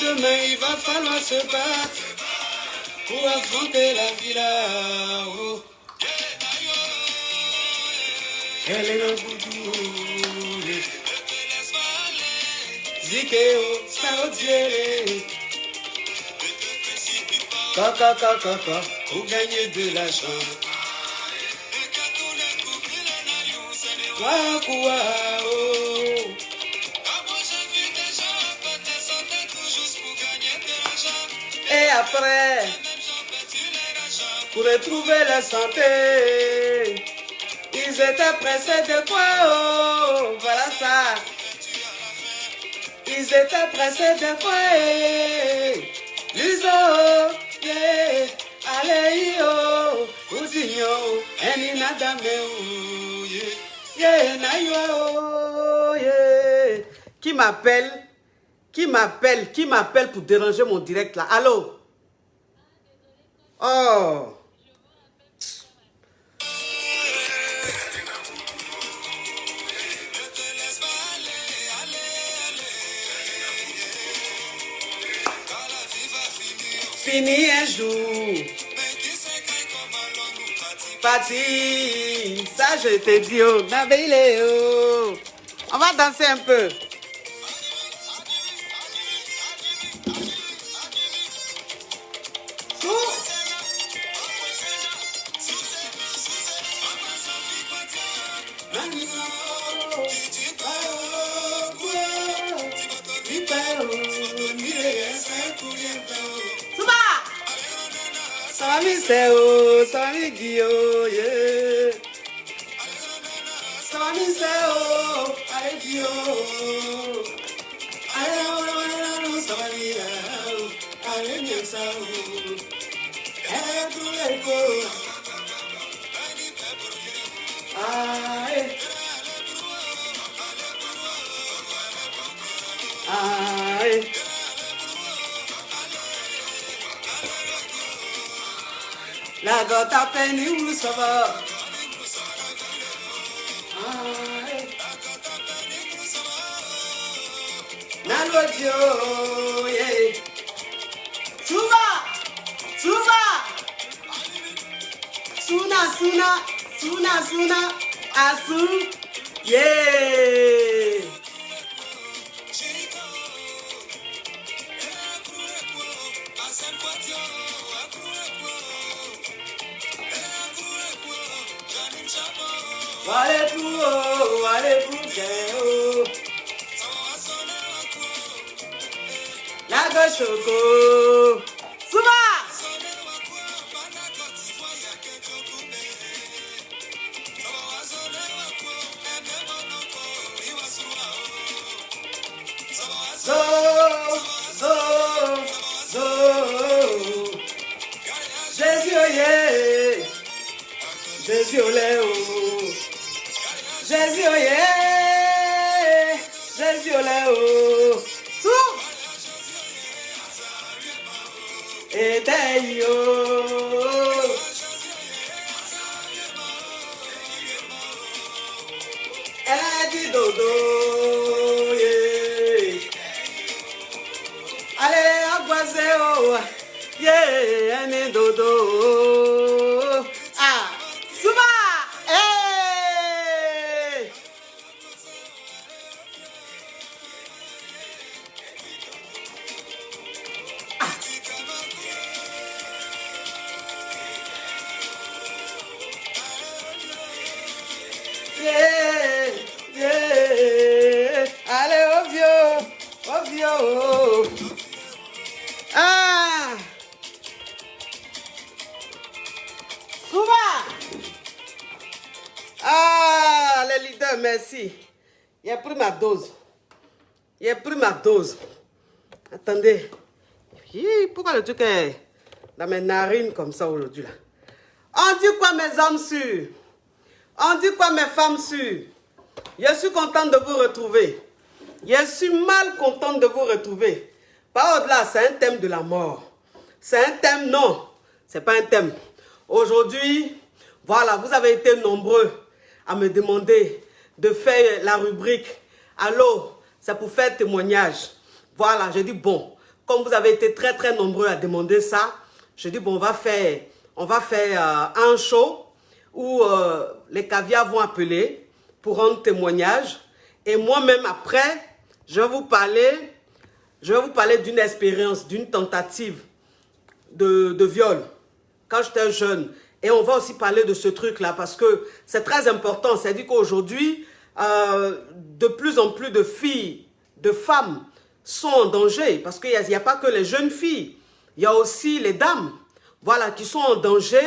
Demain il va falloir se battre pour affronter la vie là-haut. Elle est le boudou. Zikeo, Saodier. Kaka, pour gagner de l'argent. Et après, pour retrouver la santé, ils étaient pressés de quoi? Oh, voilà ça. Ils étaient pressés de quoi? Luso, yeah, allez, yo, Uzinho, eni nada meu, yeah, nayo, yeah. Qui m'appelle? Qui m'appelle pour déranger mon direct là? Allô? Oh. Fini un jour. Parti. Ça je te dis, oh, Nabélé, oh. On va danser un peu. Samiseo, Samigio, yeah. Samiseo, Aegio. Aeo, Samia, Aemisao. Ebruleko. Ae. Ae. La gota penny usava. Nalodio, yeah. Suba, Suna, Asu, yeah. Wale pour Kéo. Lago Choco. Suba. Zo. Jésus, yeah. Jésus, Léo. Jésus, yeah. Jésus, Léo. Sou. Et d'ailleurs. Elle a dit dodo, yeah. Allez, aguazeo, yeah, elle est dodo. Ah, Suba, hey. Ah. Yeah. Allez, ovio. Ah. Suba. Ah, les leaders, merci. Il a pris ma dose. Attendez. Pourquoi le truc est dans mes narines comme ça aujourd'hui là? On dit quoi mes hommes sûrs? On dit quoi mes femmes sûres? Je suis contente de vous retrouver. Je suis mal contente de vous retrouver. Pas au-delà, c'est un thème de la mort. C'est un thème, non, c'est pas un thème. Aujourd'hui, voilà, vous avez été nombreux à me demander de faire la rubrique « Allô, c'est pour faire témoignage ». Voilà, j'ai dit bon, comme vous avez été très très nombreux à demander ça, j'ai dit bon, on va faire un show où les caviars vont appeler pour rendre témoignage. Et moi-même après, je vais vous parler d'une expérience, d'une tentative de viol quand j'étais jeune. Et on va aussi parler de ce truc-là parce que c'est très important. C'est-à-dire qu'aujourd'hui, de plus en plus de filles, de femmes sont en danger parce qu'il n'y a pas que les jeunes filles. Il y a aussi les dames, voilà, qui sont en danger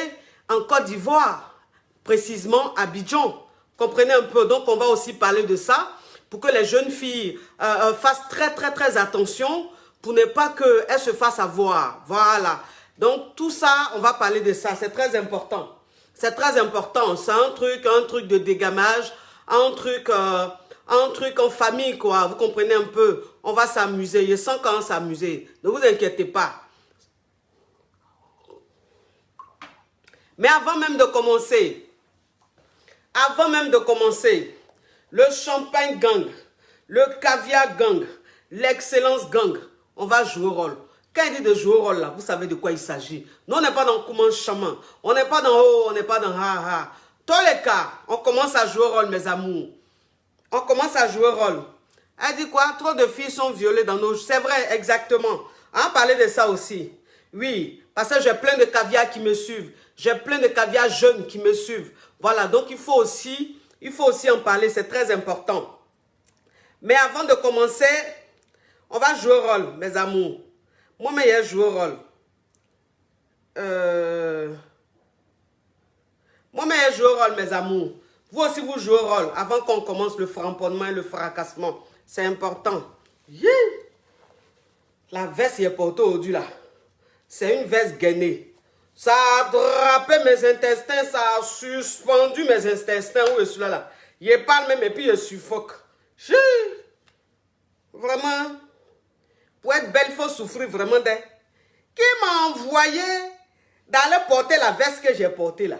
en Côte d'Ivoire, précisément à Abidjan. Comprenez un peu, donc on va aussi parler de ça pour que les jeunes filles fassent très très très attention pour ne pas qu'elles se fassent avoir. Voilà. Donc tout ça, on va parler de ça, c'est très important. C'est très important, c'est un truc de dégamage, un truc en famille quoi, vous comprenez un peu. On va s'amuser, je sens qu'on va s'amuser, ne vous inquiétez pas. Mais avant même de commencer, le champagne gang, le caviar gang, l'excellence gang, on va jouer au rôle. Quand il dit de jouer au rôle là, vous savez de quoi il s'agit. Nous, on n'est pas dans comment chaman, on n'est pas dans oh, on n'est pas dans ha ha. Tous les cas, on commence à jouer au rôle, mes amours. On commence à jouer au rôle. Elle dit quoi? Trop de filles sont violées dans nos... C'est vrai, exactement. On va parler de ça aussi. Oui, parce que j'ai plein de caviars qui me suivent. J'ai plein de caviars jeunes qui me suivent. Voilà, donc il faut aussi en parler, c'est très important. Mais avant de commencer, on va jouer au rôle, mes amours. Moi-même, j'ai joué au rôle. Moi-même, j'ai joué au rôle, mes amours. Vous aussi, vous jouez au rôle avant qu'on commence le framponnement et le fracassement. C'est important. Yeah. La veste est portée aujourd'hui là. C'est une veste gainée. Ça a drapé mes intestins, ça a suspendu mes intestins. Où est celui-là là? Il parle même et puis il suffoque. Vraiment. Pour être belle, il faut souffrir vraiment d'elle. Qui m'a envoyé d'aller porter la veste que j'ai portée là?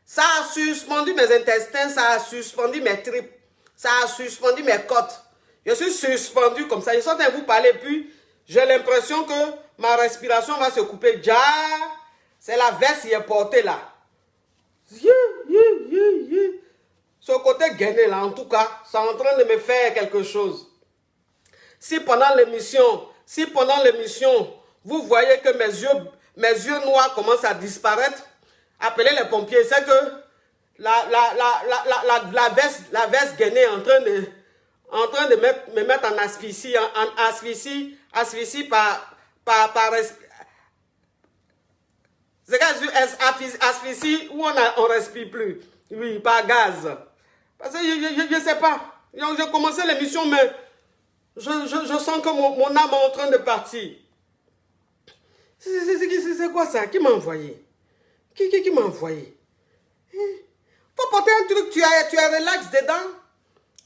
Ça a suspendu mes intestins, ça a suspendu mes tripes, ça a suspendu mes côtes. Je suis suspendu comme ça. Je suis en train de vous parler, puis j'ai l'impression que ma respiration va se couper. Déjà, c'est la veste qui est portée là. Ce côté gainé là, en tout cas, c'est en train de me faire quelque chose. Si pendant l'émission, vous voyez que mes yeux noirs commencent à disparaître, appelez les pompiers. C'est que la veste gainée est en train de me mettre en asphyxie, asphyxie par c'est asphyxie où on ne respire plus. Oui, par gaz. Parce que je ne sais pas. J'ai commencé l'émission, mais je sens que mon âme est en train de partir. C'est quoi ça? Qui m'a envoyé? Qui m'a envoyé? Faut porter un truc, tu es relax dedans.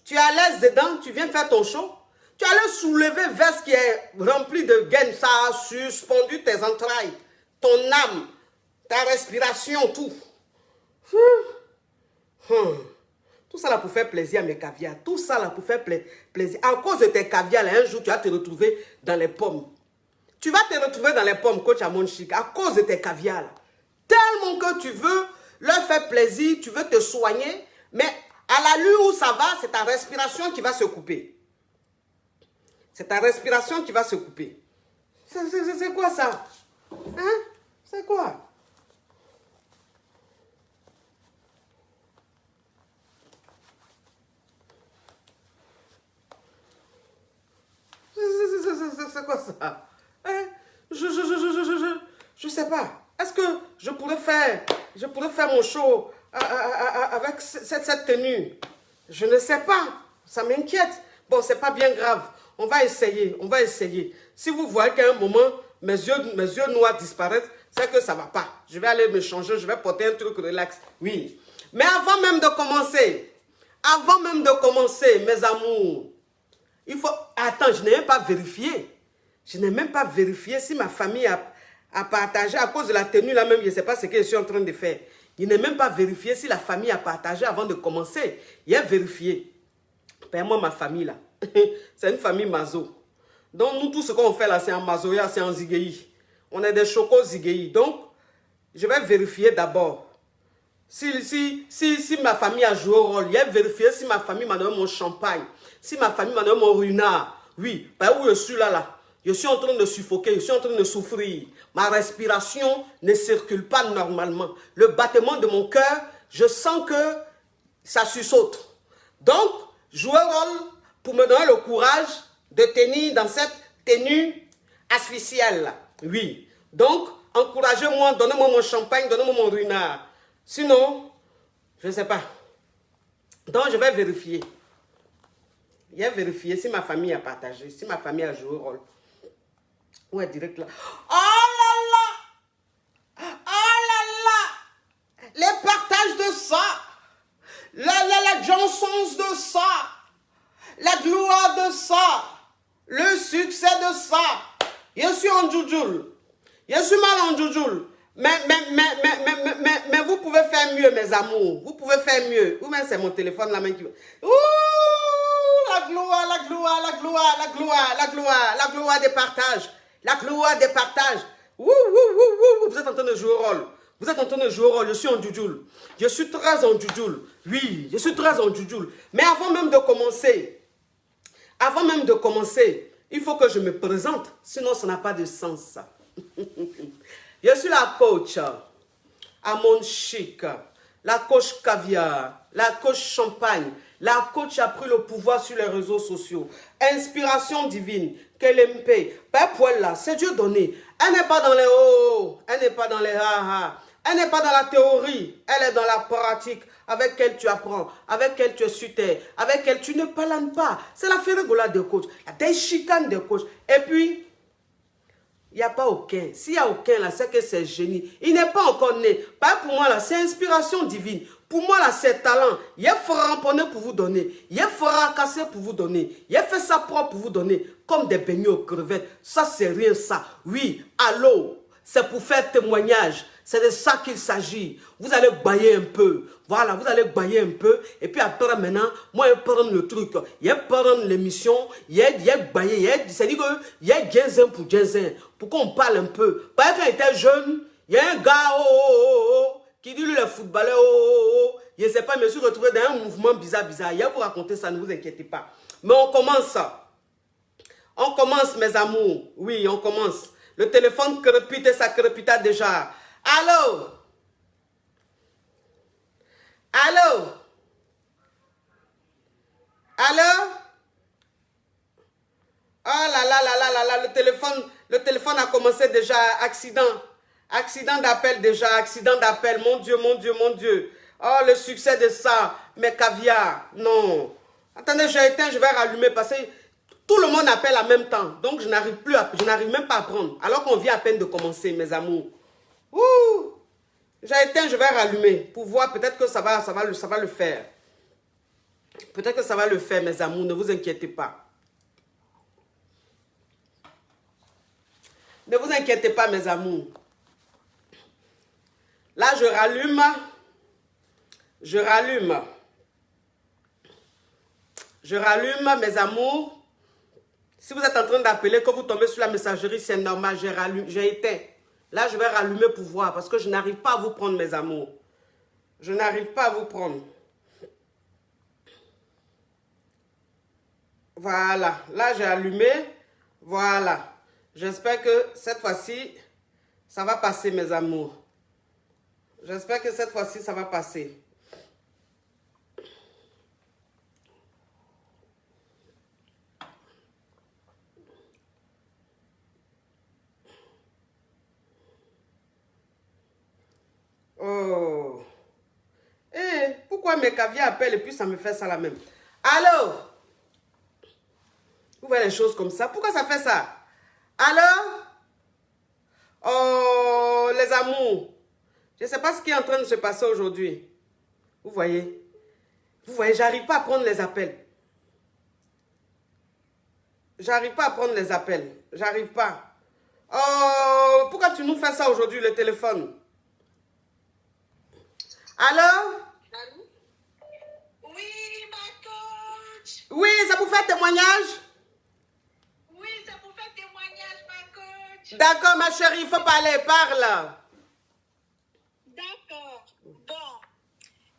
Tu es à l'aise dedans, tu viens faire ton show. Tu allais soulever veste qui est remplie de gaines. Ça a suspendu tes entrailles, ton âme, ta respiration, tout. Tout ça là pour faire plaisir à mes caviars. Tout ça là pour faire plaisir. À cause de tes caviars, là, un jour, tu vas te retrouver dans les pommes. Tu vas te retrouver dans les pommes, coach Amon Chic, à cause de tes caviars. Là. Tellement que tu veux leur faire plaisir, tu veux te soigner, mais à l'allure où ça va, c'est ta respiration qui va se couper. C'est ta respiration qui va se couper. C'est quoi ça? Hein? C'est quoi? C'est quoi ça? Hein? Je sais pas. Est-ce que je pourrais faire mon show avec cette tenue? Je ne sais pas. Ça m'inquiète. Bon, c'est pas bien grave. On va essayer. Si vous voyez qu'à un moment, mes yeux noirs disparaissent, c'est que ça va pas. Je vais aller me changer, je vais porter un truc relax. Oui. Mais avant même de commencer, mes amours, il faut... Attends, je n'ai même pas vérifié. Je n'ai même pas vérifié si ma famille a partagé à cause de la tenue là même. Je ne sais pas ce que je suis en train de faire. Je n'ai même pas vérifié si la famille a partagé avant de commencer. Il a vérifié. Ben moi, ma famille là, c'est une famille mazo. Donc nous, tout ce qu'on fait là, c'est en mazoya, c'est en zigei. On est des chocos zigei. Donc, je vais vérifier d'abord. Si ma famille a joué au rôle, il a vérifié si ma famille m'a donné mon champagne. Si ma famille m'a donné mon runard. Oui, ben où je suis là. Je suis en train de suffoquer, je suis en train de souffrir. Ma respiration ne circule pas normalement. Le battement de mon cœur, je sens que ça sussaute. Donc, jouer rôle pour me donner le courage de tenir dans cette tenue asphyxiale. Oui. Donc, encouragez-moi, donnez-moi mon champagne, donnez-moi mon runard. Sinon, je ne sais pas. Donc, je vais vérifier. Il y a vérifié si ma famille a partagé, si ma famille a joué le rôle. Ouais, direct là. Oh là là! Oh là là! Les partages de ça! La Johnson's de ça! La gloire de ça! Le succès de ça! Je suis en djoujoul. Je suis mal en djoujoul. Mais vous pouvez faire mieux, mes amours. Vous pouvez faire mieux. Ou même c'est mon téléphone, la main qui... Ouh! La gloire, la gloire, la gloire, la gloire, la gloire, la gloire des partages. La gloire des partages. Vous êtes en train de jouer au rôle. Vous êtes en train de jouer au rôle. Je suis en djoujoul. Je suis très en djoujoul. Oui, je suis très en djoujoul. Mais avant même de commencer, il faut que je me présente. Sinon, ça n'a pas de sens. Je suis la coach Amon Chic, la coach caviar, la coach champagne, la coach a pris le pouvoir sur les réseaux sociaux. Inspiration divine, Kelempe, Père là, c'est Dieu donné. Elle n'est pas dans les oh, elle n'est pas dans les ha-ha, elle n'est pas dans la théorie, elle est dans la pratique avec laquelle tu apprends, avec laquelle tu es sur terre, avec laquelle tu ne parles pas. C'est la férégolade de coach, la déchicane de coach. Et puis, il n'y a pas aucun. S'il y a aucun là, c'est que c'est génie. Il n'est pas encore né. Pas pour moi là, c'est inspiration divine. Pour moi là, c'est talent. Il a ramponné pour vous donner. Il a cassé pour vous donner. Il a fait ça propre pour vous donner. Comme des beignets aux crevettes. Ça, c'est rien ça. Oui, allô. C'est pour faire témoignage. C'est de ça qu'il s'agit. Vous allez bailler un peu. Voilà, vous allez bailler un peu. Et puis après maintenant, moi, je prends le truc. Je prends l'émission. Je bailler. C'est-à-dire qu'il y a Genzen pour Genzen. Pour qu'on parle un peu. Parce que quand j'étais jeune, il y a un gars qui dit lui, le footballeur, je ne sais pas, je me suis retrouvé dans un mouvement bizarre. Je vais vous raconter ça, ne vous inquiétez pas. Mais on commence. On commence, mes amours. Oui, on commence. Le téléphone crépite et ça crépita déjà. Allô? Allô? Allô? Oh là là là là là là, le téléphone a commencé déjà. Accident. Accident d'appel déjà. Accident d'appel. Mon Dieu, mon Dieu, mon Dieu. Oh, le succès de ça. Mais caviar. Non. Attendez, j'ai éteint, je vais rallumer parce que tout le monde appelle en même temps. Donc, je n'arrive même pas à prendre. Alors qu'on vient à peine de commencer, mes amours. Ouh! J'ai éteint, je vais rallumer pour voir. Peut-être que ça va le faire. Peut-être que ça va le faire, mes amours. Ne vous inquiétez pas. Ne vous inquiétez pas, mes amours. Là, je rallume. Je rallume. Je rallume, mes amours. Si vous êtes en train d'appeler, que vous tombez sur la messagerie, c'est normal. J'ai éteint. Là, je vais rallumer pour voir parce que je n'arrive pas à vous prendre, mes amours. Je n'arrive pas à vous prendre. Voilà. Là, j'ai allumé. Voilà. J'espère que cette fois-ci, ça va passer, mes amours. J'espère que cette fois-ci, ça va passer. Oh. Eh, pourquoi mes caviars appellent et puis ça me fait ça la même? Allô? Vous voyez les choses comme ça? Pourquoi ça fait ça? Allô? Oh, les amours. Je ne sais pas ce qui est en train de se passer aujourd'hui. Vous voyez? Vous voyez, j'arrive pas à prendre les appels. J'arrive pas à prendre les appels. J'arrive pas. Oh, pourquoi tu nous fais ça aujourd'hui, le téléphone? Allô? Allô? Oui, ma coach. Oui, c'est pour faire témoignage? Oui, c'est pour faire témoignage, ma coach. D'accord, ma chérie, il faut parler. Parle. D'accord. Bon,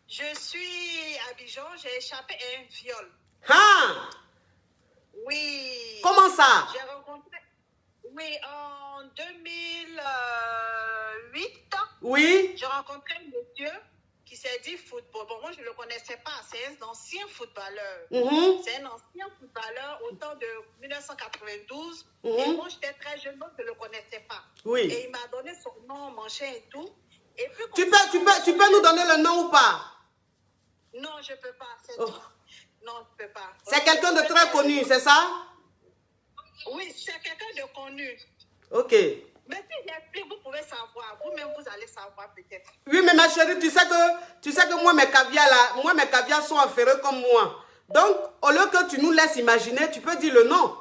je suis à Abidjan, j'ai échappé à un viol. Ah! Oui. Comment ça? J'ai rencontré... Oui, en 2008, Oui? j'ai rencontré un monsieur qui s'est dit football. Bon, moi, je ne le connaissais pas. C'est un ancien footballeur. C'est un ancien footballeur au temps de 1992. Et moi, j'étais très jeune, donc je ne le connaissais pas. Oui. Et il m'a donné son nom, machin et tout. Et puis, Tu peux nous donner le nom ou pas? Non, je ne peux pas. C'est Oh. tout. Non, je ne peux pas. C'est quelqu'un de très connu, c'est ça? Oui, c'est quelqu'un de connu. Ok. Mais si j'explique, vous pouvez savoir. Vous-même, vous allez savoir peut-être. Oui, mais ma chérie, tu sais que moi, mes caviars sont affairés comme moi. Donc, au lieu que tu nous laisses imaginer, tu peux dire le nom.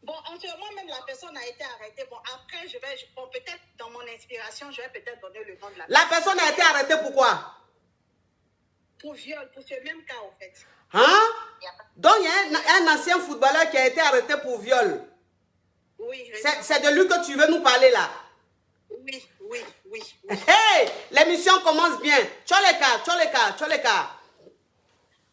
Bon, en ce moment, même la personne a été arrêtée. Bon, après, bon, peut-être dans mon inspiration, je vais peut-être donner le nom de la personne. La personne a été arrêtée pourquoi? Pour viol, pour ce même cas, en fait. Hein? Donc, il y a un ancien footballeur qui a été arrêté pour viol. Oui, c'est de lui que tu veux nous parler là? Oui. Hey! L'émission commence bien. Tcholeka.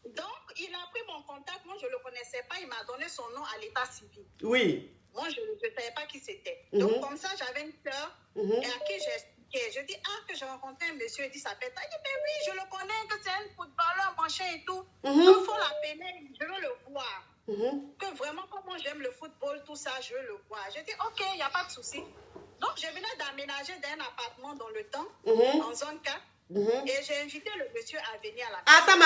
Donc, il a pris mon contact. Moi, je ne le connaissais pas. Il m'a donné son nom à l'état civil. Oui. Moi, je ne savais pas qui c'était. Donc, comme ça, j'avais une sœur et à qui j'ai expliqué. Je dis, que j'ai rencontré un monsieur, il dit, ça pète. Il dit, mais oui, je le connais, que c'est un footballeur, machin et tout. Il faut l'appeler, je veux le voir. Que vraiment, comment j'aime le football, tout ça, je veux le voir. J'ai dit, ok, il n'y a pas de souci. Donc, je venais d'aménager d'un appartement dans le temps, en zone 4. Et j'ai invité le monsieur à venir à la maison. Attends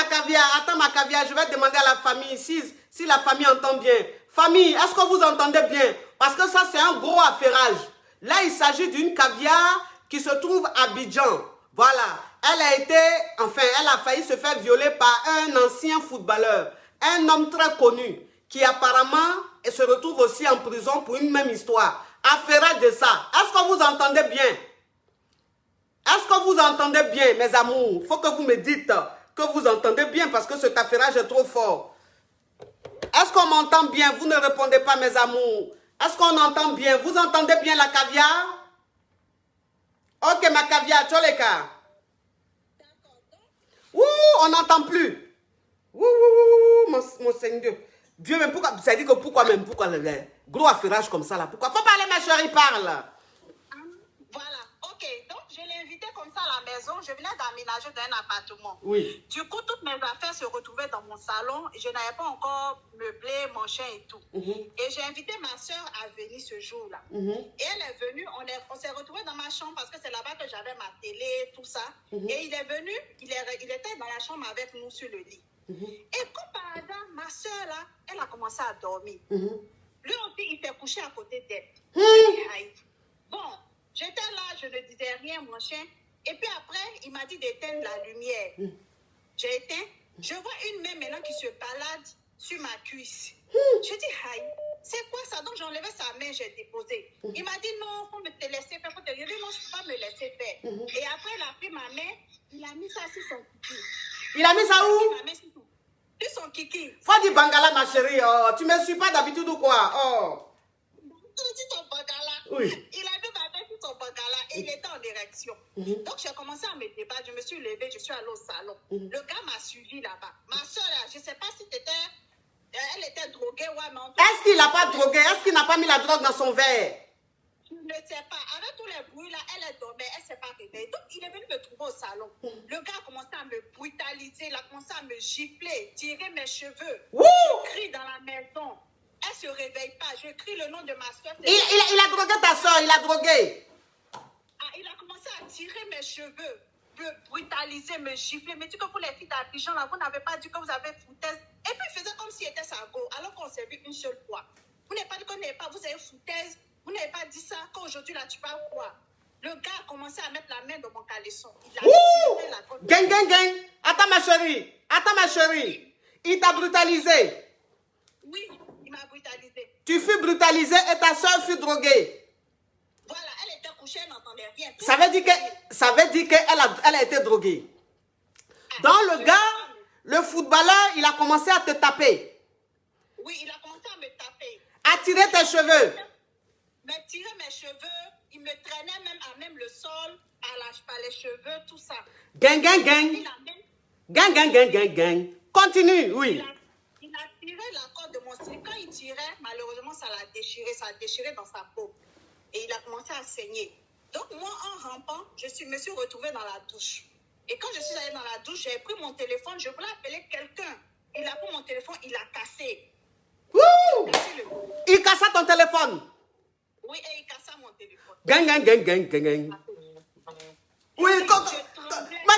ma caviar, je vais demander à la famille si la famille entend bien. Famille, est-ce que vous entendez bien? Parce que ça, c'est un gros affairage. Là, il s'agit d'une caviar qui se trouve à Abidjan. Voilà. Elle a failli se faire violer par un ancien footballeur. Un homme très connu qui apparemment se retrouve aussi en prison pour une même histoire. Affairage de ça. Est-ce que vous entendez bien? Est-ce que vous entendez bien, mes amours? Il faut que vous me dites que vous entendez bien parce que cet affairage est trop fort. Est-ce qu'on m'entend bien? Vous ne répondez pas, mes amours. Est-ce qu'on entend bien? Vous entendez bien la caviar? Ok, ma caviar, Tcholeka. Ouh, on n'entend plus. Ouh, mon Seigneur. Dieu, mais pourquoi? Ça dit que pourquoi le gros affairage comme ça là? Pourquoi? Faut parler, ma chérie, parle. Voilà, ok. Donc, je l'ai invité comme ça à la maison. Je venais d'aménager dans un appartement. Oui. Du coup, toutes mes affaires se retrouvaient dans mon salon. Je n'avais pas encore meublé, machin et tout. Et j'ai invité ma soeur à venir ce jour-là. Et elle est venue, on s'est retrouvés dans ma chambre parce que c'est là-bas que j'avais ma télé, tout ça. Et il est venu, il était dans la chambre avec nous sur le lit. Et comme par hasard, ma soeur là, elle a commencé à dormir. Lui aussi, il s'est couché à côté d'elle. Bon, j'étais là, je ne disais rien, mon chien. Et puis après, il m'a dit d'éteindre la lumière. J'ai éteint. Je vois une main maintenant qui se balade sur ma cuisse. Je dis, aïe, c'est quoi ça? Donc j'ai enlevé sa main, j'ai déposé. Il m'a dit, non, faut me te laisser faire. Je lui ai dit, non, je ne peux pas me laisser faire. Et après, il a pris ma main, il a mis ça sur son kiki. Il a mis ça où? Sur son kiki. Faut dire Bangala, ma chérie. Oh, tu me suis pas d'habitude ou quoi? Oh. Sur son bangala. Oui. Il a mis ma main sur son bangala et il était en érection. Donc j'ai commencé à me débattre. Je me suis levée, je suis allée au salon. Le gars m'a suivi là-bas. Ma soeur, je ne sais pas si elle était droguée ou non. Est-ce qu'il n'a pas drogué? Est-ce qu'il n'a pas mis la drogue dans son verre? Je ne sais pas. Avec tous les bruits là, elle est dormée, elle ne s'est pas réveillée. Donc, il est venu me trouver au salon. Le gars a commencé à me brutaliser, il a commencé à me gifler, tirer mes cheveux. Je crie dans la maison. Elle ne se réveille pas. Je crie le nom de ma soeur. Il a drogué ta soeur, il a drogué. Il a commencé à tirer mes cheveux, me brutaliser, me gifler. Mais tu que pour les filles d'Abidjan, là, vous n'avez pas dit que vous avez foutaise. Et puis, il faisait comme s'il était sa go, alors qu'on s'est vu une seule fois. Vous n'avez pas dit qu'on n'avait pas, vous avez foutaise. Vous n'avez pas dit ça, qu'aujourd'hui, là, tu parles quoi? Le gars a commencé à mettre la main dans mon caleçon. Il a tiré la côte. Gang. Attends, ma chérie. Il t'a brutalisé. Oui. Il m'a brutalisé. Tu fus brutalisé et ta soeur fut droguée. Voilà, elle était couchée, elle n'entendait rien. Ça veut dire qu'elle a été droguée. Donc le gars, le footballeur, il a commencé à te taper. Oui, il a commencé à me taper. À tirer tes cheveux. Me tirer mes cheveux, il me traînait même à même le sol, par les cheveux, tout ça. Gang, gang, gang. Gang, gang, gang, gang, gang. Continue, oui. Il a tiré la corde de mon slip. Quand il tirait, malheureusement, ça l'a déchiré. Ça a déchiré dans sa peau. Et il a commencé à saigner. Donc, moi, en rampant, me suis retrouvée dans la douche. Et quand je suis allée dans la douche, j'ai pris mon téléphone. Je voulais appeler quelqu'un. Il a pris mon téléphone, il a cassé. Wouh! Il cassa ton téléphone. Oui, et il cassa mon téléphone. Gang, gang, gang, gang, gang, gang. Oui, ma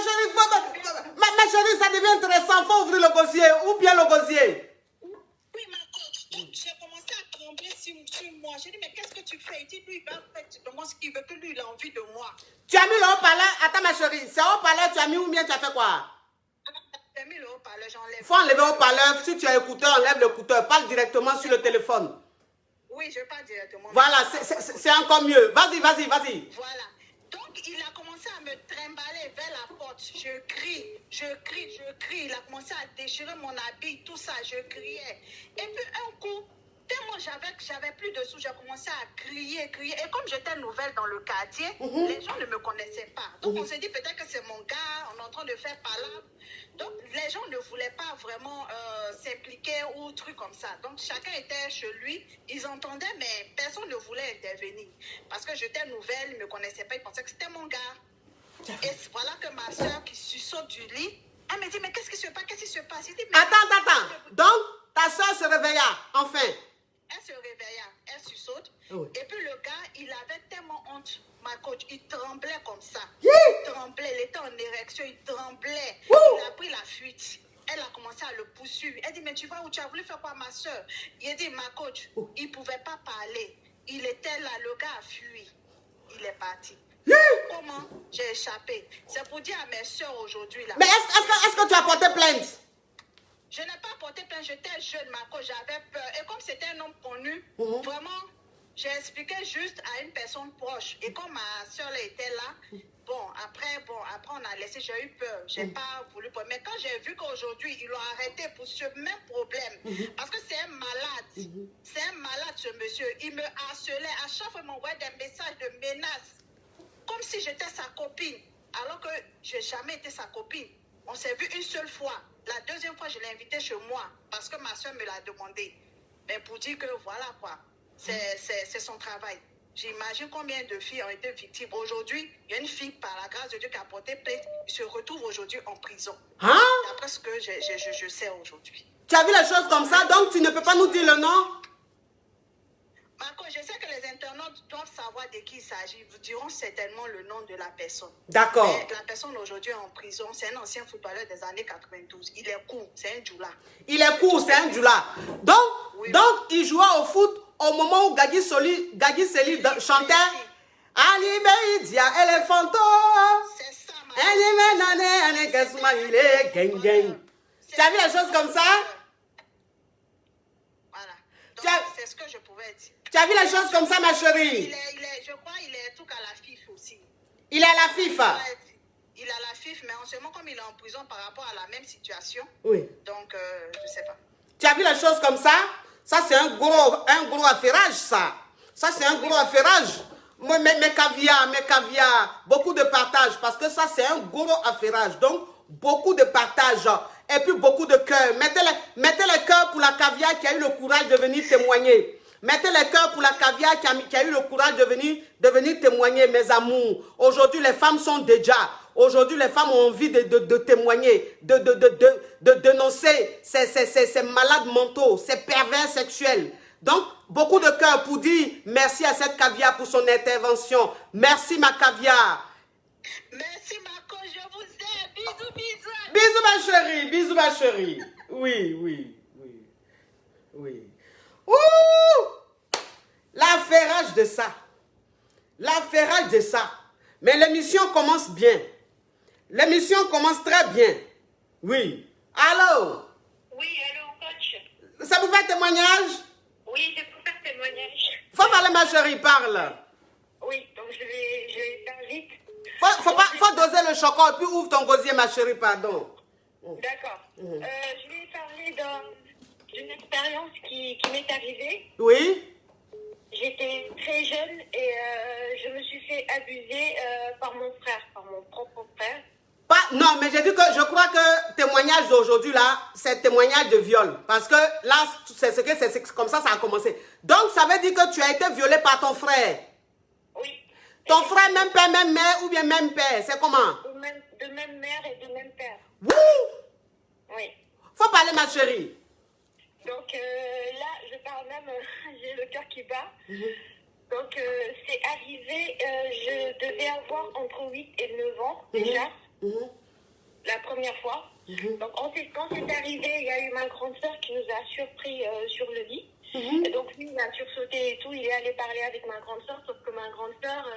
chérie, ça devient intéressant. Il faut ouvrir le gosier. Ou bien le gosier. Oui, ma coach. Donc, j'ai commencé à trembler sur moi. J'ai dit, mais qu'est-ce que tu fais? Il dit, lui, il va faire ce qu'il veut, que lui, il a envie de moi. Tu as mis le haut-parleur. Attends, ma chérie. C'est haut-parleur, tu as mis ou bien tu as fait quoi? J'ai mis le haut-parleur, j'enlève. Il faut enlever le haut-parleur. Si tu as écouteur, enlève l'écouteur. Parle directement sur le téléphone. Oui, je parle directement. Voilà, c'est encore mieux. Vas-y, vas-y, vas-y. Voilà. Donc, il a commencé à me trimballer vers la porte. Je crie. Il a commencé à déchirer mon habit, tout ça. Je criais. Et puis, un coup, tellement j'avais plus de sous, j'ai commencé à crier. Et comme j'étais nouvelle dans le quartier, les gens ne me connaissaient pas. Donc, on s'est dit peut-être que c'est mon gars, on est en train de faire palabre. Donc, les gens ne voulaient pas vraiment s'impliquer ou trucs comme ça. Donc, chacun était chez lui. Ils entendaient, mais personne ne voulait intervenir. Parce que j'étais nouvelle, ils ne me connaissaient pas, ils pensaient que c'était mon gars. Et voilà que ma soeur qui saute du lit, elle me dit, mais qu'est-ce qui se passe? Je dis, mais attends. Donc, ta soeur se réveilla, enfin. Elle se réveilla, elle sursaute. Oui. Et puis le gars, il avait tellement honte, ma coach, il tremblait comme ça. Yeah. Il tremblait, il était en érection, il tremblait. Woo. Il a pris la fuite. Elle a commencé à le poursuivre. Elle dit, mais tu vas où? Tu as voulu faire quoi, ma soeur? Il a dit, ma coach, il ne pouvait pas parler. Il était là, le gars a fui. Il est parti. Yeah. Comment j'ai échappé? C'est pour dire à mes soeurs aujourd'hui là. Mais est-ce que tu as porté plainte? Je n'ai pas porté plainte, j'étais jeune, ma coach, j'avais peur. Et comme c'était un homme connu, vraiment, j'ai expliqué juste à une personne proche. Et comme ma soeur était là, après on a laissé, j'ai eu peur. J'ai pas voulu. Mais quand j'ai vu qu'aujourd'hui, ils l'ont arrêté pour ce même problème, parce que c'est un malade. C'est un malade, ce monsieur. Il me harcelait. À chaque fois, il m'envoyait des messages de menaces. Comme si j'étais sa copine. Alors que je n'ai jamais été sa copine. On s'est vu une seule fois. La deuxième fois, je l'ai invité chez moi parce que ma soeur me l'a demandé. Mais pour dire que voilà quoi, c'est son travail. J'imagine combien de filles ont été victimes. Aujourd'hui, il y a une fille, par la grâce de Dieu, qui a porté plainte, se retrouve aujourd'hui en prison. Hein? D'après ce que je sais aujourd'hui. Tu as vu les choses comme ça, donc tu ne peux pas nous dire le nom? Marco, je sais que les internautes doivent savoir de qui il s'agit. Ils vous diront certainement le nom de la personne. D'accord. La personne aujourd'hui en prison, c'est un ancien footballeur des années 92. Il est court, c'est un djoula. Il est court, c'est un djoula. Donc, oui. Donc, il jouait au foot au moment où Gagi Seli chantait Anime Idia Elephanto. C'est ça, ma Anime Nane, il est gang gang. Tu as vu les choses comme ça? Voilà. Donc, c'est ce que je pouvais dire. Tu as vu les choses comme ça, ma chérie? Je crois qu'il est tout à la FIF aussi. Il est à la FIFA. Il a la FIF, mais en ce moment, comme il est en prison par rapport à la même situation. Oui. Donc, je ne sais pas. Tu as vu les choses comme ça? Ça, c'est un gros affairage, ça. Ça, c'est un gros affairage. Mes caviar, beaucoup de partage, parce que ça, c'est un gros affairage. Donc, beaucoup de partage. Et puis, beaucoup de cœur. Mettez les cœurs pour la caviar qui a eu le courage de venir témoigner. Mettez les cœurs pour la caviar qui a eu le courage de venir témoigner, mes amours. Aujourd'hui, les femmes sont déjà. Aujourd'hui, les femmes ont envie de témoigner, de dénoncer ces malades mentaux, ces pervers sexuels. Donc, beaucoup de cœur pour dire merci à cette caviar pour son intervention. Merci, ma caviar. Merci, Marco, je vous aime. Bisous, bisous. Bisous, ma chérie. Bisous, ma chérie. Oui. Ouh! L'affairage de ça. L'affairage de ça. Mais l'émission commence bien. L'émission commence très bien. Oui. Allô? Oui, allô, coach. Ça vous fait témoignage? Oui, c'est pour faire témoignage. Faut parler, ma chérie, parle. Oui, donc je vais faire vite. Faut doser le chocolat, puis ouvre ton gosier, ma chérie, pardon. D'accord. Je vais parler d'une expérience qui m'est arrivée. Oui? J'étais très jeune et je me suis fait abuser par mon frère, par mon propre frère. Non, mais j'ai dit que je crois que témoignage d'aujourd'hui, là, c'est témoignage de viol. Parce que là, c'est comme ça a commencé. Donc, ça veut dire que tu as été violé par ton frère. Oui. Ton frère, même père, même mère ou bien même père, c'est comment? De même mère et de même père. Wouh! Oui. Faut parler, ma chérie. Donc là, je parle même, j'ai le cœur qui bat. Donc c'est arrivé, je devais avoir entre 8 et 9 ans déjà, la première fois. Donc quand c'est arrivé, il y a eu ma grande sœur qui nous a surpris sur le lit. Et donc lui, il a sursauté et tout, il est allé parler avec ma grande sœur, sauf que ma grande sœur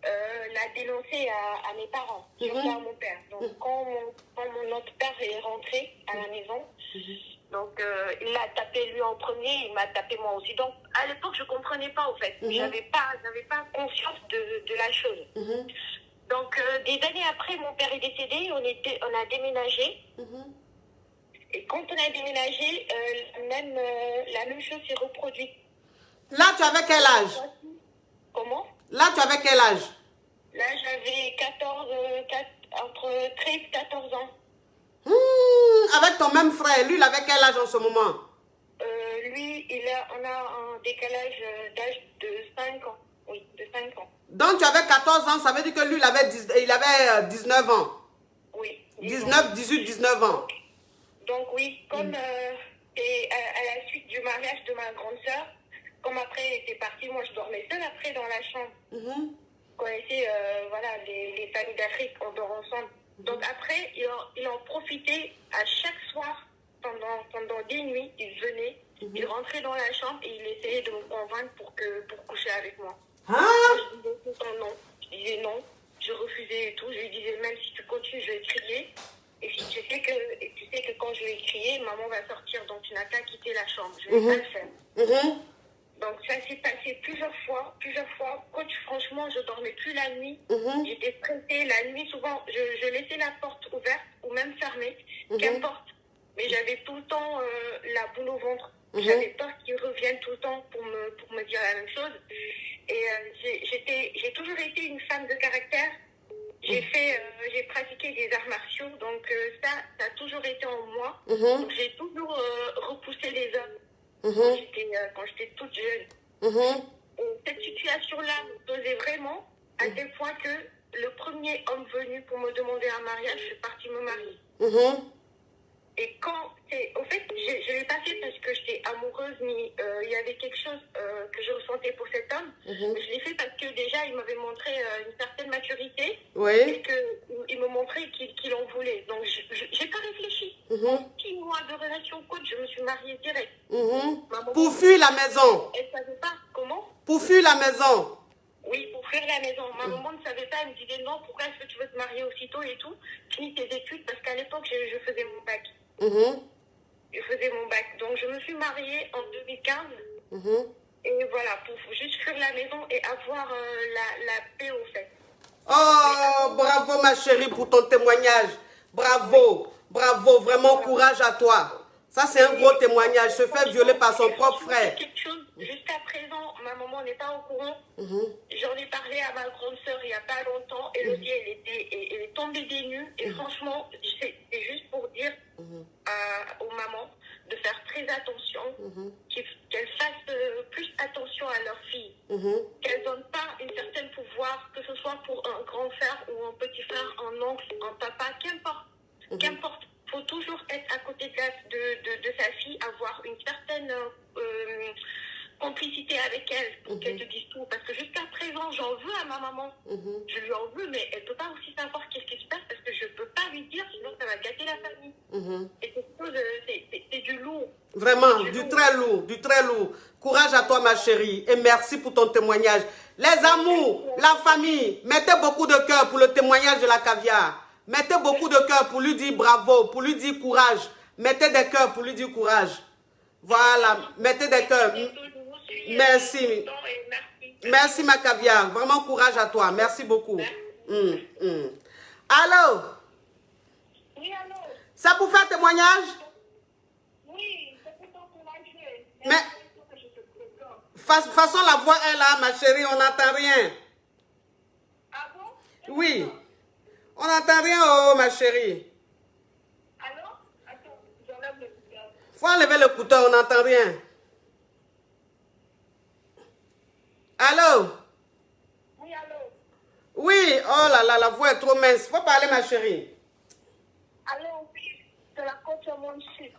l'a dénoncé à mes parents, surtout à mon père. Donc quand mon autre père est rentré à la maison, donc il l'a tapé lui en premier, il m'a tapé moi aussi. Donc à l'époque je comprenais pas au fait, j'avais pas conscience de la chose. Donc des années après mon père est décédé, on a déménagé. Et quand on a déménagé, la même chose s'est reproduite. Là, tu avais quel âge? Comment? Là, tu avais quel âge? Là, j'avais entre 13 et 14 ans. Avec ton même frère, lui, il avait quel âge en ce moment? Lui, on a un décalage d'âge de 5 ans. Oui, de 5 ans. Donc, tu avais 14 ans, ça veut dire que lui, il avait 19 ans. Oui. 19 ans. Donc, oui, comme et à la suite du mariage de ma grande sœur, comme après elle était partie, moi je dormais seule après dans la chambre. Vous connaissez, voilà, les familles d'Afrique, on dort ensemble. Donc après, il en profitait à chaque soir, pendant des nuits, il venait, il rentrait dans la chambre et il essayait de me convaincre pour coucher avec moi. Je disais tout le temps non. Je disais non, je refusais et tout. Je lui disais même si tu continues, je vais crier. Et si tu sais que quand je vais crier, maman va sortir, donc tu n'as qu'à quitter la chambre. Je ne vais pas le faire. Donc ça s'est passé plusieurs fois. Coach, franchement, je dormais plus la nuit. J'étais stressée. La nuit, souvent, je laissais la porte ouverte ou même fermée, qu'importe. Mais j'avais tout le temps la boule au ventre. J'avais peur qu'il revienne tout le temps pour me dire la même chose. Et j'ai toujours été une femme de caractère. J'ai pratiqué des arts martiaux, donc ça a toujours été en moi. Donc j'ai toujours repoussé les hommes quand j'étais toute jeune. Et cette situation-là me pesait vraiment à tel point que le premier homme venu pour me demander un mariage, je suis partie me marier. Et au fait, je l'ai pas fait parce que j'étais amoureuse, ni il y avait quelque chose que je ressentais pour cet homme. Mais je l'ai fait parce que déjà, il m'avait montré une certaine maturité et qu'il me montrait qu'il en voulait. Donc, j'ai pas réfléchi. En 6 mois de relation coach, je me suis mariée direct. Pour fuir la maison. Elle savait pas comment. Pour fuir la maison. Oui, pour fuir la maison. Ma maman ne savait pas, elle me disait non, pourquoi est-ce que tu veux te marier aussitôt et tout. Finis tes études parce qu'à l'époque, je faisais mon bac. Je faisais mon bac. Donc, je me suis mariée en 2015. Et voilà, pour juste fuir la maison et avoir la paix au fait. Oh, bravo ma chérie pour ton témoignage. Bravo, bravo, vraiment courage à toi. Ça, c'est un gros témoignage. Se faire violer par son propre frère. Jusqu'à présent, ma maman n'est pas au courant. J'en ai parlé à ma grande sœur il n'y a pas longtemps. Elle aussi, elle est tombée des nues. Et franchement, c'est juste pour dire aux mamans de faire très attention, qu'elles fassent plus attention à leurs filles. Qu'elles ne donnent pas un certain pouvoir, que ce soit pour un grand frère ou un petit frère, un oncle, un papa, qu'importe. Qu'importe. Il faut toujours être à côté de sa fille, avoir une certaine complicité avec elle pour qu'elle te dise tout. Parce que jusqu'à présent, j'en veux à ma maman. Je lui en veux, mais elle ne peut pas aussi savoir qu'est-ce qui se passe parce que je ne peux pas lui dire, sinon ça va gâter la famille. Et c'est du lourd. Vraiment, du très lourd, du très lourd. Courage à toi, ma chérie, et merci pour ton témoignage. Les amours, la famille, mettez beaucoup de cœur pour le témoignage de la caviar. Mettez beaucoup de cœur pour lui dire bravo, pour lui dire courage. Mettez des cœurs pour lui dire courage. Voilà, mettez des cœurs. Merci. Merci, ma caviar. Vraiment courage à toi. Merci beaucoup. Allô? Oui, allô? Ça pour faire témoignage? Oui, c'est pour t'encourager. Mais, façon, la voix est là, ma chérie, on n'entend rien. Ah bon? Oui. On n'entend rien, oh, ma chérie. Allô? Attends, j'enlève le couteau. Faut enlever le couteau, on n'entend rien. Allô? Oui, allô? Oui, oh là là, la voix est trop mince. Faut parler, ma chérie. Allô, oui, c'est la coach Mon Chic.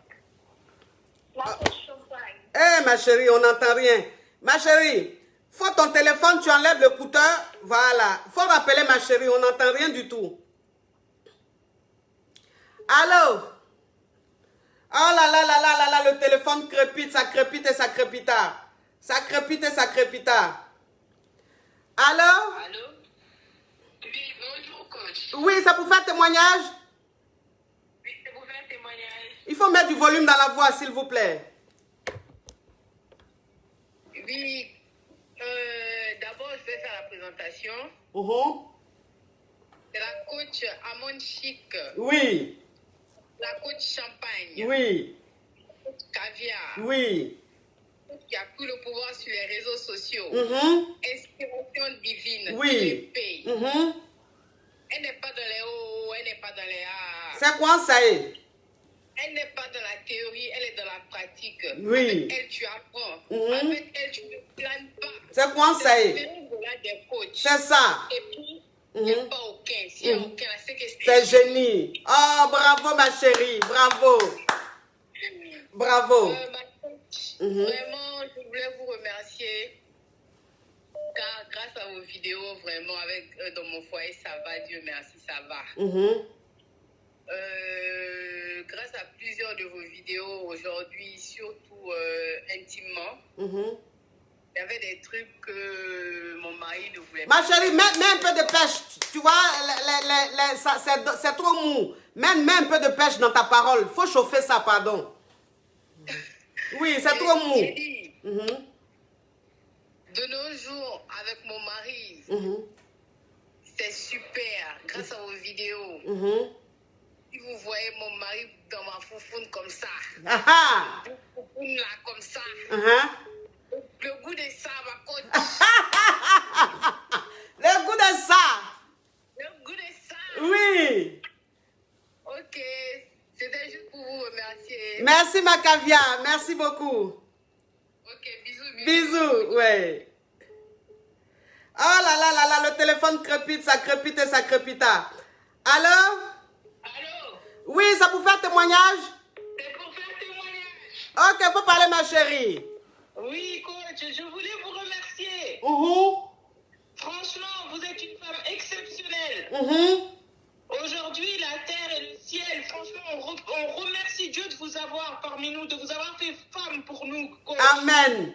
La coach Champagne. Eh, ma chérie, on n'entend rien. Ma chérie, faut ton téléphone, tu enlèves le couteau. Voilà. Faut rappeler, ma chérie, on n'entend rien du tout. Allô? Oh là là là là là là, le téléphone crépite, ça crépite et ça crépita. Ça crépite et ça crépita. Allô? Allô? Oui, bonjour, coach. Oui, ça pour faire témoignage? Oui, c'est pour faire un témoignage. Il faut mettre du volume dans la voix, s'il vous plaît. Oui, d'abord, je vais faire la présentation. C'est la coach Amon Chic, Oui, la coach Champagne, oui, la coach Caviar, oui. qui a pris le pouvoir sur les réseaux sociaux. Inspiration divine, Oui. qui les paye. Elle n'est pas dans les hauts, elle n'est pas dans les A. C'est quoi ça est? Elle n'est pas dans la théorie, elle est dans la pratique. Oui. Avec elle, tu apprends. Avec elle, tu ne planes pas. C'est quoi ça C'est est? la des coachs. C'est ça. Et puis, il n'y a pas aucun. S'il n'y a aucun, c'est que C'est génie. Oh, bravo, ma chérie. Bravo. Bravo. Ma coach, vraiment, je voulais vous remercier. Car grâce à vos vidéos, vraiment, dans mon foyer, ça va. Dieu merci, ça va. Grâce à plusieurs de vos vidéos aujourd'hui, surtout intimement, il y avait des trucs que mon mari ne voulait pas. Ma chérie, mets un peu de pêche. Tu vois, c'est trop mou. Mets un peu de pêche dans ta parole. Faut chauffer ça, pardon. Oui, c'est trop mou. J'ai dit, de nos jours, avec mon mari, c'est super. Grâce à vos vidéos. Si vous voyez mon mari dans ma foufoune comme ça, foufoune là comme ça, le goût de ça, ma coach. Le goût de ça. Le goût de ça. Oui. Ok, c'était juste pour vous remercier. Merci, ma caviar. Merci beaucoup. Ok, bisous, Bisous, ouais. Oh là là là là, le téléphone crépite, ça crépite et ça crépita. Allô? Allô? Oui, ça pour faire témoignage? C'est pour faire témoignage. Ok, faut parler, ma chérie. Oui, coach, je voulais vous remercier. Franchement, vous êtes une femme exceptionnelle. Aujourd'hui, la terre et le ciel, franchement, on remercie Dieu de vous avoir parmi nous, de vous avoir fait femme pour nous, coach. Amen.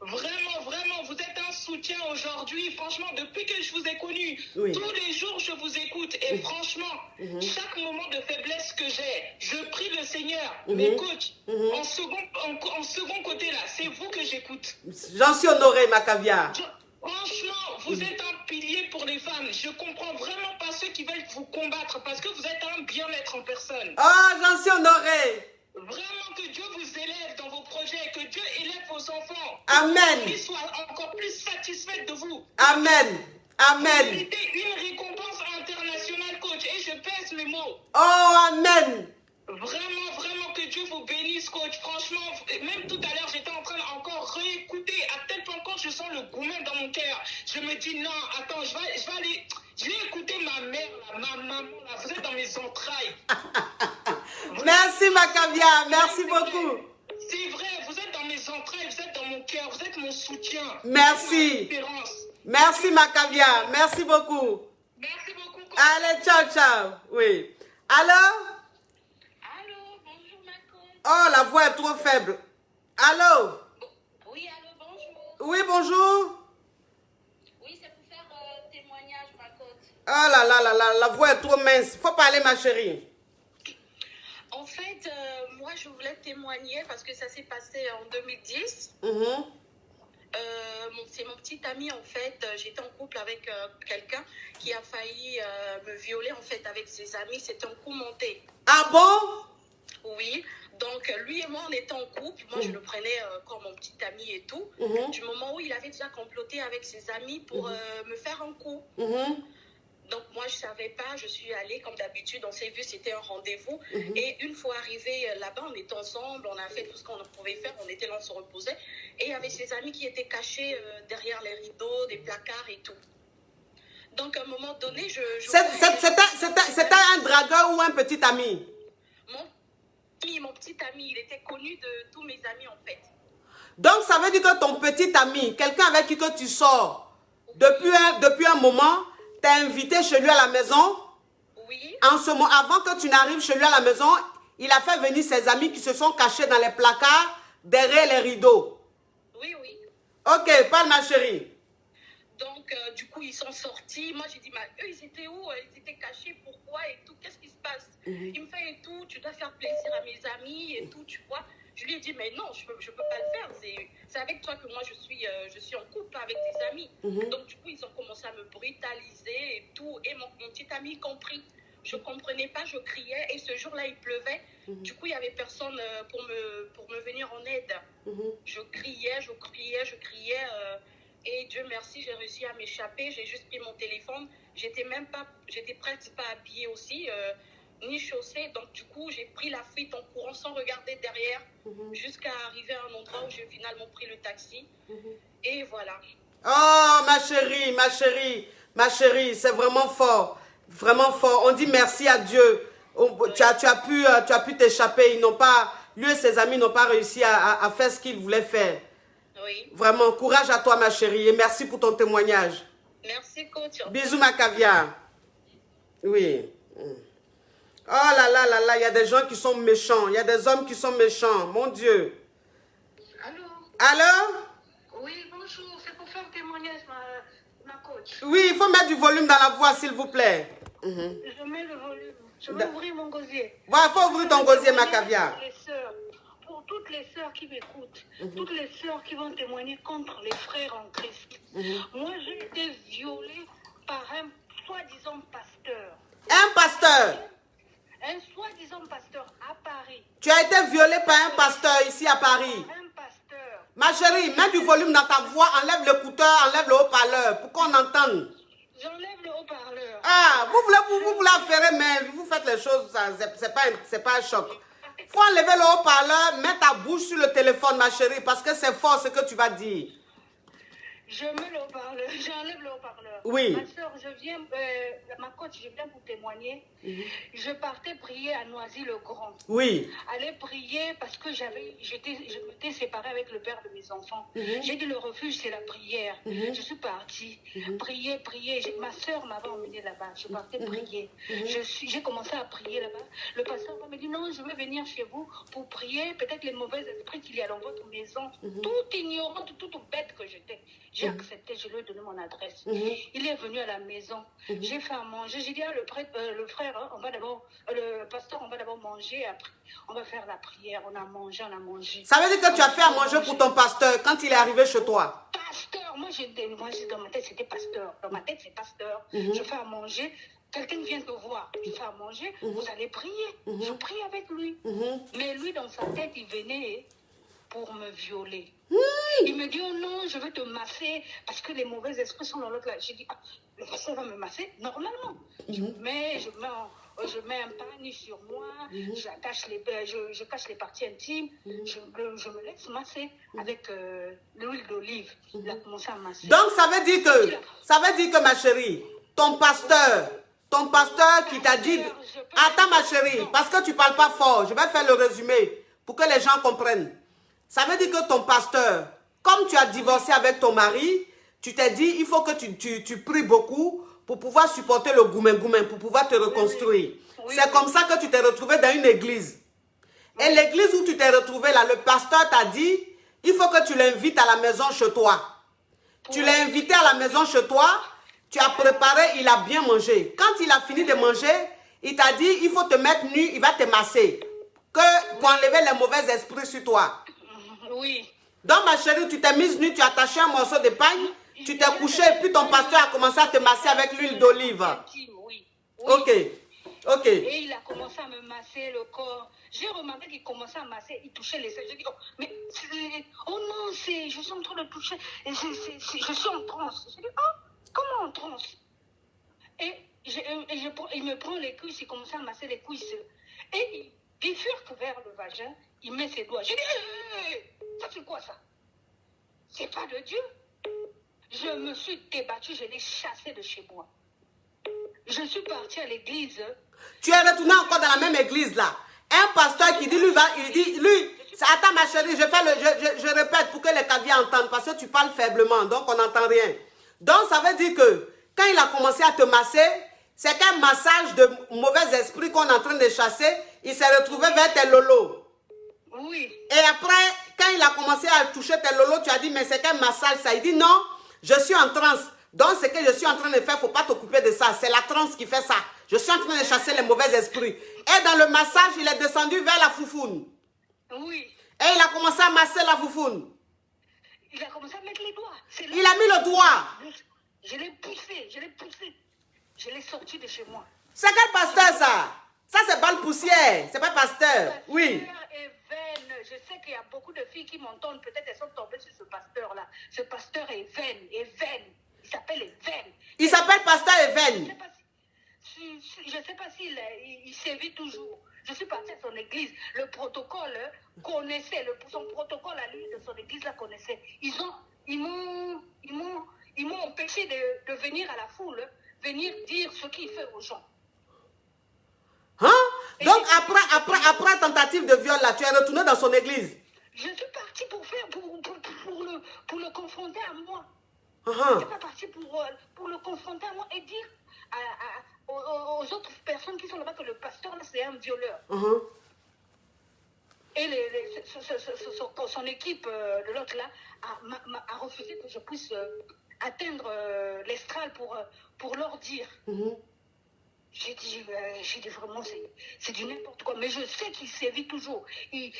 Vraiment, vraiment, vous êtes un soutien aujourd'hui. Franchement, depuis que je vous ai connu, Oui. tous les jours, je vous écoute. Et franchement, chaque moment de faiblesse que j'ai, je prie le Seigneur. Mais coach, en second côté, là, c'est vous que j'écoute. J'en suis honorée, ma caviar. Franchement, vous êtes un pilier pour les femmes. Je comprends vraiment pas ceux qui veulent vous combattre parce que vous êtes un bien-être en personne. Oh, j'en suis honorée. Vraiment que Dieu vous élève dans vos projets, que Dieu élève vos enfants. Amen. Qu'ils soient encore plus satisfaits de vous. Amen. Vous Amen. méritez une récompense internationale, coach. Et je pèse mes mots. Oh, amen. Vraiment, vraiment que Dieu vous bénisse, coach. Franchement, même tout à l'heure, j'étais en train d'encore réécouter. À tel point quand je sens le gourmet dans mon cœur, je me dis non, attends, je vais aller. Je vais écouter ma mère, là, ma maman, là. Vous êtes dans mes entrailles. Merci, ma caviar. Merci beaucoup. C'est vrai, vous êtes dans mes entrailles, vous êtes dans mon cœur, vous êtes mon soutien. Merci. Merci, ma caviar. Merci beaucoup. Merci beaucoup. Coach. Allez, ciao, ciao. Oui. Allô? Allô, bonjour ma coach. Oh, la voix est trop faible. Allô? Oui, allô, bonjour. Oui, bonjour. Oui, c'est pour faire témoignage, ma coach. Oh là là là là, la voix est trop mince. Faut parler, ma chérie. En fait, fait, moi, je voulais témoigner parce que ça s'est passé en 2010. C'est mon petit ami, en fait. J'étais en couple avec quelqu'un qui a failli me violer, en fait, avec ses amis. C'était un coup monté. Ah bon? Oui. Donc, lui et moi, on était en couple. Moi, je le prenais comme mon petit ami et tout. Du moment où il avait déjà comploté avec ses amis pour me faire un coup. Donc, moi, je ne savais pas. Je suis allée, comme d'habitude. On s'est vu, c'était un rendez-vous. Et une fois arrivé là-bas, on était ensemble. On a fait tout ce qu'on pouvait faire. On était là, on se reposait. Et il y avait ses amis qui étaient cachés derrière les rideaux, des placards et tout. Donc, à un moment donné, C'était un dragueur ou un petit ami? Mon petit ami, il était connu de tous mes amis, en fait. Donc, ça veut dire que ton petit ami, quelqu'un avec qui que tu sors, depuis un moment, t'a invité chez lui à la maison. Oui. En ce moment, avant que tu n'arrives chez lui à la maison, il a fait venir ses amis qui se sont cachés dans les placards, derrière les rideaux. Oui, oui. Ok, parle ma chérie. Donc, du coup, ils sont sortis. Moi, j'ai dit, eux, ils étaient où? Ils étaient cachés, pourquoi et tout? Qu'est-ce qui se passe? Il me fait et tout, tu dois faire plaisir à mes amis et tout, tu vois. Je lui ai dit, mais non, je peux pas le faire. C'est avec toi que moi, je suis en couple avec des amis. Donc, du coup, ils ont commencé à me brutaliser et tout. Et mon petit ami y compris. Je ne comprenais pas, je criais. Et ce jour-là, il pleuvait. Du coup, il n'y avait personne pour me venir en aide. Je criais. Et Dieu merci, j'ai réussi à m'échapper. J'ai juste pris mon téléphone. J'étais presque pas habillée aussi, ni chaussée. Donc, du coup, j'ai pris la fuite en courant sans regarder derrière, jusqu'à arriver à un endroit où j'ai finalement pris le taxi. Et voilà. Oh, ma chérie, c'est vraiment fort. Vraiment fort. On dit merci à Dieu. Tu as pu t'échapper. Lui et ses amis n'ont pas réussi à faire ce qu'ils voulaient faire. Oui. Vraiment, courage à toi, ma chérie. Et merci pour ton témoignage. Merci, coach. Bisous, ma caviar. Oui. Oh là là là là, il y a des gens qui sont méchants. Il y a des hommes qui sont méchants. Mon Dieu. Allô? Alors? Oui, bonjour. C'est pour faire témoignage, ma coach. Oui, il faut mettre du volume dans la voix, s'il vous plaît. Je mets le volume. Je vais ouvrir mon gosier. Voilà, il faut ouvrir ton gosier, ma caviar. Pour toutes les sœurs qui m'écoutent, toutes les sœurs qui vont témoigner contre les frères en Christ. Moi, j'ai été violée par un soi-disant pasteur. Un pasteur? Un soi-disant pasteur à Paris. Tu as été violée par un pasteur ici à Paris. Un pasteur. Ma chérie, mets du volume dans ta voix, enlève l'écouteur, enlève le haut-parleur pour qu'on entende. J'enlève le haut-parleur. Ah, vous voulez affairer, mais vous faites les choses, c'est pas un choc. Il faut enlever le haut-parleur, mets ta bouche sur le téléphone, ma chérie, parce que c'est fort ce que tu vas dire. Je mets le haut-parleur, j'enlève le haut-parleur. Oui. Ma soeur, ma coach, je viens pour témoigner. Je partais prier à Noisy-le-Grand. Oui. Aller prier parce que je m'étais séparée avec le père de mes enfants. J'ai dit le refuge, c'est la prière. Je suis partie. Prier. Ma soeur m'avait emmenée là-bas. Je partais prier. J'ai commencé à prier là-bas. Le pasteur me dit non, je vais venir chez vous pour prier. Peut-être les mauvais esprits qu'il y a dans votre maison. Tout ignorante, toute bête que j'étais. J'ai accepté, je lui ai donné mon adresse. Il est venu à la maison. J'ai fait à manger. J'ai dit à le frère, hein, le pasteur, on va d'abord manger. Après, on va faire la prière. On a mangé. Ça veut dire que tu as fait à manger pour ton pasteur quand il est arrivé chez toi? Pasteur, moi dans ma tête, c'était pasteur. Dans ma tête, c'est pasteur. Je fais à manger. Quelqu'un vient te voir, il fait à manger, vous allez prier. Je prie avec lui. Mais lui, dans sa tête, il venait pour me violer. Il me dit, oh non, je veux te masser parce que les mauvais esprits sont dans l'autre là. J'ai dit, ah, le pasteur va me masser normalement. Je mets un panier sur moi, je cache les parties intimes, je me laisse masser avec l'huile d'olive. Il a commencé à masser. Donc ça veut dire que ma chérie, ton pasteur qui t'a dit... Attends ma chérie, parce que tu ne parles pas fort, je vais faire le résumé pour que les gens comprennent. Ça veut dire que ton pasteur, comme tu as divorcé avec ton mari, tu t'es dit, il faut que tu pries beaucoup pour pouvoir supporter le goumen-goumen, pour pouvoir te reconstruire. C'est comme ça que tu t'es retrouvé dans une église. Et l'église où tu t'es retrouvé là, le pasteur t'a dit, il faut que tu l'invites à la maison chez toi. Tu l'as invité à la maison chez toi, tu as préparé, il a bien mangé. Quand il a fini de manger, il t'a dit, il faut te mettre nu, il va te masser. que pour enlever les mauvais esprits sur toi. Oui. Donc, ma chérie, tu t'es mise nue, tu as attaché un morceau de pagne, tu t'es couché et puis ton pasteur a commencé à te masser avec l'huile d'olive. Oui. Oui. Ok. Ok. Et il a commencé à me masser le corps. J'ai remarqué qu'il commençait à masser, il touchait les seins. J'ai dit, oh, mais oh non, je suis en train de toucher. Je suis en transe. J'ai dit, oh, comment en transe? Et il me prend les cuisses, il commence à masser les cuisses. Et il bifurque vers le vagin, il met ses doigts. J'ai dit, ça c'est quoi ça? C'est pas de Dieu. Je me suis débattue, je l'ai chassé de chez moi. Je suis partie à l'église. Tu es retourné encore dans la même église là. Un pasteur qui dit, attends ma chérie, je répète pour que les caviars entendent, parce que tu parles faiblement, donc on n'entend rien. Donc ça veut dire que quand il a commencé à te masser, c'est qu'un massage de mauvais esprit qu'on est en train de chasser, il s'est retrouvé vers tes lolos. Oui. Et après, quand il a commencé à toucher tes lolos, tu as dit, mais c'est qu'un massage ça. Il dit, non, je suis en transe. Donc ce que je suis en train de faire, il ne faut pas t'occuper de ça. C'est la transe qui fait ça. Je suis en train de chasser les mauvais esprits. Et dans le massage, il est descendu vers la foufoune. Oui. Et il a commencé à masser la foufoune. Il a commencé à mettre les doigts. Il a mis le doigt. Je l'ai poussé. Je l'ai sorti de chez moi. C'est quel pasteur ça? Ça c'est balle poussière. C'est pas pasteur. Oui. Pasteur est vaine. Je sais qu'il y a beaucoup de filles qui m'entendent. Peut-être elles sont tombées sur ce pasteur-là. Ce pasteur est vaine. Il s'appelle Even. Il s'appelle pasteur Even. Je ne sais pas s'il sévit toujours. Je suis partie à son église. Le protocole connaissait, son protocole à lui de son église la connaissait. Ils m'ont empêché de venir à la foule, venir dire ce qu'il fait aux gens. Hein? Donc après tentative de viol là, tu es retourné dans son église. Je suis partie pour le confronter à moi. Je suis pas partie pour le confronter à moi et dire aux autres personnes qui sont là-bas que le pasteur là c'est un violeur. Et son équipe de l'autre là a refusé que je puisse atteindre l'estrade pour leur dire. J'ai dit vraiment, c'est du n'importe quoi. Mais je sais qu'il sévit toujours. Il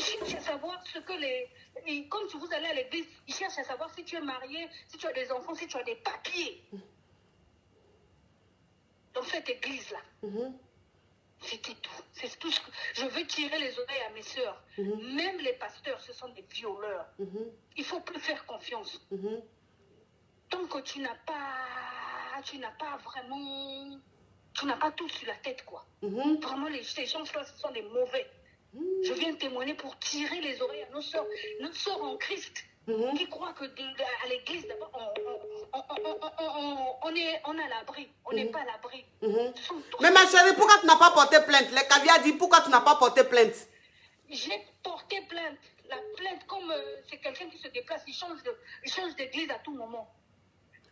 cherche à savoir ce que comme si vous allez à l'église, il cherche à savoir si tu es marié, si tu as des enfants, si tu as des papiers. Dans cette église-là. C'était tout. C'est tout ce que... Je veux tirer les oreilles à mes sœurs. Même les pasteurs, ce sont des violeurs. Il ne faut plus faire confiance. Tant que tu n'as pas vraiment... Tu n'as pas tout sur la tête, quoi. Vraiment, ces gens-là, ce sont des mauvais. Je viens témoigner pour tirer les oreilles à nos sœurs en Christ, qui croient que à l'église, d'abord, on est à l'abri. On n'est pas à l'abri. Mais ma chérie, pourquoi tu n'as pas porté plainte? Les caviars disent, pourquoi tu n'as pas porté plainte? J'ai porté plainte. La plainte, comme c'est quelqu'un qui se déplace, il change d'église à tout moment.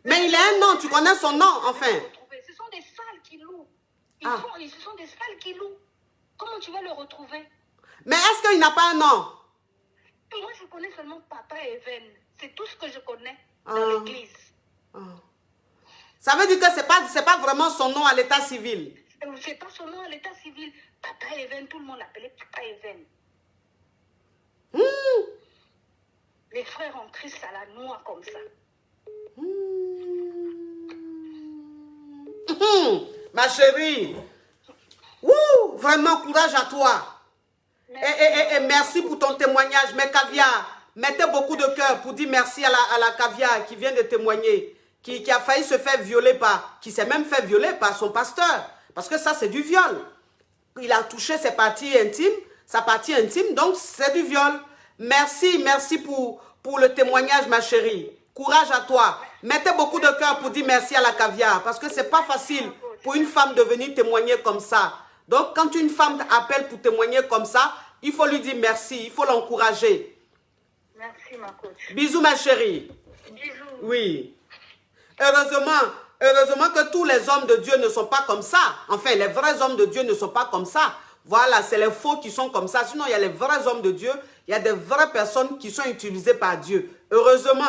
Mais il a un nom, tu connais son nom, enfin. Ce sont des salles qui louent. Ce sont des salles qui louent. Comment tu vas le retrouver? Mais est-ce qu'il n'a pas un nom? Moi, je connais seulement Papa Even. C'est tout ce que je connais dans l'église. Ça veut dire que c'est pas vraiment son nom à l'état civil. C'est pas son nom à l'état civil. Papa Even, tout le monde l'appelait Papa Even. Les frères en Christ, ça la noie comme ça. Ma chérie, vraiment courage à toi. Et merci pour ton témoignage. Mais caviar, mettez beaucoup de cœur pour dire merci à la caviar qui vient de témoigner, qui a failli se faire violer qui s'est même fait violer par son pasteur. Parce que ça, c'est du viol. Il a touché ses parties intimes, sa partie intime, donc c'est du viol. Merci pour le témoignage, ma chérie. Courage à toi. Mettez beaucoup de cœur pour dire merci à la caviar. Parce que c'est pas facile pour une femme de venir témoigner comme ça. Donc, quand une femme appelle pour témoigner comme ça, il faut lui dire merci. Il faut l'encourager. Merci, ma coach. Bisous, ma chérie. Bisous. Oui. Heureusement que tous les hommes de Dieu ne sont pas comme ça. Enfin, les vrais hommes de Dieu ne sont pas comme ça. Voilà, c'est les faux qui sont comme ça. Sinon, il y a les vrais hommes de Dieu. Il y a des vraies personnes qui sont utilisées par Dieu. Heureusement.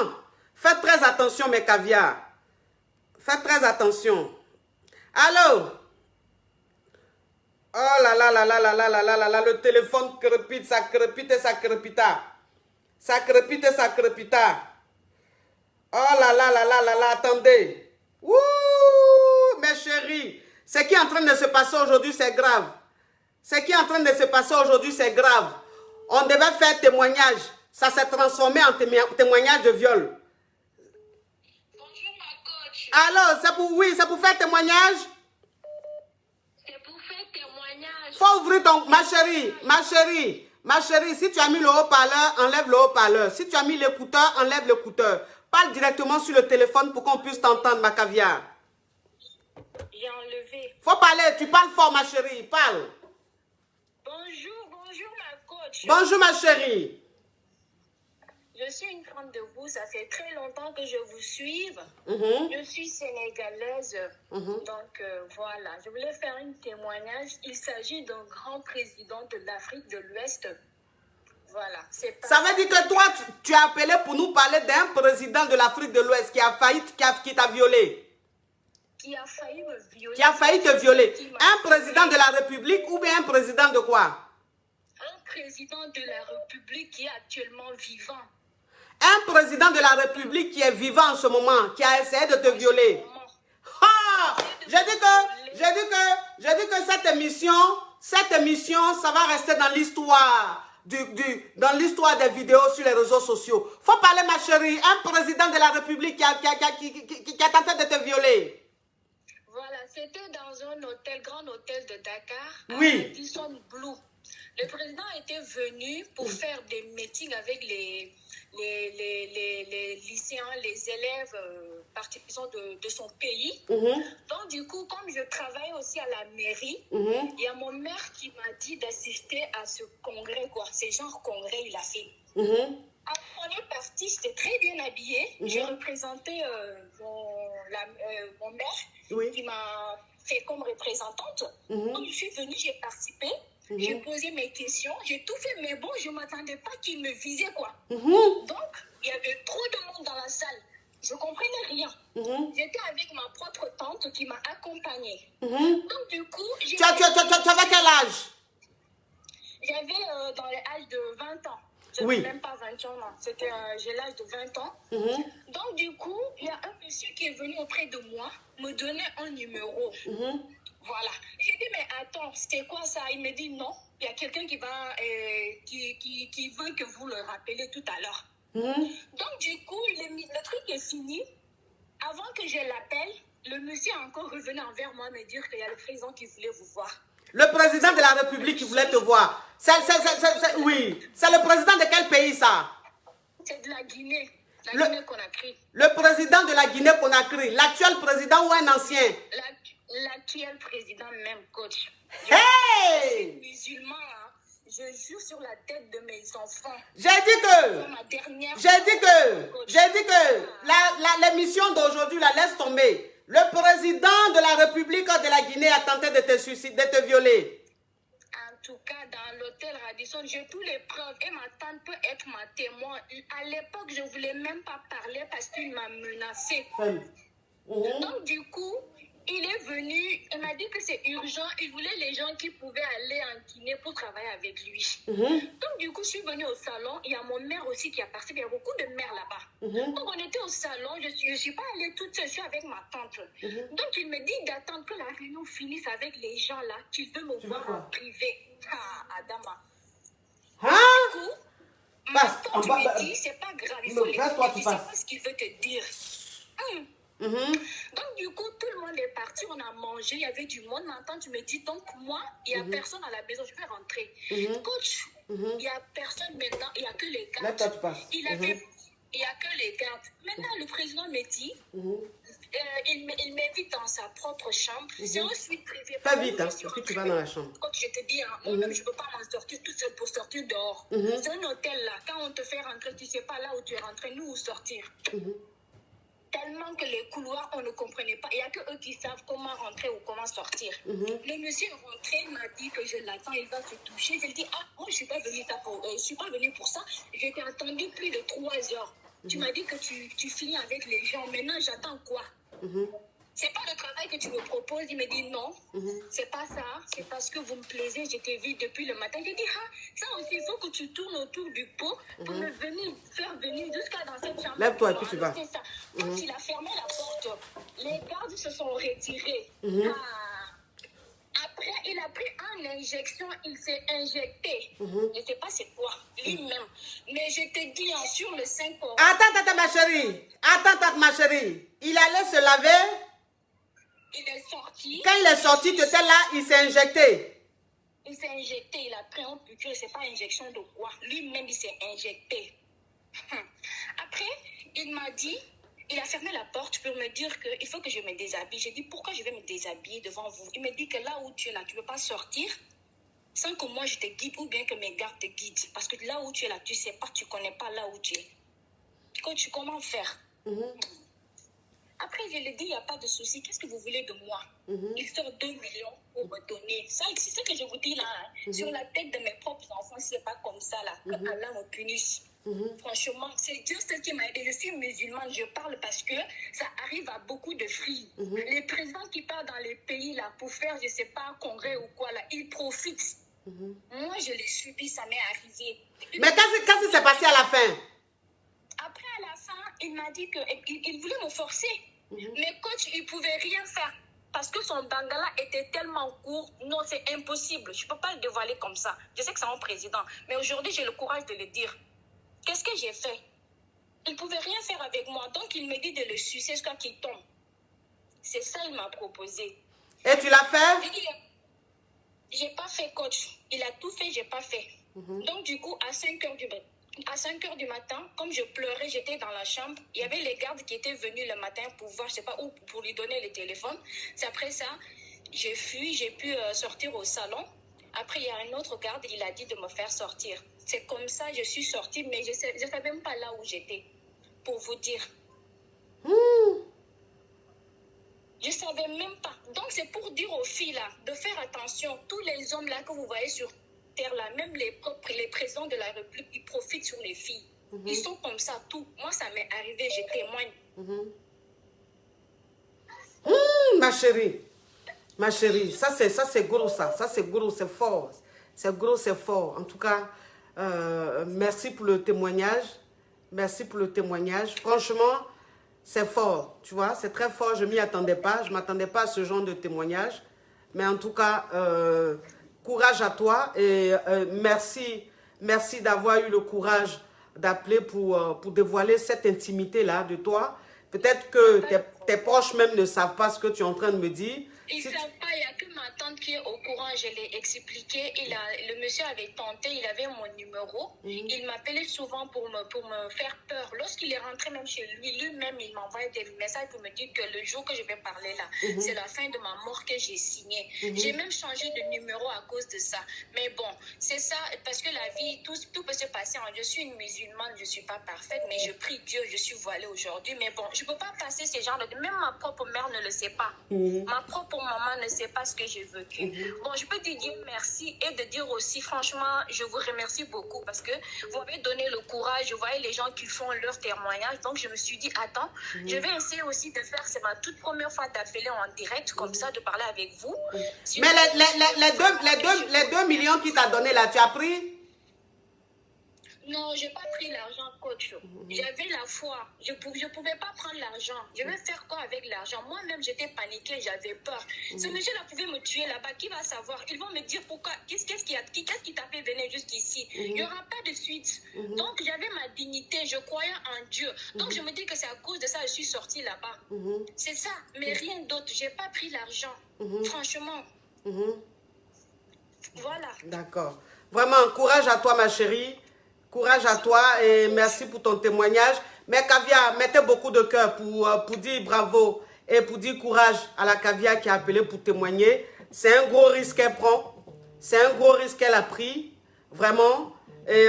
Faites très attention, mes caviars. Faites très attention. Allô? Oh là là là là là là là là là là, le téléphone crépite, ça crépite et ça crépita. Ça crépite et ça crépita. Oh là là là là là là, attendez. Ouh, mes chéris. Ce qui est en train de se passer aujourd'hui, c'est grave. Ce qui est en train de se passer aujourd'hui, c'est grave. On devait faire témoignage. Ça s'est transformé en témoignage de viol. Bonjour ma coach. Alors, oui, c'est pour faire témoignage? C'est pour faire témoignage. Faut ouvrir ton... Ma chérie, si tu as mis le haut-parleur, enlève le haut-parleur. Si tu as mis l'écouteur, enlève l'écouteur. Parle directement sur le téléphone pour qu'on puisse t'entendre, ma caviar. J'ai enlevé. Faut parler, tu parles fort, ma chérie, parle. Bonjour ma coach. Bonjour, ma chérie. Je suis une fan de vous, ça fait très longtemps que je vous suive. Je suis sénégalaise, donc voilà. Je voulais faire un témoignage. Il s'agit d'un grand président de l'Afrique de l'Ouest. Voilà. Ça veut dire que toi, tu as appelé pour nous parler d'un président de l'Afrique de l'Ouest qui a failli, qui t'a violé. Qui a failli me violer. Qui a failli te violer. Un président de la République ou bien un président de quoi? Un président de la République qui est actuellement vivant. Un président de la République qui est vivant en ce moment, qui a essayé de te violer. Ah! J'ai dit que cette émission, ça va rester dans l'histoire. Dans l'histoire des vidéos sur les réseaux sociaux. Faut parler, ma chérie. Un président de la République qui a tenté de te violer. Voilà, c'était dans un hôtel, grand hôtel de Dakar. Oui. À Radisson Blu. Le président était venu pour faire des meetings avec les lycéens, les élèves partisans de son pays. Donc, du coup, comme je travaille aussi à la mairie, il y a mon maire qui m'a dit d'assister à ce congrès, quoi. C'est genre congrès, il a fait. On est parti, j'étais très bien habillée. J'ai représenté mon maire qui m'a fait comme représentante. Donc, je suis venue, j'ai participé. J'ai posé mes questions, j'ai tout fait, mais bon, je ne m'attendais pas qu'il me visait, quoi. Donc, il y avait trop de monde dans la salle. Je ne comprenais rien. J'étais avec ma propre tante qui m'a accompagnée. Donc, du coup... Tu avais quel âge? J'avais dans l'âge de 20 ans. Je n'avais même pas 20 ans, non. J'ai l'âge de 20 ans. Donc, du coup, il y a un monsieur qui est venu auprès de moi, me donner un numéro. Voilà. J'ai dit, mais attends, c'était quoi ça? Il me dit, non, il y a quelqu'un qui veut que vous le rappeliez tout à l'heure. Donc, du coup, le truc est fini. Avant que je l'appelle, le monsieur est encore revenu envers moi me dire qu'il y a le président qui voulait vous voir. Le président de la République qui voulait te voir. Oui. C'est le président de quel pays, ça? C'est de la Guinée. La Guinée-Conakry. Le président de la Guinée-Conakry. L'actuel président ou un ancien? L'actuel président même, coach. Hey! Musulman, hein. Je jure sur la tête de mes enfants. J'ai dit que l'émission d'aujourd'hui, la laisse tomber. Le président de la République de la Guinée a tenté de te suicider, de te violer. En tout cas, dans l'hôtel Radisson, j'ai toutes les preuves et ma tante peut être ma témoin. À l'époque, je ne voulais même pas parler parce qu'il m'a menacée. Donc, du coup, il est venu, il m'a dit que c'est urgent. Il voulait les gens qui pouvaient aller en Guinée pour travailler avec lui. Donc, du coup, je suis venue au salon. Il y a mon maire aussi qui a participé. Il y a beaucoup de maires là-bas. Donc, on était au salon. Je ne suis pas allée toute seule. Je suis avec ma tante. Donc, il me dit d'attendre que la réunion finisse avec les gens là, qu'il veut me voir en privé. Ah, Adama. Du coup, ma tante me dit, c'est pas grave. Il faut c'est pas ce qu'il veut te dire. Donc, du coup, tout le monde est parti, on a mangé, il y avait du monde. Ma tante me dit, donc moi, il n'y a personne à la maison, je vais rentrer. Coach, il n'y a personne maintenant, il n'y a que les gardes. Il n'y a que les gardes. Maintenant, le président me dit, il m'invite dans sa propre chambre. C'est une suite privée. Pas vite, parce que tu vas dans la chambre. Coach, je te dis, moi-même, je ne peux pas m'en sortir toute seule pour sortir dehors. C'est un hôtel là, quand on te fait rentrer, tu ne sais pas là où tu es rentré, nous où sortir. Tellement que les couloirs, on ne comprenait pas. Il n'y a que eux qui savent comment rentrer ou comment sortir. Le monsieur est rentré, il m'a dit que je l'attends, il va se toucher. Je lui ai dit, moi, je ne suis pas venue pour ça. Je t'ai attendu plus de 3 heures. Tu m'as dit que tu finis avec les gens. Maintenant, j'attends quoi? C'est pas le travail travail que tu me proposes, il me dit non, c'est pas ça, c'est parce que vous me plaisez, je t'ai vu depuis le matin. J'ai dit, ah, ça aussi, il faut que tu tournes autour du pot pour me faire venir jusqu'à dans cette chambre. Lève-toi et puis tu vas. Quand il a fermé la porte, les gardes se sont retirés. Après, il a pris une injection, il s'est injecté. Je ne sais pas c'est quoi, lui-même. Mais je te dis, sur le Saint-Coran. Attends, ma chérie. Attends, ma chérie. Il allait se laver. Il est sorti. Quand il est sorti, tu étais là, il s'est injecté. Il s'est injecté, il a pris un piqûre, c'est pas injection de quoi. Lui-même, il s'est injecté. Après, il m'a dit, il a fermé la porte pour me dire qu'il faut que je me déshabille. J'ai dit, pourquoi je vais me déshabiller devant vous? Il me dit que là où tu es là, tu ne peux pas sortir sans que moi je te guide ou bien que mes gardes te guident. Parce que là où tu es là, tu ne sais pas, tu ne connais pas là où tu es. Coach, comment faire? Après, je lui ai dit, il n'y a pas de souci. Qu'est-ce que vous voulez de moi? Il sort 2 millions pour me donner. Ça, c'est ce que je vous dis là. Sur la tête de mes propres enfants, si ce n'est pas comme ça, là, que Allah me punisse. Franchement, c'est Dieu seul qui m'a aidé. Je suis musulmane, je parle parce que ça arrive à beaucoup de filles. Les présidents qui partent dans les pays là pour faire, je ne sais pas, congrès ou quoi, là, ils profitent. Moi, je l'ai subi, ça m'est arrivé. Mais qu'est-ce qui s'est passé à la fin? Après, à la fin, il m'a dit qu'il voulait me forcer. Mais coach, il ne pouvait rien faire. Parce que son bangala était tellement court. Non, c'est impossible. Je ne peux pas le dévoiler comme ça. Je sais que c'est mon président. Mais aujourd'hui, j'ai le courage de le dire. Qu'est-ce que j'ai fait? Il ne pouvait rien faire avec moi. Donc, il me dit de le sucer jusqu'à qu'il tombe. C'est ça qu'il m'a proposé. Et tu l'as fait? J'ai pas fait, coach. Il a tout fait, j'ai pas fait. Donc, du coup, à 5 h du matin, comme je pleurais, j'étais dans la chambre. Il y avait les gardes qui étaient venus le matin pour voir, je sais pas où, pour lui donner le téléphone. C'est après ça, j'ai fui, j'ai pu sortir au salon. Après, il y a un autre garde, il a dit de me faire sortir. C'est comme ça, je suis sortie, mais je ne savais même pas là où j'étais, pour vous dire. Je ne savais même pas. Donc, c'est pour dire aux filles, là, de faire attention. Tous les hommes, là, que vous voyez sur terre, là, même les présidents de la République, ils profitent sur les filles. Ils sont comme ça, tout. Moi, ça m'est arrivé, je témoigne. Ma chérie, ça c'est gros, ça c'est gros, c'est fort. C'est gros, c'est fort. En tout cas, merci pour le témoignage. Merci pour le témoignage. Franchement, c'est fort, tu vois, c'est très fort. Je ne m'y attendais pas. Je ne m'attendais pas à ce genre de témoignage. Mais en tout cas, courage à toi et merci d'avoir eu le courage d'appeler pour dévoiler cette intimité-là de toi. Peut-être que tes proches même ne savent pas ce que tu es en train de me dire. Ils ne savent pas, il n'y a que ma tante qui est au courant, je l'ai expliqué. Le monsieur avait tenté, il avait mon numéro. Il m'appelait souvent pour me faire peur. Lorsqu'il est rentré même chez lui, lui-même, il m'envoyait des messages pour me dire que le jour que je vais parler là, c'est la fin de ma mort que j'ai signé. J'ai même changé de numéro à cause de ça. Mais bon, c'est ça, parce que la vie, tout peut se passer. Je suis une musulmane, je ne suis pas parfaite, mais je prie Dieu, je suis voilée aujourd'hui. Mais bon, je ne peux pas passer ces genres de... Même ma propre mère ne le sait pas. Ma propre maman ne sait pas ce que j'ai vécu. Bon, je peux te dire merci et de dire aussi, franchement, je vous remercie beaucoup parce que vous m'avez donné le courage. Je voyais les gens qui font leur témoignage. Donc, je me suis dit, attends, je vais essayer aussi de faire, c'est ma toute première fois d'appeler en direct, comme ça, de parler avec vous. Mais les 2 millions qu'il t'a donné là, tu as pris? Non, je n'ai pas pris l'argent, coach. J'avais la foi. Je ne pouvais pas prendre l'argent. Je vais faire quoi avec l'argent? Moi-même, j'étais paniquée, j'avais peur. Ce monsieur-là pouvait me tuer là-bas. Qui va savoir? Ils vont me dire pourquoi. Qu'est-ce qui t'a fait venir jusqu'ici? Il n'y aura pas de suite. Donc, j'avais ma dignité. Je croyais en Dieu. Donc, je me dis que c'est à cause de ça que je suis sortie là-bas. C'est ça, mais rien d'autre. Je n'ai pas pris l'argent. Franchement. Voilà. D'accord. Vraiment, courage à toi, ma chérie. Courage à toi et merci pour ton témoignage. Mais Kavia, mettez beaucoup de cœur pour dire bravo et pour dire courage à la Kavia qui a appelé pour témoigner. C'est un gros risque qu'elle prend. C'est un gros risque qu'elle a pris. Vraiment. Et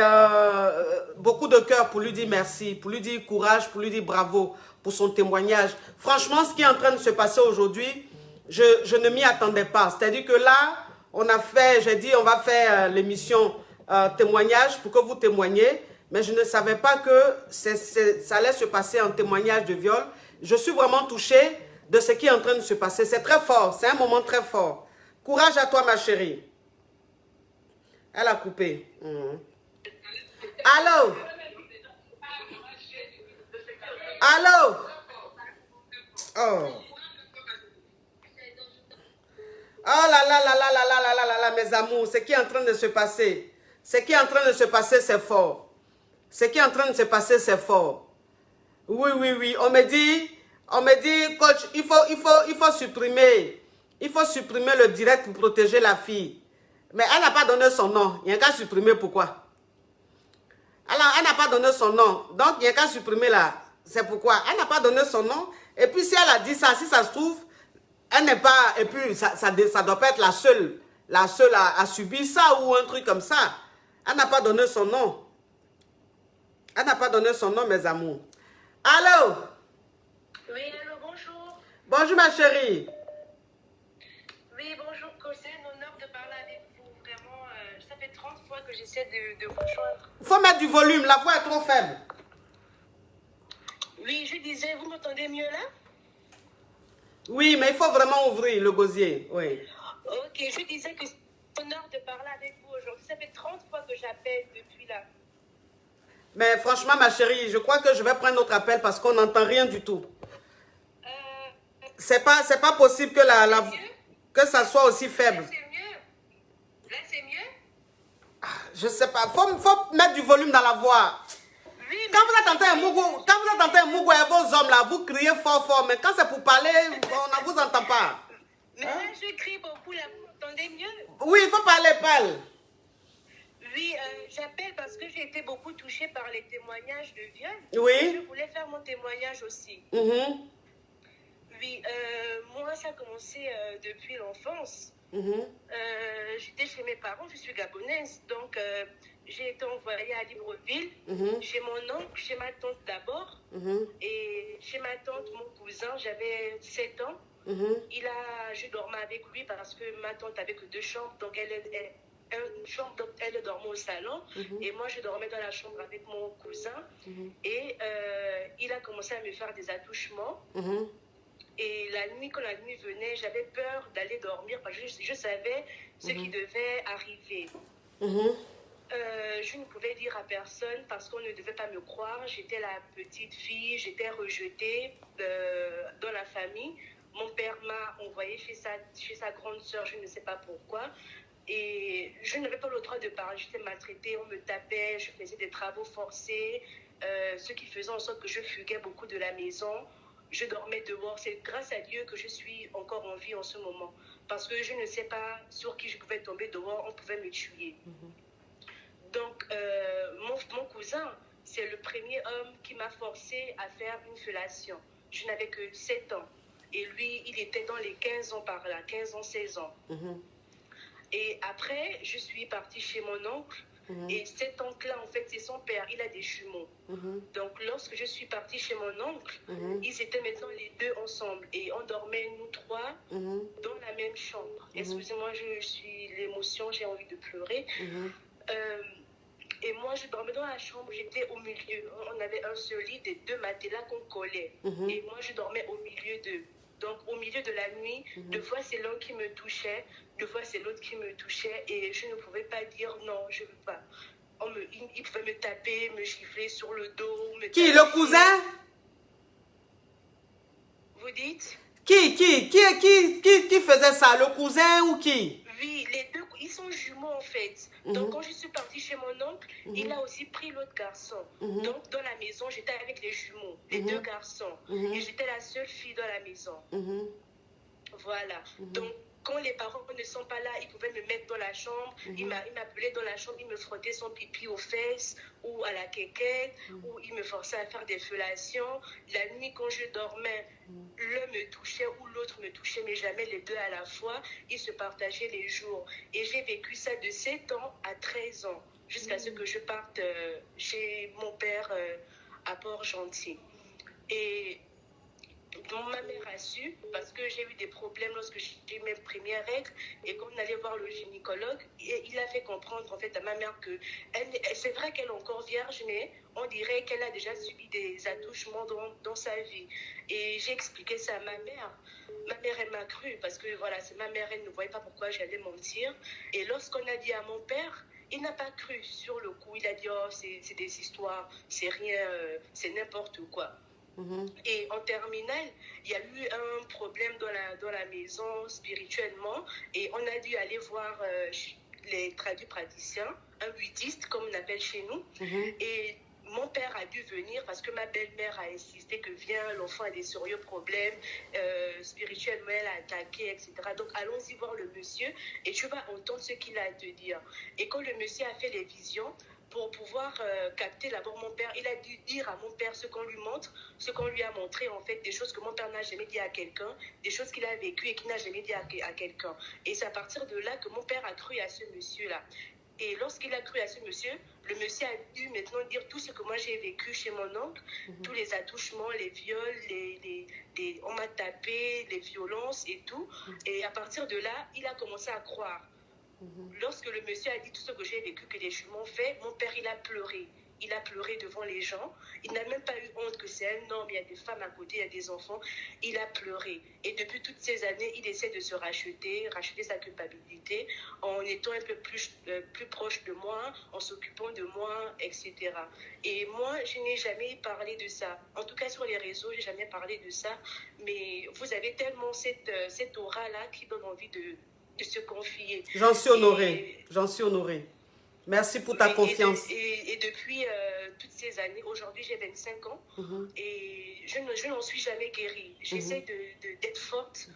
beaucoup de cœur pour lui dire merci, pour lui dire courage, pour lui dire bravo pour son témoignage. Franchement, ce qui est en train de se passer aujourd'hui, je ne m'y attendais pas. C'est-à-dire que là, on a fait, j'ai dit, on va faire l'émission témoignage pour que vous témoigniez, mais je ne savais pas que ça allait se passer en témoignage de viol. Je suis vraiment touchée de ce qui est en train de se passer. C'est très fort, c'est un moment très fort. Courage à toi, ma chérie. Elle a coupé. Allô? Allô? Oh. Oh là là là là là là là là là là, mes amours, ce qui est en train de se passer. Ce qui est en train de se passer, c'est fort. Ce qui est en train de se passer, c'est fort. Oui, oui, oui. On me dit, coach, il faut supprimer le direct pour protéger la fille. Mais elle n'a pas donné son nom. Il n'y a qu'à supprimer, pourquoi? Elle n'a pas donné son nom. Donc, il n'y a qu'à supprimer là. C'est pourquoi. Elle n'a pas donné son nom. Et puis, si elle a dit ça, si ça se trouve, elle n'est pas... Et puis, ça ne doit pas être la seule à subir ça ou un truc comme ça. Elle n'a pas donné son nom. Elle n'a pas donné son nom, mes amours. Allô? Oui, allô, bonjour. Bonjour, ma chérie. Oui, bonjour, c'est un honneur de parler avec vous. Vraiment, ça fait 30 fois que j'essaie de vous joindre. Il faut mettre du volume, la voix est trop faible. Oui, je disais, vous m'entendez mieux là? Oui, mais il faut vraiment ouvrir le gosier. Oui. Ok, je disais que c'est un honneur de parler avec vous aujourd'hui. Ça fait 30 fois que j'appelle depuis là. Mais franchement, ma chérie, je crois que je vais prendre notre appel parce qu'on n'entend rien du tout. C'est pas possible que que ça soit aussi faible. Là, c'est mieux. Là, c'est mieux. Je sais pas. Faut mettre du volume dans la voix. Oui, Quand vous entendez un mougou et vos hommes là, vous criez fort fort. Mais quand c'est pour parler, on ne vous entend pas. mais là, je crie beaucoup là. Vous m'entendez mieux? Oui, il faut parler, parle. Oui, j'appelle parce que j'ai été beaucoup touchée par les témoignages de viol. Oui. Je voulais faire mon témoignage aussi. Oui, moi, ça a commencé depuis l'enfance. J'étais chez mes parents, je suis gabonaise. Donc, j'ai été envoyée à Libreville. Chez mon oncle, chez ma tante d'abord. Et chez ma tante, mon cousin, j'avais 7 ans. Je dormais avec lui parce que ma tante avait que 2 chambres. Donc, une chambre, donc elle dormait au salon. Et moi, je dormais dans la chambre avec mon cousin. Et il a commencé à me faire des attouchements. Et la nuit, quand la nuit venait, j'avais peur d'aller dormir parce que je savais ce qui devait arriver. Je ne pouvais dire à personne parce qu'on ne devait pas me croire. J'étais la petite fille, j'étais rejetée dans la famille. Mon père m'a envoyée chez sa grande sœur, je ne sais pas pourquoi. Et je n'avais pas le droit de parler, j'étais maltraitée, on me tapait, je faisais des travaux forcés, ce qui faisait en sorte que je fuguais beaucoup de la maison. Je dormais dehors. C'est grâce à Dieu que je suis encore en vie en ce moment. Parce que je ne sais pas sur qui je pouvais tomber dehors, on pouvait me tuer. Donc, mon cousin, c'est le premier homme qui m'a forcé à faire une fellation. Je n'avais que 7 ans. Et lui, il était dans les 15 ans par là, 15 ans, 16 ans. Et après, je suis partie chez mon oncle. Et cet oncle-là, en fait, c'est son père. Il a des jumeaux. Donc, lorsque je suis partie chez mon oncle, ils étaient maintenant les 2 ensemble. Et on dormait, nous 3, dans la même chambre. Excusez-moi, je suis l'émotion, j'ai envie de pleurer. Et moi, je dormais dans la chambre, j'étais au milieu. On avait un seul lit, des 2 matelas qu'on collait. Et moi, je dormais au milieu d'eux. Donc, au milieu de la nuit, 2 fois, c'est l'un qui me touchait, 2 fois, c'est l'autre qui me touchait. Et je ne pouvais pas dire non, je ne veux pas. Il pouvait me taper, me gifler sur le dos. Qui, le cousin? Vous dites? Qui faisait ça? Le cousin ou qui? Oui, les 2, ils sont jumeaux en fait. Donc, quand je suis partie chez mon oncle, il a aussi pris l'autre garçon. Donc, dans la maison, j'étais avec les jumeaux, les 2 garçons. Et j'étais la seule fille dans la maison. Voilà. Donc, quand les parents ne sont pas là, ils pouvaient me mettre dans la chambre. Il m'appelait dans la chambre, il me frottait son pipi aux fesses ou à la quéquette, ou il me forçait à faire des fellations. La nuit, quand je dormais, l'un me touchait ou l'autre me touchait, mais jamais les 2 à la fois. Ils se partageaient les jours. Et j'ai vécu ça de 7 ans à 13 ans, jusqu'à ce que je parte chez mon père à Port-Gentil. Et donc, ma mère a su parce que j'ai eu des problèmes lorsque j'ai eu mes premières règles. Et quand on allait voir le gynécologue, il a fait comprendre en fait à ma mère que c'est vrai qu'elle est encore vierge, mais on dirait qu'elle a déjà subi des attouchements dans sa vie. Et j'ai expliqué ça à ma mère. Ma mère, elle m'a cru parce que voilà, c'est ma mère, elle ne voyait pas pourquoi j'allais mentir. Et lorsqu'on a dit à mon père, il n'a pas cru sur le coup. Il a dit, oh, c'est des histoires, c'est rien, c'est n'importe quoi. Et en terminale, il y a eu un problème dans la maison spirituellement et on a dû aller voir les praticiens, un bouddhiste comme on appelle chez nous. Et mon père a dû venir parce que ma belle-mère a insisté que viens, l'enfant a des sérieux problèmes spirituellement, elle a attaqué, etc. Donc allons-y voir le monsieur et tu vas entendre ce qu'il a à te dire. Et quand le monsieur a fait les visions, pour pouvoir capter d'abord mon père, il a dû dire à mon père ce qu'on lui montre, ce qu'on lui a montré en fait, des choses que mon père n'a jamais dit à quelqu'un, des choses qu'il a vécues et qu'il n'a jamais dit à quelqu'un. Et c'est à partir de là que mon père a cru à ce monsieur-là. Et lorsqu'il a cru à ce monsieur, le monsieur a dû maintenant dire tout ce que moi j'ai vécu chez mon oncle, tous les attouchements, les viols, on m'a tapé, les violences et tout. Et à partir de là, il a commencé à croire. Lorsque le monsieur a dit tout ce que j'ai vécu, que les jumeaux ont fait, mon père, il a pleuré. Il a pleuré devant les gens. Il n'a même pas eu honte que c'est un homme, il y a des femmes à côté, il y a des enfants. Il a pleuré. Et depuis toutes ces années, il essaie de se racheter sa culpabilité, en étant un peu plus proche de moi, en s'occupant de moi, etc. Et moi, je n'ai jamais parlé de ça. En tout cas, sur les réseaux, je n'ai jamais parlé de ça. Mais vous avez tellement cette aura-là qui donne envie de se confier. J'en suis honorée. J'en suis honorée. Merci pour ta confiance. Et depuis toutes ces années, aujourd'hui j'ai 25 ans et je n'en suis jamais guérie. J'essaie d'être forte,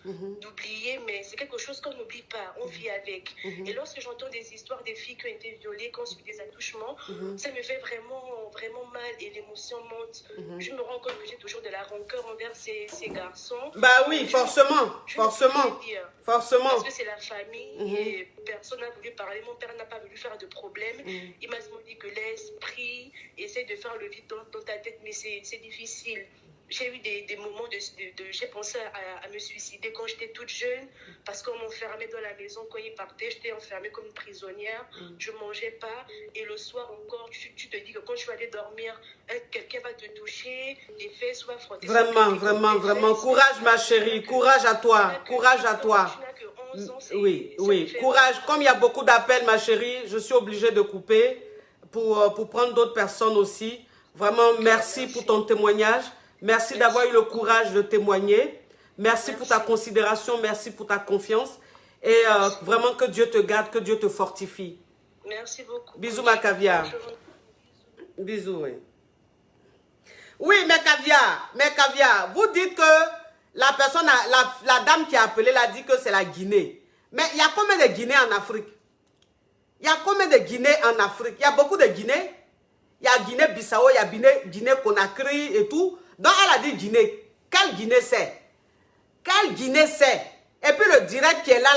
d'oublier, mais c'est quelque chose qu'on n'oublie pas, on vit avec. Et lorsque j'entends des histoires des filles qui ont été violées, qui ont subi des attouchements, ça me fait vraiment, vraiment mal et l'émotion monte. Je me rends compte que j'ai toujours de la rancœur envers ces garçons. Bah oui, forcément. Forcément. Parce que c'est la famille et personne n'a voulu parler. Mon père n'a pas voulu faire de problème. Il m'a dit que l'esprit essaie de faire le vide dans ta tête, mais c'est difficile. J'ai eu des moments j'ai pensé à me suicider quand j'étais toute jeune parce qu'on m'enfermait dans la maison. Quand il partait, j'étais enfermée comme une prisonnière. Je ne mangeais pas. Et le soir encore, tu te dis que quand tu vas aller dormir, quelqu'un va te toucher, les fesses vont frotter. Vraiment. Courage, ma chérie. Courage à toi. Courage à toi. Oui. Courage. Comme il y a beaucoup d'appels, ma chérie, je suis obligée de couper pour prendre d'autres personnes aussi. Vraiment, merci pour ton témoignage. Merci d'avoir eu le courage de témoigner. Merci pour ta considération. Merci pour ta confiance. Et vraiment que Dieu te garde, que Dieu te fortifie. Merci beaucoup. Bisous, ma caviar. Bisous, oui. Oui, mes caviar. Vous dites que la personne, la dame qui a appelé, l'a dit que c'est la Guinée. Mais il y a combien de Guinées en Afrique? Il y a combien de Guinées en Afrique? Il y a beaucoup de Guinées. Il y a Guinée-Bissau, il y a Guinée-Conakry et tout. Donc elle a dit Guinée. Quelle Guinée c'est? Quelle Guinée c'est? Et puis le direct qui est là,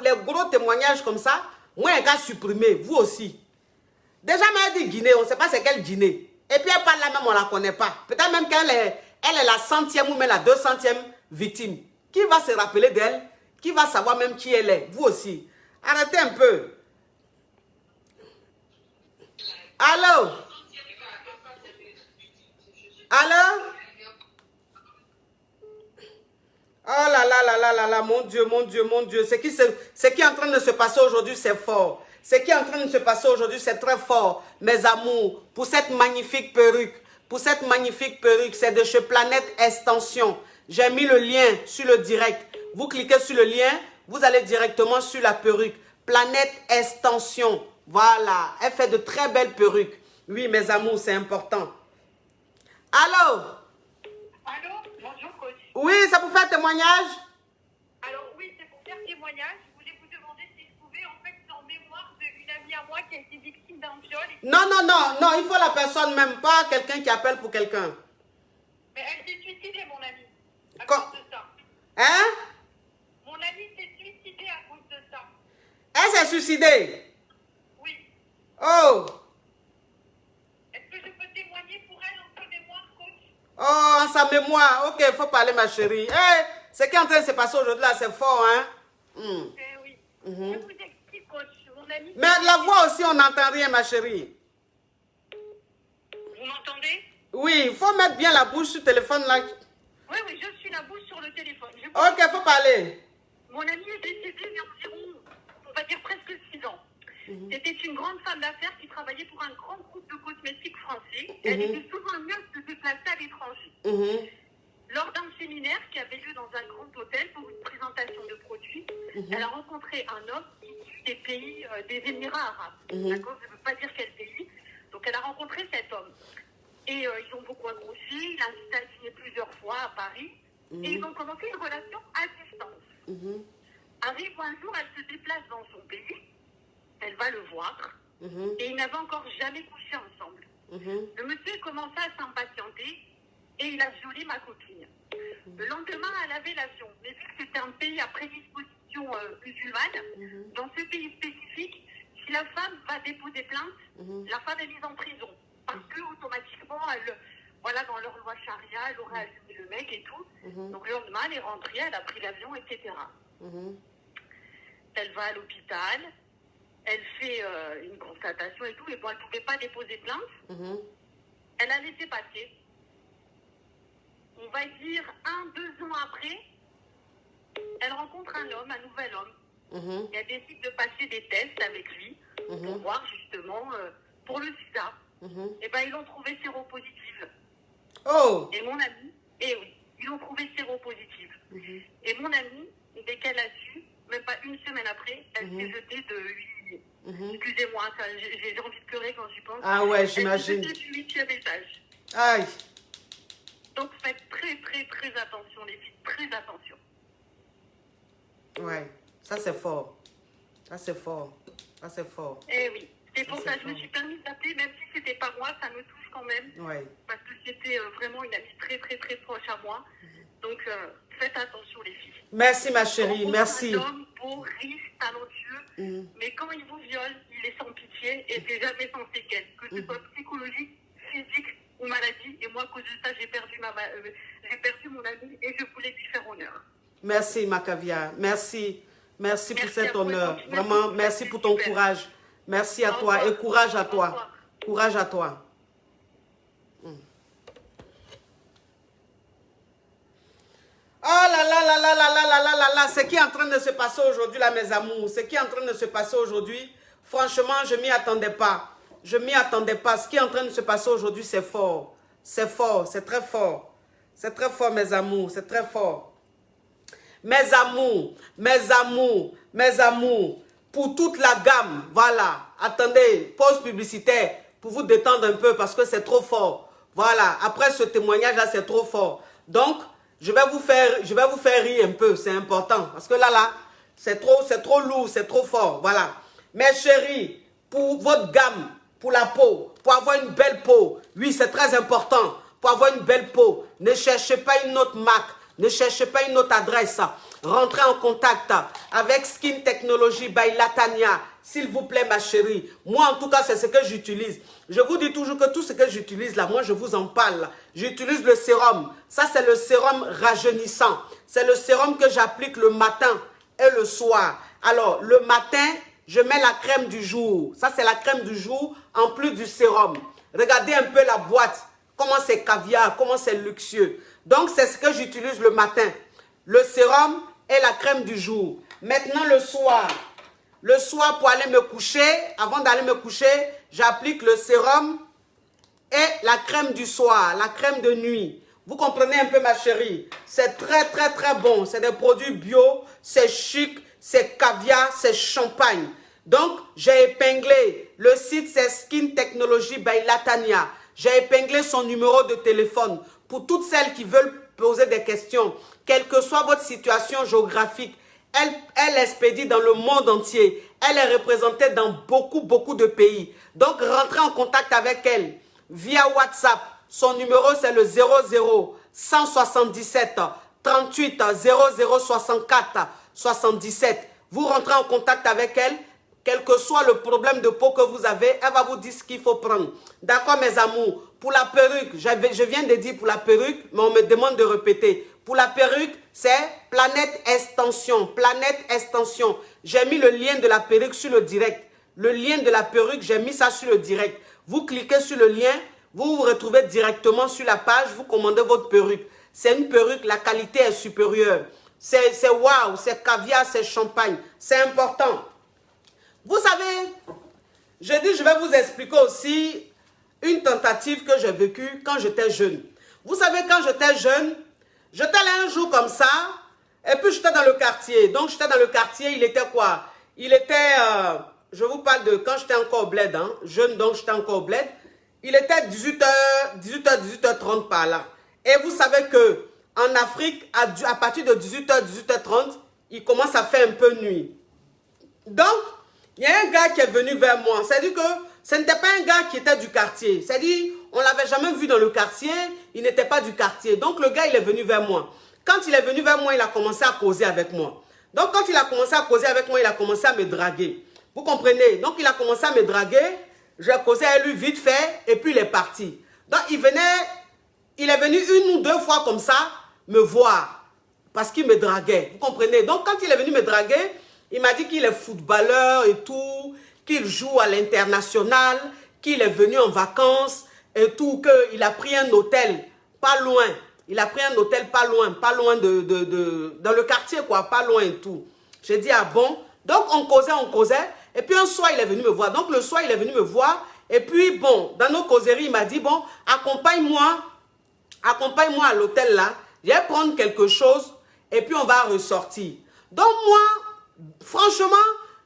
les gros témoignages comme ça, moi, un gars supprimé, vous aussi. Déjà, elle dit Guinée, on ne sait pas c'est quelle Guinée. Et puis elle parle là même, on ne la connaît pas. Peut-être même qu'elle est la 100e ou même la 200e victime. Qui va se rappeler d'elle? Qui va savoir même qui elle est? Vous aussi. Arrêtez un peu. Allô? Allô? Oh là, mon Dieu. Ce qui est en train de se passer aujourd'hui, c'est fort. Ce qui est en train de se passer aujourd'hui, c'est très fort, mes amours, pour cette magnifique perruque. C'est de chez Planète Extension. J'ai mis le lien sur le direct. Vous cliquez sur le lien, vous allez directement sur la perruque. Planète Extension. Voilà, elle fait de très belles perruques. Oui, mes amours, c'est important. Allô? Allô? Bonjour, coach. Oui, c'est pour faire témoignage? Alors oui, c'est pour faire témoignage. Je voulais vous demander si je pouvais, en fait, en mémoire d'une amie à moi qui a été victime d'un viol. Non, il faut la personne même, pas quelqu'un qui appelle pour quelqu'un. Mais elle s'est suicidée, mon amie, à Quand... cause de ça. Hein? Mon amie s'est suicidée à cause de ça. Elle s'est suicidée? Oui. Oh! Est-ce que je peux témoigner pour elle en sa mémoire, coach? Oh, en sa mémoire. Ok, il faut parler, ma chérie. Hey, Ce qui est en train de se passer aujourd'hui là, c'est fort, hein? Oui. Je vous explique, coach. Mon ami... Mais la voix aussi, on n'entend rien, ma chérie. Vous m'entendez? Oui, il faut mettre bien la bouche sur le téléphone là. Oui, je suis la bouche sur le téléphone. Ok, il faut parler. Mon amie est décédée il y a environ, on va dire presque 6 ans. C'était une grande femme d'affaires qui travaillait pour un grand groupe de cosmétiques français. Elle était souvent amenée à se déplacer à l'étranger. Lors d'un séminaire qui avait lieu dans un grand hôtel pour une présentation de produits, elle a rencontré un homme issu des pays des Émirats arabes. D'accord, je ne veux pas dire quel pays. Donc elle a rencontré cet homme. Et ils ont beaucoup accroché, il a invité à dîner plusieurs fois à Paris. Et ils ont commencé une relation à distance. Arrive un jour, elle se déplace dans son pays, elle va le voir, et ils n'avaient encore jamais couché ensemble. Le monsieur commença à s'impatienter, et il a violé ma copine. Le lendemain, elle avait l'avion, mais vu que c'était un pays à prédisposition musulmane, dans ce pays spécifique, si la femme va déposer plainte, la femme est mise en prison. Parce que automatiquement, elle, voilà, dans leur loi charia, elle aurait allumé le mec et tout. Donc le lendemain, elle est rentrée, elle a pris l'avion, etc. Elle va à l'hôpital, elle fait une constatation et tout, et bon, elle ne pouvait pas déposer plainte. Elle a laissé passer. On va dire 1-2 ans après, elle rencontre un homme, un nouvel homme. Et elle décide de passer des tests avec lui pour voir justement pour le sida. Et ben ils l'ont trouvé séropositive. Oh! Et mon amie, et oui, ils l'ont trouvé séropositive. Et mon amie, dès qu'elle a su, même pas une semaine après, elle s'est jetée de 8. Excusez-moi, j'ai envie de pleurer quand j'y pense. Ah ouais, j'imagine. Elle s'est jetée du 8e étage. Aïe! Donc faites très attention, les filles, très attention. Ouais, ça c'est fort. Ça c'est fort. Ça c'est fort. Eh oui. C'est pour ça que je me suis permis d'appeler, même si c'était pas moi, ça me touche quand même. Ouais. Parce que c'était vraiment une amie très proche à moi. Donc, faites attention les filles. Merci ma chérie, merci. Un homme beau, riche, talentueux, mais quand il vous viole, il est sans pitié et c'est jamais sans séquelles. Que ce soit psychologique, physique ou maladie. Et moi, à cause de ça, j'ai perdu mon amie et je voulais lui faire honneur. Merci ma caviar, merci. Merci pour cet honneur. Vous. Vraiment, merci pour ton courage. Merci à toi et courage à toi. Courage à toi. Oh là là là là là là là là là là, ce qui est en train de se passer aujourd'hui là, mes amours, ce qui est en train de se passer aujourd'hui, franchement, je m'y attendais pas. Je m'y attendais pas. Ce qui est en train de se passer aujourd'hui, c'est fort. C'est fort, c'est très fort. C'est très fort, mes amours, c'est très fort. Mes amours, mes amours, mes amours, pour toute la gamme, voilà. Attendez, pause publicitaire pour vous détendre un peu parce que c'est trop fort. Voilà, après ce témoignage-là, c'est trop fort. Donc, je vais vous faire rire un peu, c'est important. Parce que là, c'est trop lourd, c'est trop fort. Voilà. Mes chéris, pour votre gamme, pour la peau, pour avoir une belle peau, oui, c'est très important. Pour avoir une belle peau, ne cherchez pas une autre marque, ne cherchez pas une autre adresse. Rentrez en contact avec Skin Technology by Latanya. S'il vous plaît, ma chérie. Moi, en tout cas, c'est ce que j'utilise. Je vous dis toujours que tout ce que j'utilise là, moi, je vous en parle. J'utilise le sérum. Ça, c'est le sérum rajeunissant. C'est le sérum que j'applique le matin et le soir. Alors, le matin, je mets la crème du jour. Ça, c'est la crème du jour en plus du sérum. Regardez un peu la boîte. Comment c'est caviar, comment c'est luxueux. Donc, c'est ce que j'utilise le matin. Le sérum et la crème du jour. Maintenant, le soir, pour aller me coucher, avant d'aller me coucher, j'applique le sérum et la crème du soir, la crème de nuit. Vous comprenez un peu, ma chérie? C'est très bon. C'est des produits bio, c'est chic, c'est caviar, c'est champagne. Donc, j'ai épinglé. Le site, c'est Skin Technology by Latanya. J'ai épinglé son numéro de téléphone pour toutes celles qui veulent poser des questions. Quelle que soit votre situation géographique, elle expédie dans le monde entier. Elle est représentée dans beaucoup de pays. Donc, rentrez en contact avec elle via WhatsApp. Son numéro, c'est le 00 177 38 0064 77. Vous rentrez en contact avec elle. Quel que soit le problème de peau que vous avez, elle va vous dire ce qu'il faut prendre. D'accord, mes amours? Pour la perruque, je viens de dire pour la perruque, mais on me demande de répéter. Pour la perruque, c'est Planète Extension. Planète Extension. J'ai mis le lien de la perruque sur le direct. Le lien de la perruque, j'ai mis ça sur le direct. Vous cliquez sur le lien, vous vous retrouvez directement sur la page, vous commandez votre perruque. C'est une perruque, la qualité est supérieure. C'est waouh, c'est caviar, c'est champagne. C'est important. Vous savez, je dis, je vais vous expliquer aussi une tentative que j'ai vécue quand j'étais jeune. Vous savez, quand j'étais jeune, j'étais allé un jour comme ça, et puis j'étais dans le quartier. Donc, j'étais dans le quartier, il était quoi? Il était, je vous parle de quand j'étais encore au bled, hein, jeune, donc j'étais encore au bled. Il était 18h, 30 par là. Et vous savez que en Afrique, à partir de 18h, 18h30, il commence à faire un peu nuit. Donc, il y a un gars qui est venu vers moi. C'est-à-dire que ce n'était pas un gars qui était du quartier. C'est-à-dire, on ne l'avait jamais vu dans le quartier. Il n'était pas du quartier. Donc, le gars, il est venu vers moi. Quand il est venu vers moi, il a commencé à causer avec moi. Donc, quand il a commencé à causer avec moi, il a commencé à me draguer. Vous comprenez? Donc, il a commencé à me draguer. J'ai causé avec lui vite fait. Et puis, il est parti. Donc, il est venu une ou deux fois comme ça me voir. Parce qu'il me draguait. Vous comprenez? Donc, quand il est venu me draguer, il m'a dit qu'il est footballeur et tout, qu'il joue à l'international, qu'il est venu en vacances et tout, qu'il a pris un hôtel pas loin. Il a pris un hôtel pas loin dans le quartier, quoi, pas loin et tout. J'ai dit, ah bon? Donc, on causait. Et puis, un soir, il est venu me voir. Donc, le soir, il est venu me voir. Et puis, bon, dans nos causeries, il m'a dit, bon, accompagne-moi à l'hôtel là. Je vais prendre quelque chose et puis on va ressortir. Donc, moi, franchement,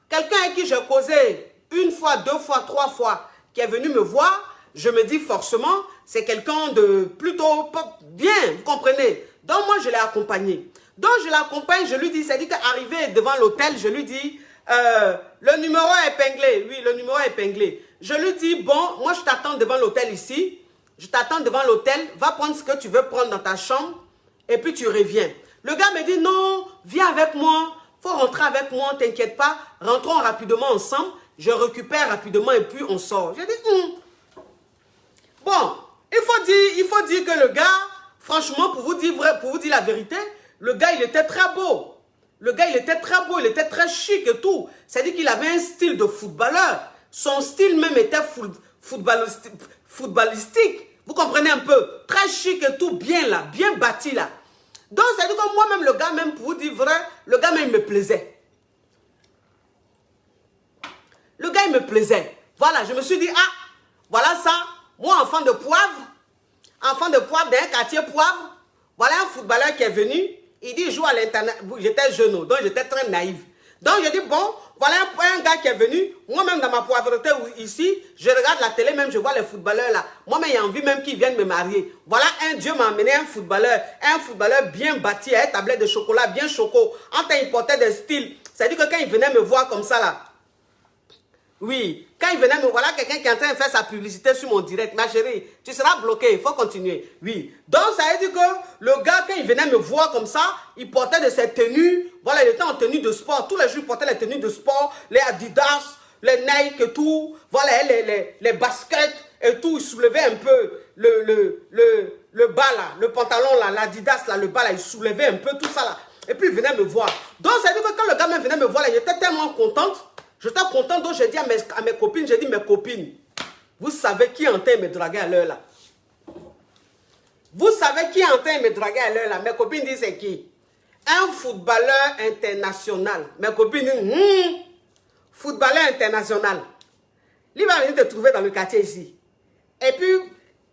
quelqu'un avec qui j'ai causé une fois, deux fois, trois fois, qui est venu me voir, je me dis forcément, c'est quelqu'un de plutôt bien, vous comprenez? Donc, moi, je l'ai accompagné. Donc, je l'accompagne, je lui dis, c'est-à-dire qu'arrivé devant l'hôtel, je lui dis, le numéro est épinglé. Oui, le numéro est épinglé. Je lui dis, bon, moi, je t'attends devant l'hôtel ici. Je t'attends devant l'hôtel, va prendre ce que tu veux prendre dans ta chambre, et puis tu reviens. Le gars me dit, non, viens avec moi. Faut rentrer avec moi, t'inquiète pas. Rentrons rapidement ensemble. Je récupère rapidement et puis on sort. J'ai dit, Bon, il faut dire que le gars, franchement, pour vous dire la vérité, le gars, il était très beau. Le gars, il était très beau, il était très chic et tout. C'est-à-dire qu'il avait un style de footballeur. Son style même était footballistique. Vous comprenez un peu? Très chic et tout, bien là, bien bâti là. Donc, c'est-à-dire que moi-même, le gars, même pour vous dire vrai, le gars, même, il me plaisait. Le gars, il me plaisait. Voilà, je me suis dit, ah, voilà ça. Moi, enfant de poivre d'un quartier poivre, voilà un footballeur qui est venu. Il dit, il joue à l'internet. J'étais jeune, donc j'étais très naïf. Donc, je dis, bon, voilà un gars qui est venu. Moi-même, dans ma poivreté ici, je regarde la télé, même je vois les footballeurs là. Moi-même, j'ai envie même qu'ils viennent me marier. Voilà, un Dieu m'a amené un footballeur bien bâti, un tablette de chocolat bien choco. En temps, il portait des styles. C'est-à-dire que quand il venait me voir comme ça là, oui, quand il venait me voir, quelqu'un qui est en train de faire sa publicité sur mon direct, ma chérie, tu seras bloqué, il faut continuer. Oui. Donc, ça veut dire que le gars, quand il venait me voir comme ça, il portait de ses tenues, voilà, il était en tenue de sport. Tous les jours, il portait les tenues de sport, les Adidas, les Nike et tout, voilà, les baskets et tout. Il soulevait un peu le bas là, le pantalon là, l'Adidas là, le bas là, il soulevait un peu tout ça là. Et puis, il venait me voir. Donc, ça veut dire que quand le gars même venait me voir là, j'étais tellement contente. J'étais content, donc j'ai dit à mes copines, j'ai dit, mes copines, vous savez qui est en train de me draguer à l'heure là? Vous savez qui est en train de me draguer à l'heure là? Mes copines disent, c'est qui? Un footballeur international. Mes copines disent, footballeur international. Lui va venir te trouver dans le quartier ici. Et puis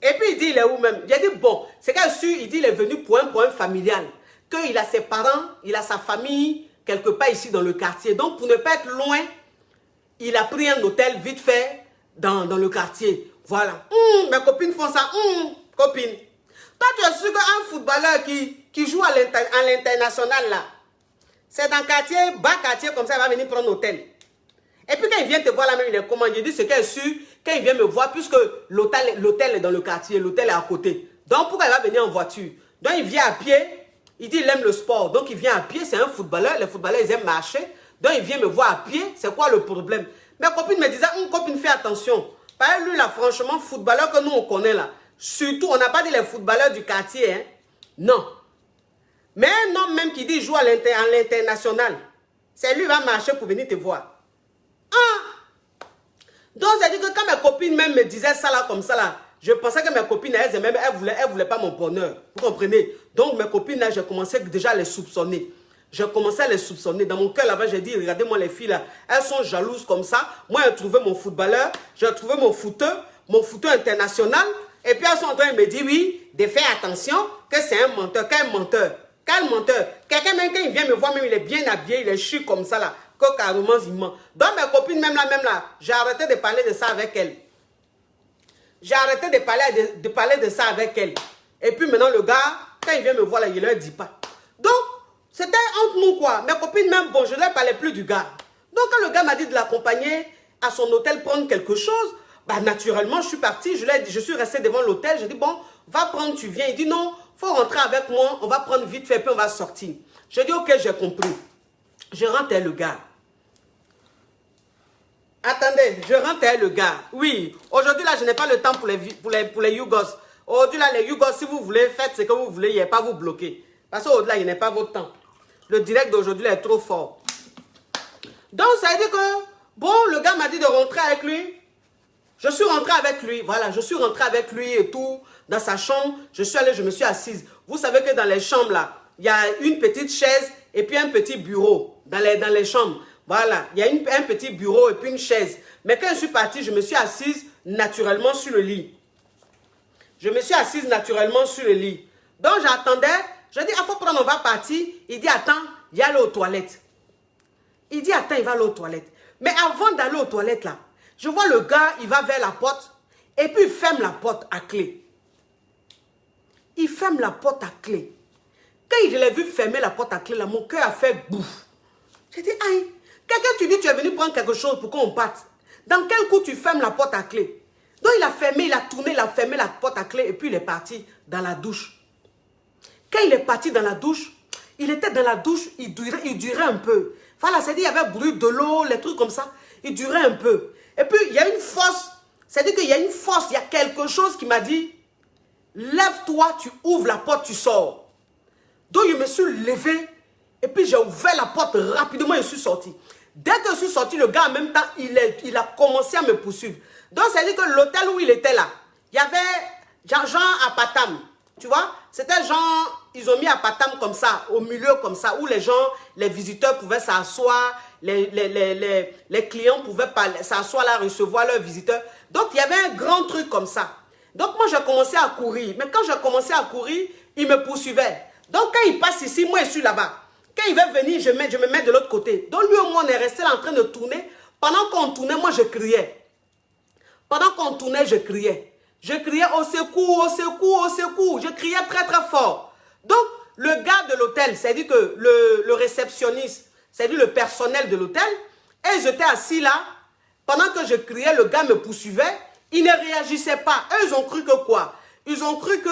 il dit, il est où même? J'ai dit, bon, c'est qu'à sûr, il dit, il est venu pour un problème familial. Qu'il a ses parents, il a sa famille, quelque part ici dans le quartier. Donc, pour ne pas être loin, il a pris un hôtel vite fait dans le quartier. Voilà. Mes copines font ça. Copine. Toi, tu es sûr qu'un footballeur qui joue à l'international, là, c'est dans le quartier, bas quartier, comme ça, il va venir prendre un hôtel. Et puis, quand il vient te voir là même, il est comment? Il dit, c'est qu'il est sûr, quand il vient me voir, puisque l'hôtel est dans le quartier, l'hôtel est à côté. Donc, pourquoi il va venir en voiture? Donc, il vient à pied. Il dit, il aime le sport. Donc, il vient à pied. C'est un footballeur. Les footballeurs, ils aiment marcher. Donc, il vient me voir à pied. C'est quoi le problème? Mes copines me disaient, copine, fais attention. Parce que lui, là, franchement, footballeur que nous, on connaît, là. Surtout, on n'a pas dit les footballeurs du quartier, hein. Non. Mais un homme même qui dit joue à l'international, c'est lui qui va marcher pour venir te voir. Ah! Donc, ça dit que quand mes copines même me disaient ça là, comme ça là, je pensais que mes copines, elles voulaient pas mon bonheur. Vous comprenez? Donc, mes copines là, j'ai commencé déjà à les soupçonner. J'ai commencé à les soupçonner. Dans mon cœur là-bas, j'ai dit, regardez-moi les filles là, elles sont jalouses comme ça. Moi, j'ai trouvé mon footballeur, j'ai trouvé mon footeur international. Et puis, elles sont en train de me dire, oui, de faire attention, que c'est un menteur. Quel menteur? Quel menteur? Quelqu'un même quand il vient me voir, même il est bien habillé, il est chic comme ça là, que carrément il ment. Donc mes copines même là, j'ai arrêté de parler de ça avec elles. J'ai arrêté de parler de ça avec elles. Et puis maintenant le gars, quand il vient me voir là, il ne leur dit pas. Donc, c'était entre nous quoi. Mes copines même, bon, je ne leur parlais plus du gars. Donc quand le gars m'a dit de l'accompagner à son hôtel prendre quelque chose, bah naturellement je suis partie, je suis restée devant l'hôtel, j'ai dit bon, va prendre, tu viens. Il dit non, faut rentrer avec moi, on va prendre vite fait, puis on va sortir. J'ai dit ok, j'ai compris. Je rentre le gars. Attendez, je rentre le gars. Oui, aujourd'hui là, je n'ai pas le temps pour les Yougos. Aujourd'hui là, les Yougos, si vous voulez, faites ce que vous voulez, il n'y a pas vous bloquer. Parce qu'au-delà, il n'est pas votre temps. Le direct d'aujourd'hui est trop fort. Donc ça veut dire que, bon, le gars m'a dit de rentrer avec lui. Je suis rentrée avec lui, voilà, je suis rentrée avec lui et tout, dans sa chambre, je suis allée, je me suis assise. Vous savez que dans les chambres là, il y a une petite chaise et puis un petit bureau dans les chambres. Voilà, il y a un petit bureau et puis une chaise. Mais quand je suis partie, je me suis assise naturellement sur le lit. Je me suis assise naturellement sur le lit. Donc j'attendais, je dis, ah, faut prendre, on va partir. Il dit, attends, il va aller aux toilettes. Il dit, attends, il va aller aux toilettes. Mais avant d'aller aux toilettes là, je vois le gars, il va vers la porte et puis il ferme la porte à clé. Il ferme la porte à clé. Quand je l'ai vu fermer la porte à clé, là, mon cœur a fait bouffe. J'ai dit, aïe, quelqu'un tu dis tu es venu prendre quelque chose pour qu'on parte. Dans quel coup tu fermes la porte à clé? Donc il a fermé, il a tourné, il a fermé la porte à clé et puis il est parti dans la douche. Quand il est parti dans la douche, il était dans la douche, il durait un peu. Voilà, c'est-à-dire il y avait bruit de l'eau, les trucs comme ça. Il durait un peu. Et puis, il y a une force, c'est-à-dire qu'il y a une force, il y a quelque chose qui m'a dit, lève-toi, tu ouvres la porte, tu sors. Donc, je me suis levé, et puis j'ai ouvert la porte rapidement, et je suis sorti. Dès que je suis sorti, le gars, en même temps, il a commencé à me poursuivre. Donc, c'est-à-dire que l'hôtel où il était là, il y avait genre à Patam, tu vois, c'était genre, ils ont mis à Patam comme ça, au milieu comme ça, où les gens, les visiteurs pouvaient s'asseoir, les clients pouvaient s'asseoir là, recevoir leurs visiteurs. Donc, il y avait un grand truc comme ça. Donc, moi, j'ai commencé à courir. Mais quand j'ai commencé à courir, il me poursuivait. Donc, quand il passe ici, moi, je suis là-bas. Quand il va venir, je me mets de l'autre côté. Donc, lui, au moins, on est resté là en train de tourner. Pendant qu'on tournait, moi, je criais. Pendant qu'on tournait, je criais. Je criais au secours, au secours, au secours. Je criais très, très fort. Donc, le gars de l'hôtel, c'est-à-dire que le réceptionniste, c'est-à-dire le personnel de l'hôtel, et ils étaient assis là. Pendant que je criais, le gars me poursuivait. Ils ne réagissaient pas. Eux, ils ont cru que quoi? Ils ont cru que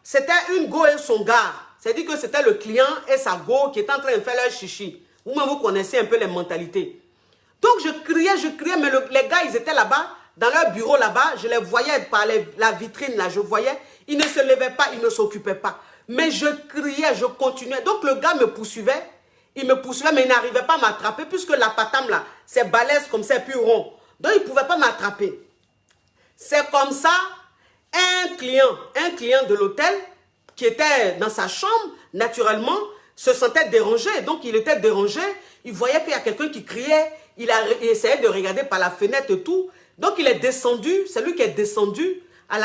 c'était une go et son gars. C'est-à-dire que c'était le client et sa go qui étaient en train de faire leur chichi. Vous-même, vous connaissez un peu les mentalités. Donc, je criais, mais les gars, ils étaient là-bas, dans leur bureau là-bas. Je les voyais par la vitrine là, je voyais. Ils ne se levaient pas, ils ne s'occupaient pas. Mais je criais, je continuais. Donc, le gars me poursuivait. Il me poursuivait, mais il n'arrivait pas à m'attraper puisque la patam là, c'est balèze comme ça, puis rond. Donc, il ne pouvait pas m'attraper. C'est comme ça, un client de l'hôtel qui était dans sa chambre, naturellement, se sentait dérangé. Donc, il était dérangé. Il voyait qu'il y a quelqu'un qui criait. Il essayait de regarder par la fenêtre et tout. Donc, il est descendu. C'est lui qui est descendu à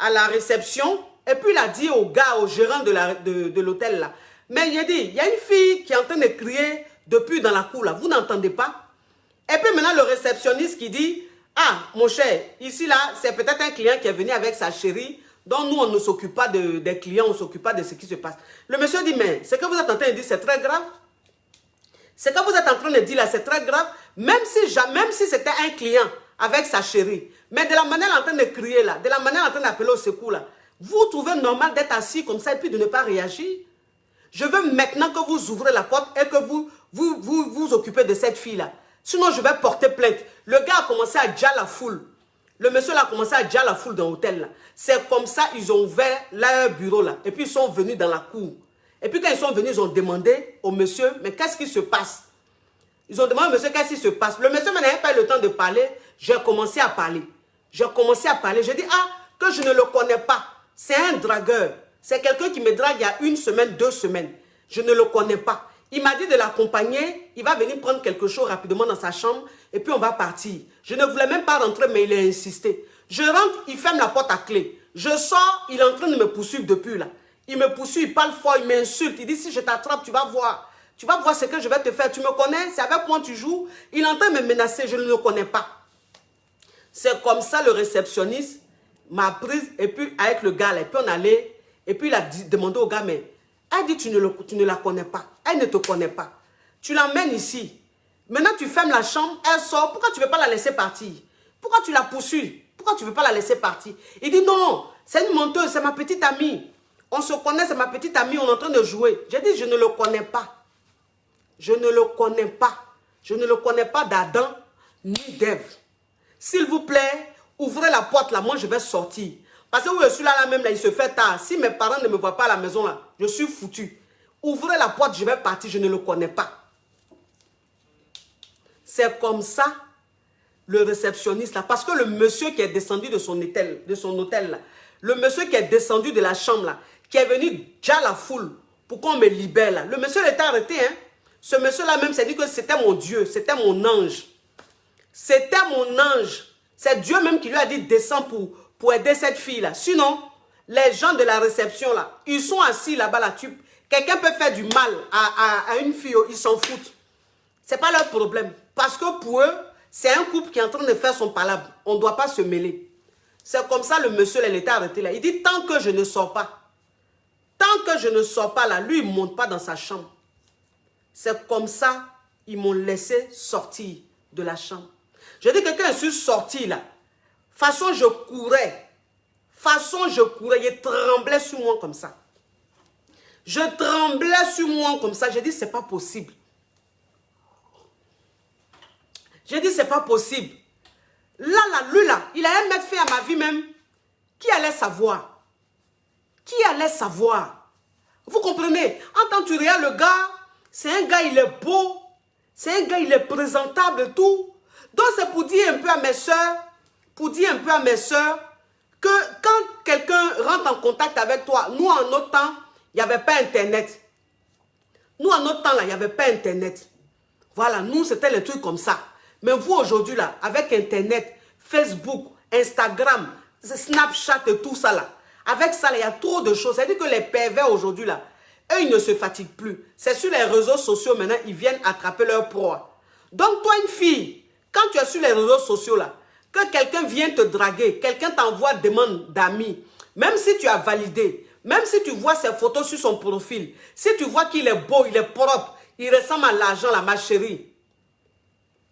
la réception. Et puis, il a dit au gars, au gérant de l'hôtel là, mais il a dit, il y a une fille qui est en train de crier depuis dans la cour là. Vous n'entendez pas? Et puis maintenant, le réceptionniste qui dit, ah, mon cher, ici là, c'est peut-être un client qui est venu avec sa chérie. Donc nous, on ne s'occupe pas des clients, on ne s'occupe pas de ce qui se passe. Le monsieur dit, mais ce que vous êtes en train de dire, c'est très grave. Ce que vous êtes en train de dire là, c'est très grave. Même si c'était un client avec sa chérie. Mais de la manière en train de crier là, de la manière en train d'appeler au secours là, vous trouvez normal d'être assis comme ça et puis de ne pas réagir? Je veux maintenant que vous ouvrez la porte et que vous occupez de cette fille là. Sinon, je vais porter plainte. Le gars a commencé à dire la foule. Le monsieur là a commencé à dire la foule dans l'hôtel là. C'est comme ça, ils ont ouvert leur bureau là. Et puis ils sont venus dans la cour. Et puis quand ils sont venus, ils ont demandé au monsieur, mais qu'est-ce qui se passe? Ils ont demandé au monsieur, qu'est-ce qui se passe? Le monsieur n'avait pas eu le temps de parler. J'ai commencé à parler. J'ai commencé à parler. J'ai dit, ah, que je ne le connais pas. C'est un dragueur. C'est quelqu'un qui me drague il y a 1 semaine, 2 semaines. Je ne le connais pas. Il m'a dit de l'accompagner. Il va venir prendre quelque chose rapidement dans sa chambre. Et puis on va partir. Je ne voulais même pas rentrer, mais il a insisté. Je rentre, il ferme la porte à clé. Je sors, il est en train de me poursuivre depuis là. Il me poursuit, il parle fort, il m'insulte. Il dit, si je t'attrape, tu vas voir. Tu vas voir ce que je vais te faire. Tu me connais? C'est avec moi tu joues? Il est en train de me menacer. Je ne le connais pas. C'est comme ça le réceptionniste m'a prise. Et puis avec le gars là. Et puis on allait. Et puis il a demandé au gars, mais elle dit, tu ne la connais pas. Elle ne te connaît pas. Tu l'emmènes ici. Maintenant tu fermes la chambre. Elle sort. Pourquoi tu ne veux pas la laisser partir? Pourquoi tu la poursuis? Pourquoi tu ne veux pas la laisser partir? Il dit, non, c'est une menteuse. C'est ma petite amie. On se connaît, c'est ma petite amie. On est en train de jouer. J'ai dit, je ne le connais pas. Je ne le connais pas. Je ne le connais pas d'Adam ni d'Ève. S'il vous plaît, ouvrez la porte là, moi je vais sortir. Parce que où je suis là même, là, il se fait tard. Si mes parents ne me voient pas à la maison là, je suis foutu. Ouvrez la porte, je vais partir, je ne le connais pas. C'est comme ça, le réceptionniste là. Parce que le monsieur qui est descendu de son hôtel là, le monsieur qui est descendu de la chambre là, qui est venu déjà la foule pour qu'on me libère là. Le monsieur était arrêté, hein. Ce monsieur-là même s'est dit que c'était mon Dieu, c'était mon ange. C'était mon ange. C'est Dieu même qui lui a dit descends pour aider cette fille-là. Sinon, les gens de la réception là, ils sont assis là-bas là. Quelqu'un peut faire du mal à une fille, ils s'en foutent. Ce n'est pas leur problème. Parce que pour eux, c'est un couple qui est en train de faire son palabre. On ne doit pas se mêler. C'est comme ça le monsieur là, il était arrêté là. Il dit tant que je ne sors pas, là, lui il ne monte pas dans sa chambre. C'est comme ça, ils m'ont laissé sortir de la chambre. Je dis que quand je suis sorti là, façon je courais, il tremblait sur moi comme ça. Je tremblais sur moi comme ça, j'ai dit c'est pas possible. J'ai dit c'est pas possible. Là, lui là, il allait mettre fin à ma vie même. Qui allait savoir? Qui allait savoir? Vous comprenez? Quand tu regardes le gars, c'est un gars, il est beau. C'est un gars, il est présentable et tout. Donc, c'est pour dire un peu à mes soeurs, que quand quelqu'un rentre en contact avec toi, nous, en notre temps, il n'y avait pas Internet. Nous, en notre temps, là, il n'y avait pas Internet. Voilà, nous, c'était les trucs comme ça. Mais vous, aujourd'hui, là, avec Internet, Facebook, Instagram, Snapchat et tout ça, là, avec ça, là, il y a trop de choses. C'est-à-dire que les pervers, aujourd'hui, là, eux, ils ne se fatiguent plus. C'est sur les réseaux sociaux, maintenant, ils viennent attraper leur proie. Donc, toi, une fille, quand tu es sur les réseaux sociaux, là, que quelqu'un vient te draguer, quelqu'un t'envoie demande d'amis, même si tu as validé, même si tu vois ses photos sur son profil, si tu vois qu'il est beau, il est propre, il ressemble à l'argent, là, ma chérie,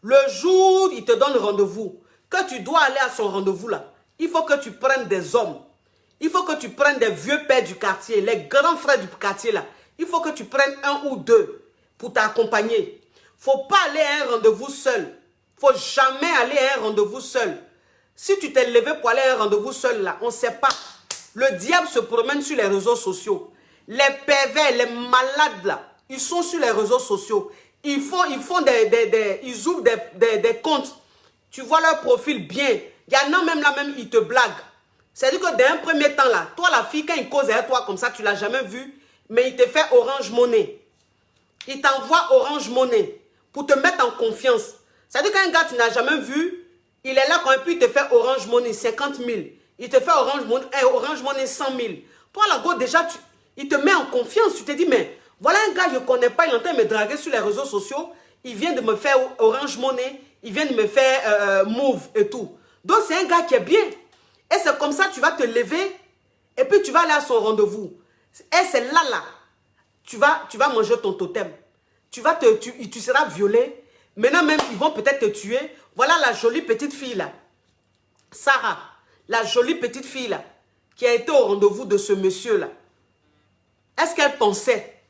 le jour où il te donne rendez-vous, que tu dois aller à son rendez-vous, là, il faut que tu prennes des hommes. Il faut que tu prennes des vieux pères du quartier, les grands frères du quartier là. Il faut que tu prennes 1 ou 2 pour t'accompagner. Il ne faut pas aller à un rendez-vous seul. Il ne faut jamais aller à un rendez-vous seul. Si tu t'es levé pour aller à un rendez-vous seul là, on ne sait pas. Le diable se promène sur les réseaux sociaux. Les pervers, les malades là, ils sont sur les réseaux sociaux. Ils ouvrent des comptes. Tu vois leur profil bien. Il y en a même là, ils te blaguent. C'est-à-dire que dans un premier temps là, toi la fille, quand il cause avec toi comme ça, tu ne l'as jamais vu, mais il te fait Orange Money. Il t'envoie Orange Money pour te mettre en confiance. C'est-à-dire qu'un gars, tu n'as jamais vu, il est là quand il te fait Orange Money 50 000. Il te fait Orange Money 100 000. Toi la go, déjà, il te met en confiance. Tu te dis, mais voilà un gars, je ne connais pas, il est en train de me draguer sur les réseaux sociaux. Il vient de me faire Orange Money, il vient de me faire Move et tout. Donc c'est un gars qui est bien. Et c'est comme ça, tu vas te lever et puis tu vas aller à son rendez-vous. Et c'est là, tu vas manger ton totem. Tu seras violé. Maintenant même, ils vont peut-être te tuer. Voilà la jolie petite fille là. Sarah, la jolie petite fille là, qui a été au rendez-vous de ce monsieur là. Est-ce qu'elle pensait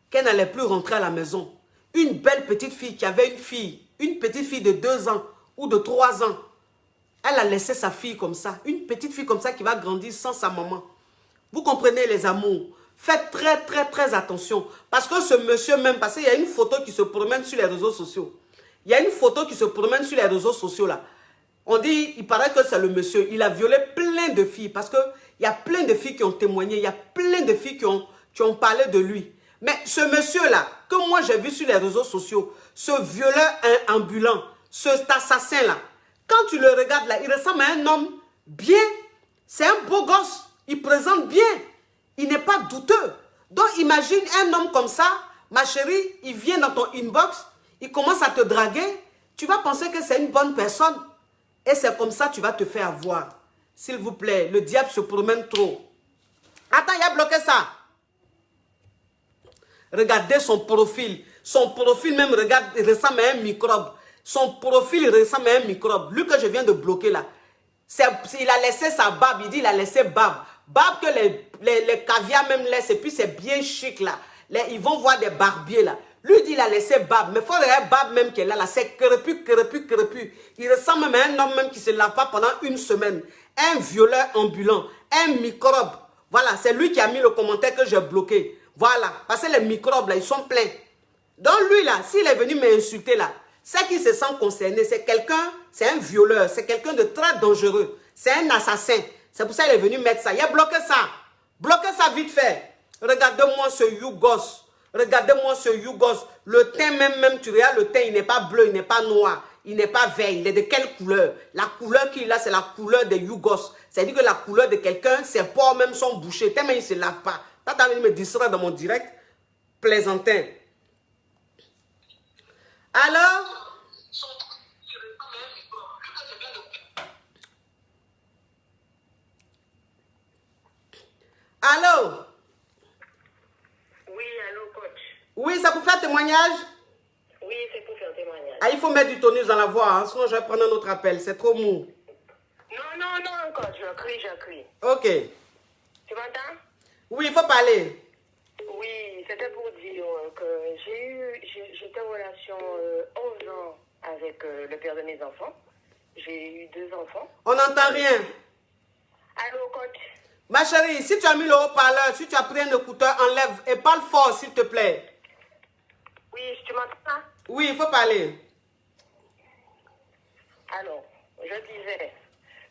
qu'elle n'allait plus rentrer à la maison? Une belle petite fille qui avait une petite fille de 2 ans ou de 3 ans. Elle a laissé sa fille comme ça. Une petite fille comme ça qui va grandir sans sa maman. Vous comprenez les amours? Faites très, très, très attention. Parce que ce monsieur même, parce qu'il y a une photo qui se promène sur les réseaux sociaux. Il y a une photo qui se promène sur les réseaux sociaux là. On dit, il paraît que c'est le monsieur. Il a violé plein de filles. Parce qu'il y a plein de filles qui ont témoigné. Il y a plein de filles qui ont parlé de lui. Mais ce monsieur-là, que moi j'ai vu sur les réseaux sociaux, ce violeur ambulant, cet assassin-là, quand tu le regardes là, il ressemble à un homme bien. C'est un beau gosse. Il présente bien. Il n'est pas douteux. Donc imagine un homme comme ça, ma chérie, il vient dans ton inbox, il commence à te draguer. Tu vas penser que c'est une bonne personne. Et c'est comme ça que tu vas te faire avoir. S'il vous plaît, le diable se promène trop. Attends, il a bloqué ça. Regardez son profil. Son profil même, regarde, il ressemble à un microbe. Son profil, il ressemble à un microbe. Lui que je viens de bloquer là. Il a laissé sa barbe. Il dit il a laissé barbe. Barbe que les caviars même laissent. Et puis c'est bien chic là. Ils vont voir des barbiers là. Lui dit il a laissé barbe. Mais il faut regarder barbe même qui est là. C'est crépu, crépu, crépu. Il ressemble même à un homme même qui ne se lave pas pendant une semaine. Un violeur ambulant. Un microbe. Voilà, c'est lui qui a mis le commentaire que j'ai bloqué. Voilà, parce que les microbes là, ils sont pleins. Donc lui là, s'il est venu m'insulter là, c'est qu'il se sent concerné. C'est quelqu'un, c'est un violeur, c'est quelqu'un de très dangereux. C'est un assassin. C'est pour ça qu'il est venu mettre ça. Il a bloqué ça. Bloquez ça vite fait. Regardez-moi ce Yougos. Regardez-moi ce Yougos. Le teint même, tu regardes le teint, il n'est pas bleu, il n'est pas noir, il n'est pas vert. Il est de quelle couleur? La couleur qu'il a, c'est la couleur des Yougos. C'est-à-dire que la couleur de quelqu'un, ses pores même sont bouchés. Tellement il ne se lave pas. Là, tu as envie de me distraire dans mon direct. Plaisantin. Alors? Allô? Oui, allô, coach. Oui, ça pour faire témoignage? Oui, c'est pour faire témoignage. Ah, il faut mettre du tonus dans la voix, hein, sinon je vais prendre un autre appel. C'est trop mou. Non, coach, je crie. Ok. Tu m'entends? Oui, il faut parler. Oui, c'était pour dire que j'étais en relation 11 ans avec le père de mes enfants. J'ai eu 2 enfants. On n'entend rien. Allô, coach? Ma chérie, si tu as mis le haut-parleur, si tu as pris un écouteur, enlève et parle fort, s'il te plaît. Oui, tu m'entends? Oui, il faut parler. Alors, je disais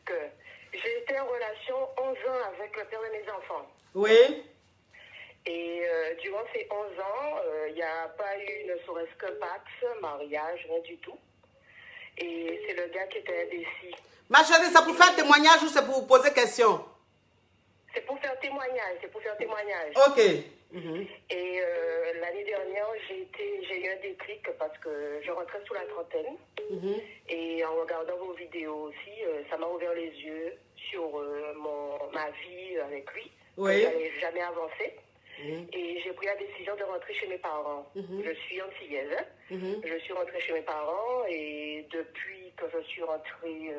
que j'ai été en relation 11 ans avec le père de mes enfants. Oui. Et durant ces 11 ans, il n'y a pas eu ne serait-ce que Pax, mariage, rien du tout. Et c'est le gars qui était indécis. Ma chérie, c'est pour faire témoignage ou c'est pour vous poser question? C'est pour faire témoignage, Ok. Et l'année dernière, j'ai eu un déclic parce que je rentrais sous la trentaine. Et en regardant vos vidéos aussi, ça m'a ouvert les yeux sur ma vie avec lui. Oui. Je n'avais jamais avancé. Et j'ai pris la décision de rentrer chez mes parents. Je suis antillaise. Je suis rentrée chez mes parents et depuis que je suis rentrée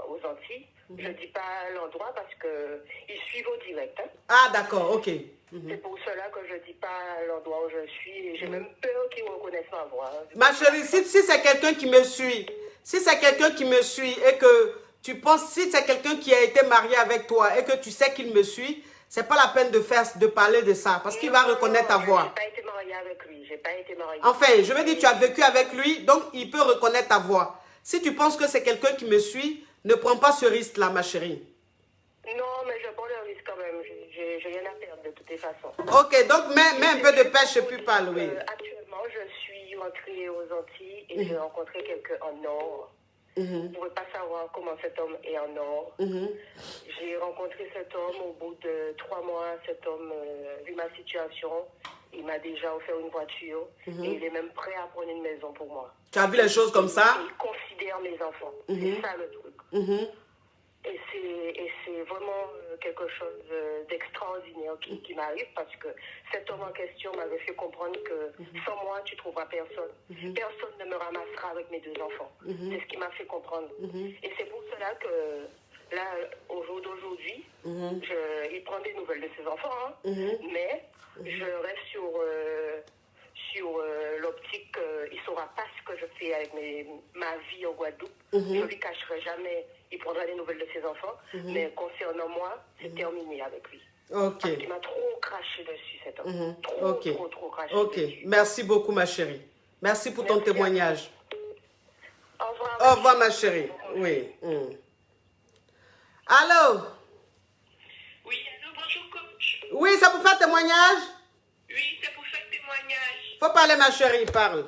aux Antilles, je ne dis pas l'endroit parce qu'ils suivent au direct. Hein. Ah, d'accord, ok. C'est pour cela que je ne dis pas l'endroit où je suis et j'ai même peur qu'ils reconnaissent ma voix. Ma chérie, si c'est quelqu'un qui me suit, et que tu penses, si c'est quelqu'un qui a été marié avec toi et que tu sais qu'il me suit, c'est pas la peine de parler de ça parce qu'il va reconnaître ta voix. Je n'ai pas été mariée avec lui, Enfin, je veux dire, tu as vécu avec lui, donc il peut reconnaître ta voix. Si tu penses que c'est quelqu'un qui me suit, ne prends pas ce risque-là, ma chérie. Non, mais je prends le risque quand même. J'ai rien à perdre de toutes les façons. Ok, donc mets un peu de pêche et puis parle, oui. Actuellement, je suis rentrée aux Antilles et j'ai rencontré quelqu'un en or. Vous ne pouvez pas savoir comment cet homme est en or. J'ai rencontré cet homme au bout de 3 mois. Cet homme, vu ma situation, il m'a déjà offert une voiture et il est même prêt à prendre une maison pour moi. Tu as vu les choses comme ça? Il considère mes enfants. C'est ça le truc. Et c'est vraiment quelque chose d'extraordinaire qui m'arrive parce que cet homme en question m'avait fait comprendre que sans moi, tu ne trouveras personne. Personne ne me ramassera avec mes 2 enfants. C'est ce qui m'a fait comprendre. Et c'est pour cela que là, au jour d'aujourd'hui, il prend des nouvelles de ses enfants, hein, mais je reste sur l'optique, il ne saura pas ce que je passer avec ma vie en Guadeloupe. Je ne lui cacherai jamais. Il prendra des nouvelles de ses enfants. Mais concernant moi, c'est terminé avec lui. Ok. Parce qu'il m'a trop craché dessus, cet homme. Trop craché dessus. Merci beaucoup, ma chérie. Merci pour ton témoignage. Au revoir. Au revoir, ma chérie. Oui. Allô? Oui, allô, bonjour, coach. Oui, c'est pour faire témoignage? Oui, c'est pour faire témoignage. Faut parler, ma chérie, parle.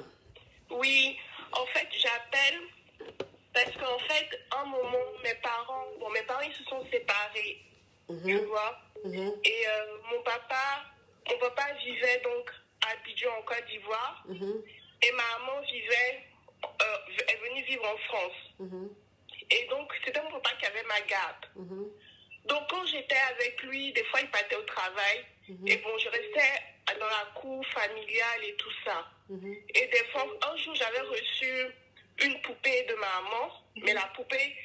Oui, en fait, j'appelle parce qu'en fait, un moment, mes parents, ils se sont séparés, tu vois. Et mon papa vivait donc à Abidjan, en Côte d'Ivoire, et ma maman est venue vivre en France. Et donc, c'était mon papa qui avait ma garde. Donc, quand j'étais avec lui, des fois, il partait au travail, et bon, je restais dans la cour familiale et tout ça. Et des fois, un jour, j'avais reçu une poupée de ma maman, mais la poupée,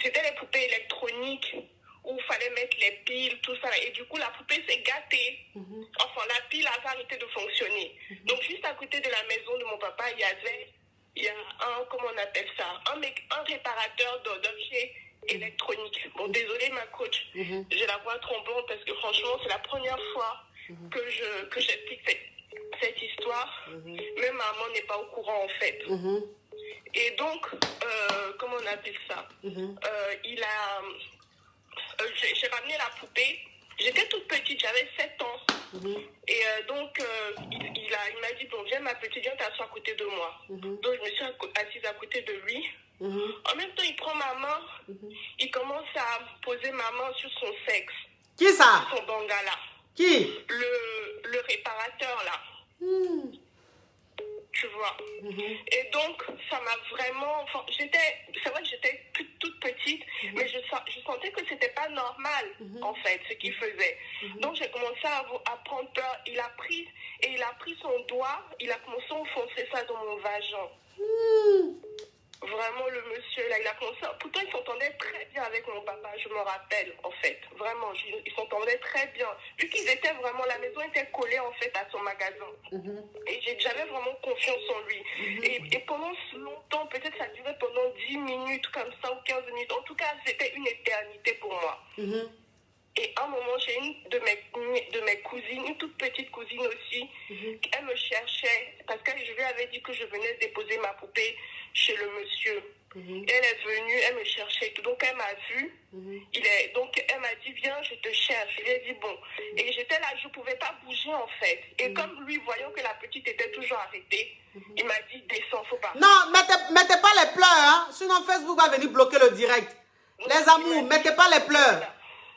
c'était les poupées électroniques où il fallait mettre les piles, tout ça. Et du coup, la poupée s'est gâtée. Enfin, la pile avait arrêté de fonctionner. Donc, juste à côté de la maison de mon papa, il y a un, comment on appelle ça, un réparateur d'objets électroniques. Bon, désolé ma coach, j'ai la voix tremblante parce que franchement, c'est la première fois que j'explique cette histoire. Même maman n'est pas au courant en fait. Et donc, comment on appelle ça, j'ai ramené la poupée. J'étais toute petite, j'avais 7 ans. Et donc, il m'a dit, bon, viens ma petite, viens t'asseoir à côté de moi. Donc, je me suis assise à côté de lui. En même temps, il prend ma main, il commence à poser ma main sur son sexe. Qui ça? Sur son bangala. Qui? Le réparateur, là. Tu vois. Et donc, ça m'a vraiment... Enfin, c'est vrai que j'étais toute petite, mais je sentais que c'était pas normal, en fait, ce qu'il faisait. Donc, j'ai commencé à prendre peur. Il a pris son doigt, il a commencé à enfoncer ça dans mon vagin. Vraiment, le monsieur, là, il a commencé... Pourtant, il s'entendait très bien avec mon papa, je me rappelle, en fait. Vraiment, il s'entendait très bien. Vu qu'ils étaient vraiment... La maison était collée, en fait, à son magasin. Et j'avais vraiment confiance en lui. Et pendant longtemps, peut-être ça durait pendant 10 minutes, comme ça, ou 15 minutes. En tout cas, c'était une éternité pour moi. Et à un moment, j'ai une de mes cousines, une toute petite cousine aussi, elle me cherchait, parce que je lui avais dit que je venais déposer ma poupée chez le monsieur. Et elle est venue, elle me cherchait et tout. Donc elle m'a vue. Donc elle m'a dit, viens, je te cherche. Je lui ai dit, bon. Et j'étais là, je ne pouvais pas bouger en fait. Et comme lui, voyant que la petite était toujours arrêtée, il m'a dit, descends, faut pas. Non, mettez pas les pleurs, hein. Sinon Facebook va venir bloquer le direct. Les amours, mettez pas les pleurs.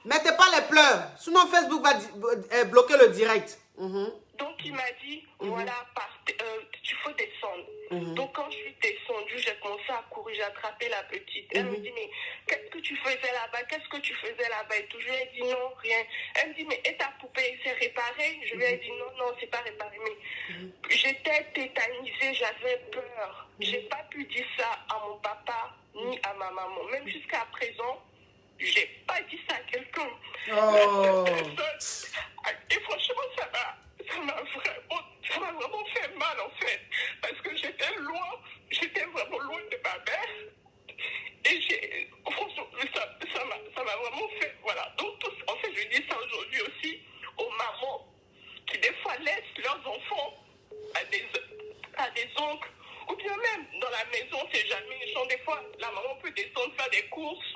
Mettez pas les pleurs. Sinon Facebook va bloquer le direct. Donc il m'a dit, voilà, tu faut descendre. Donc quand je suis descendue, j'ai commencé à courir, j'ai attrapé la petite. Elle me dit, mais qu'est-ce que tu faisais là-bas? Qu'est-ce que tu faisais là-bas? Et tout. Je lui ai dit, non, rien. Elle me dit, mais et ta poupée, c'est réparé? Je lui ai dit, non, c'est pas réparé. Mais j'étais tétanisée, j'avais peur. J'ai pas pu dire ça à mon papa ni à ma maman. Même jusqu'à présent, j'ai pas dit ça à quelqu'un. Et franchement, ça m'a vraiment fait mal en fait. Parce que j'étais vraiment loin de ma mère. Et franchement, ça m'a vraiment fait. Voilà. Donc, en fait, je dis ça aujourd'hui aussi aux mamans qui des fois laissent leurs enfants à des oncles. Ou bien même dans la maison, c'est jamais méchant. Des fois, la maman peut descendre faire des courses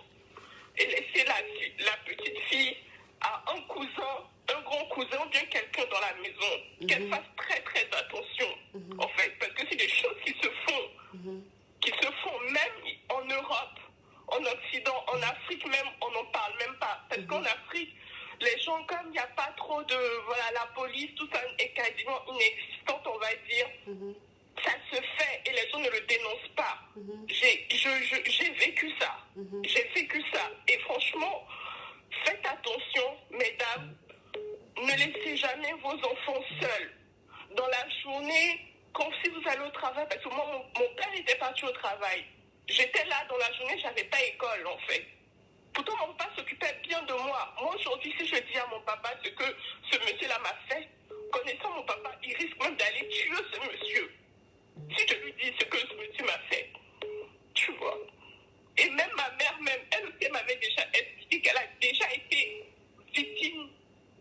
et laisser la petite fille à un cousin, un grand cousin ou bien quelqu'un dans la maison. Qu'elle fasse très très attention, en fait, parce que c'est des choses qui se font même en Europe, en Occident, en Afrique même, on n'en parle même pas. Parce qu'en Afrique, les gens, comme il n'y a pas trop de... Voilà, la police, tout ça est quasiment inexistante, on va dire. Ça se fait et les gens ne le dénoncent pas. J'ai vécu ça. J'ai vécu ça. Et franchement, faites attention, mesdames. Ne laissez jamais vos enfants seuls. Dans la journée, comme si vous allez au travail, parce que moi, mon père était parti au travail. J'étais là dans la journée, je n'avais pas école en fait. Pourtant, mon papa s'occupait bien de moi. Moi, aujourd'hui, si je dis à mon papa ce que ce monsieur-là m'a fait, connaissant mon papa, il risque même d'aller tuer ce monsieur. Si je lui dit ce que ce monsieur m'a fait. Tu vois. Et même ma mère, elle aussi m'avait déjà expliqué qu'elle a déjà été victime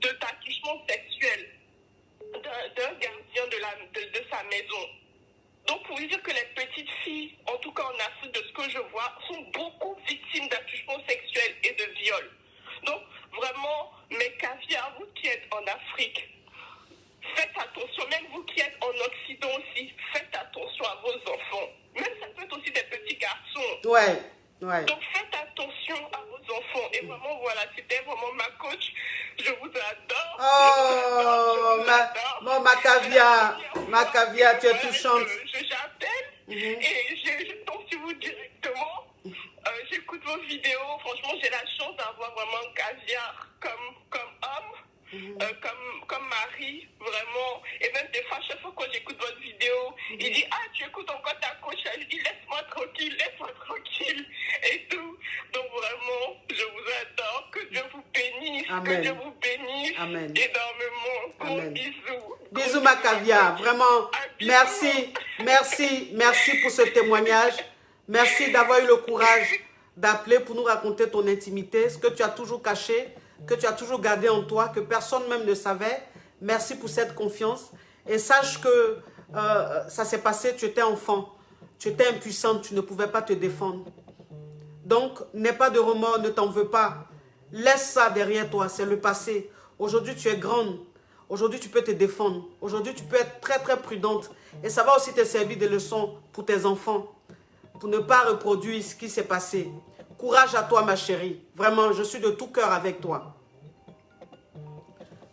d'attouchement sexuel d'un gardien de sa maison. Donc, pour vous dire que les petites filles, en tout cas en Afrique, de ce que je vois, sont beaucoup victimes d'attouchement sexuel et de viol. Donc, vraiment, mes caviars, vous qui êtes en Afrique, faites attention, même vous qui êtes en Occident aussi, faites attention à vos enfants. Même ça peut être aussi des petits garçons. Ouais, ouais. Donc faites attention à vos enfants. Et vraiment, voilà, c'était vraiment ma coach. Je vous adore. Oh, ma caviar, tu es touchante. J'appelle et je tombe sur vous directement. J'écoute vos vidéos. Franchement, j'ai la chance d'avoir vraiment un caviar comme homme. Comme mari, vraiment. Et même des fois, chaque fois que j'écoute votre vidéo, il dit, ah, tu écoutes encore ta coach. Je dis, laisse-moi tranquille. Et tout. Donc vraiment, je vous adore. Que Dieu vous bénisse. Amen. Que Dieu vous bénisse. Amen. Énormément. Gros Amen. bisous. Bisous ma caviar, vraiment, merci pour ce témoignage. Merci d'avoir eu le courage d'appeler pour nous raconter ton intimité, ce que tu as toujours caché, que tu as toujours gardé en toi, que personne même ne savait. Merci pour cette confiance. Et sache que ça s'est passé, tu étais enfant, tu étais impuissante, tu ne pouvais pas te défendre. Donc, n'aie pas de remords, ne t'en veux pas. Laisse ça derrière toi, c'est le passé. Aujourd'hui, tu es grande. Aujourd'hui, tu peux te défendre. Aujourd'hui, tu peux être très, très prudente. Et ça va aussi te servir de leçon pour tes enfants, pour ne pas reproduire ce qui s'est passé. Courage à toi, ma chérie. Vraiment, je suis de tout cœur avec toi.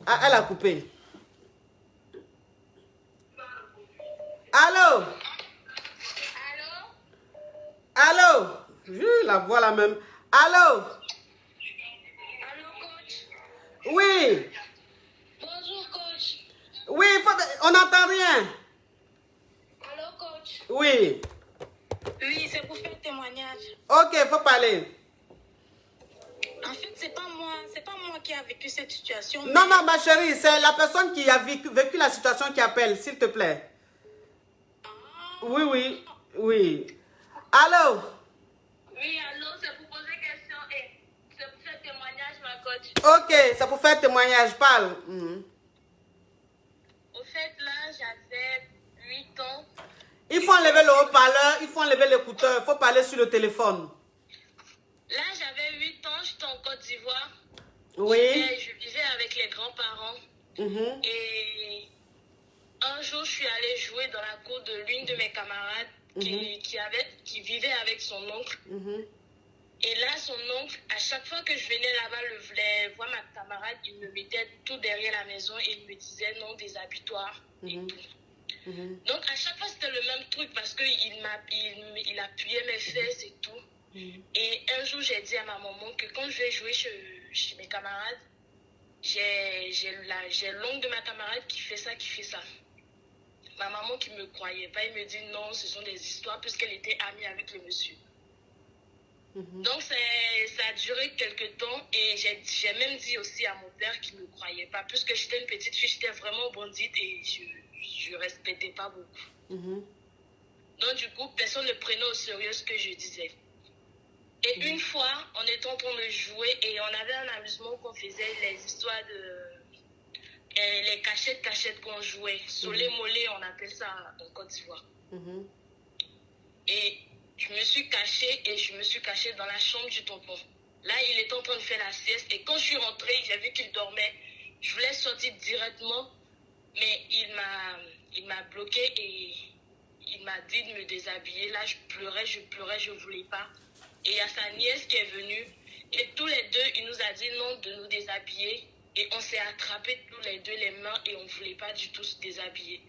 Ah, elle a coupé. Allô? Allô? La voix la même. Allô? Allô, coach? Oui. Bonjour, coach. Oui, on n'entend rien. Allô, coach? Oui. Oui, c'est pour faire témoignage. Ok, faut parler. En fait, c'est pas moi qui a vécu cette situation. Non, non, ma chérie, c'est la personne qui a vécu la situation qui appelle, s'il te plaît. Oui. Allô? Oui, allô, c'est pour poser question et c'est pour faire témoignage, ma coach. Ok, c'est pour faire témoignage, parle. Au fait, là, j'avais 8 ans. Il faut enlever le haut-parleur, il faut enlever l'écouteur, il faut parler sur le téléphone. Là, j'avais 8 ans, j'étais en Côte d'Ivoire. Oui. Je vivais avec les grands-parents. Et un jour, je suis allée jouer dans la cour de l'une de mes camarades qui vivait avec son oncle. Et là, son oncle, à chaque fois que je venais là-bas, voir ma camarade, il me mettait tout derrière la maison et il me disait non, déshabille-toi et tout. Donc, à chaque fois, c'était le même truc parce qu'il appuyait mes fesses et tout. Et un jour, j'ai dit à ma maman que quand je vais jouer chez mes camarades, j'ai l'oncle de ma camarade qui fait ça. Ma maman qui ne me croyait pas, elle me dit non, ce sont des histoires puisqu'elle était amie avec le monsieur. Donc, ça a duré quelques temps et j'ai même dit aussi à mon père qu'il ne me croyait pas. Puisque j'étais une petite fille, j'étais vraiment bandite et je ne respectais pas beaucoup. Donc, du coup, personne ne prenait au sérieux ce que je disais. Et une fois, on était en train de jouer et on avait un amusement qu'on faisait, les histoires les cachettes qu'on jouait. Solé-molé, on appelle ça en Côte d'Ivoire. Et je me suis cachée dans la chambre du tonton. Là, il était en train de faire la sieste. Et quand je suis rentrée, j'ai vu qu'il dormait. Je voulais sortir directement, mais il m'a bloquée et il m'a dit de me déshabiller. Là, je pleurais, je ne voulais pas. Et il y a sa nièce qui est venue. Et tous les deux, il nous a dit non de nous déshabiller. Et on s'est attrapés tous les deux les mains et on ne voulait pas du tout se déshabiller.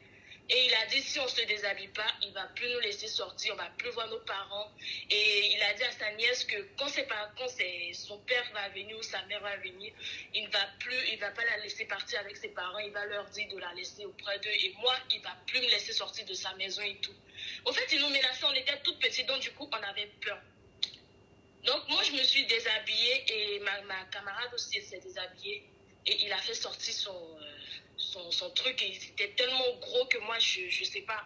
Et il a dit, si on ne se déshabille pas, il ne va plus nous laisser sortir, on ne va plus voir nos parents. Et il a dit à sa nièce que quand son père va venir ou sa mère va venir, il ne va pas la laisser partir avec ses parents, il va leur dire de la laisser auprès d'eux. Et moi, il ne va plus me laisser sortir de sa maison et tout. En fait, ils nous menaçaient, on était toutes petites, donc du coup, on avait peur. Donc moi, je me suis déshabillée et ma camarade aussi s'est déshabillée. Et il a fait sortir son truc et c'était tellement gros que moi, je sais pas.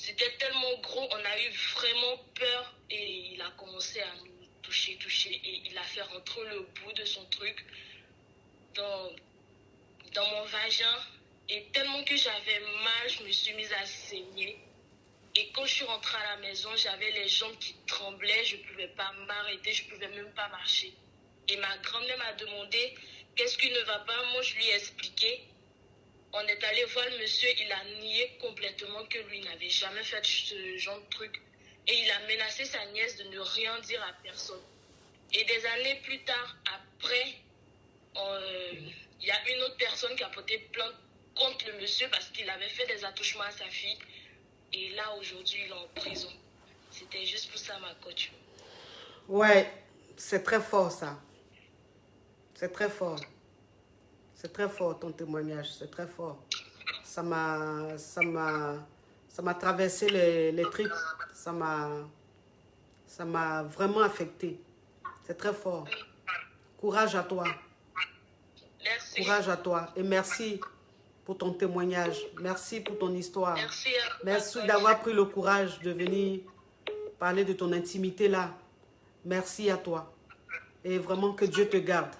C'était tellement gros, on a eu vraiment peur et il a commencé à nous toucher et il a fait rentrer le bout de son truc dans mon vagin et tellement que j'avais mal, je me suis mise à saigner. Et quand je suis rentrée à la maison, j'avais les jambes qui tremblaient, je ne pouvais pas m'arrêter, je ne pouvais même pas marcher. Et ma grand-mère m'a demandé qu'est-ce qui ne va pas. Moi, je lui ai expliqué. On est allé voir le monsieur, il a nié complètement que lui n'avait jamais fait ce genre de truc. Et il a menacé sa nièce de ne rien dire à personne. Et des années plus tard, après, il y a une autre personne qui a porté plainte contre le monsieur parce qu'il avait fait des attouchements à sa fille. Et là, aujourd'hui, il est en prison. C'était juste pour ça, ma coach. Ouais, c'est très fort ça. C'est très fort. C'est très fort ton témoignage, c'est très fort. Ça m'a traversé les tripes. Ça m'a vraiment affecté. C'est très fort. Courage à toi. Merci. Courage à toi. Et merci pour ton témoignage. Merci pour ton histoire. Merci d'avoir pris le courage de venir parler de ton intimité là. Merci à toi. Et vraiment que Dieu te garde.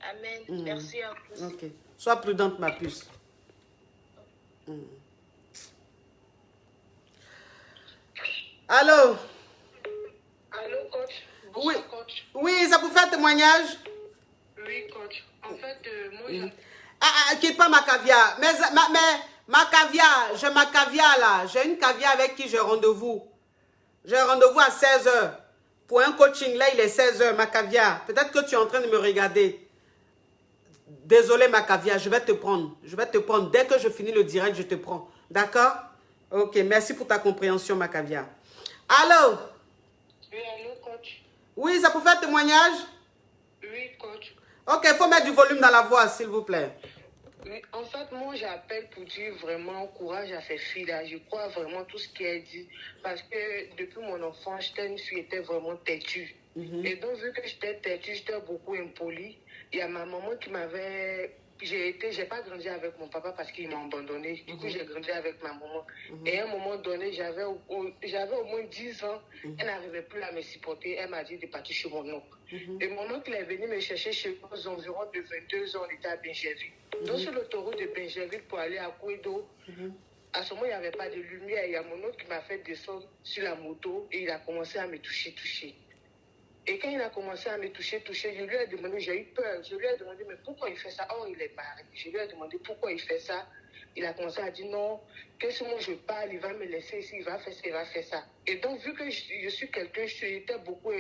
Amen. Merci à vous. Ok. Sois prudente, ma puce. Allô? Allô, coach? Oui. Bonsoir, coach. Oui, ça vous fait un témoignage? Oui, coach. En fait, moi, Quitte pas ma caviar. Mais ma caviar, j'ai ma caviar là. J'ai une caviar avec qui j'ai rendez-vous. J'ai rendez-vous à 16h. Pour un coaching, là, il est 16h, ma caviar. Peut-être que tu es en train de me regarder. Désolé, ma caviar, je vais te prendre. Je vais te prendre. Dès que je finis le direct, je te prends. D'accord? Ok, merci pour ta compréhension, ma caviar. Allô? Oui, allô, coach? Oui, ça peut faire témoignage? Oui, coach. Ok, il faut mettre du volume dans la voix, s'il vous plaît. Oui, en fait, moi, j'appelle pour dire vraiment courage à ces filles-là. Je crois vraiment tout ce qu'elle dit. Parce que depuis mon enfance, j'étais une fille qui était vraiment têtue. Et donc, vu que j'étais têtue, j'étais beaucoup impolie. Il y a ma maman qui m'avait... J'ai pas grandi avec mon papa parce qu'il m'a abandonné. Du coup, j'ai grandi avec ma maman. Et à un moment donné, j'avais au moins 10 ans. Elle n'arrivait plus à me supporter. Elle m'a dit de partir chez mon oncle. Et mon oncle est venu me chercher chez moi aux environs de 22 ans. On était à Benjerville. Donc, sur l'autoroute de Benjerville pour aller à Kouedo, à ce moment, il n'y avait pas de lumière. Il y a mon oncle qui m'a fait descendre sur la moto et il a commencé à me toucher. Et quand il a commencé à me toucher, je lui ai demandé, j'ai eu peur. Je lui ai demandé, mais pourquoi il fait ça? Oh, il est marié. Je lui ai demandé pourquoi il fait ça. Il a commencé à dire non, que si moi je parle, il va me laisser ici, il va faire ça. Et donc, vu que je suis quelqu'un, j'étais beaucoup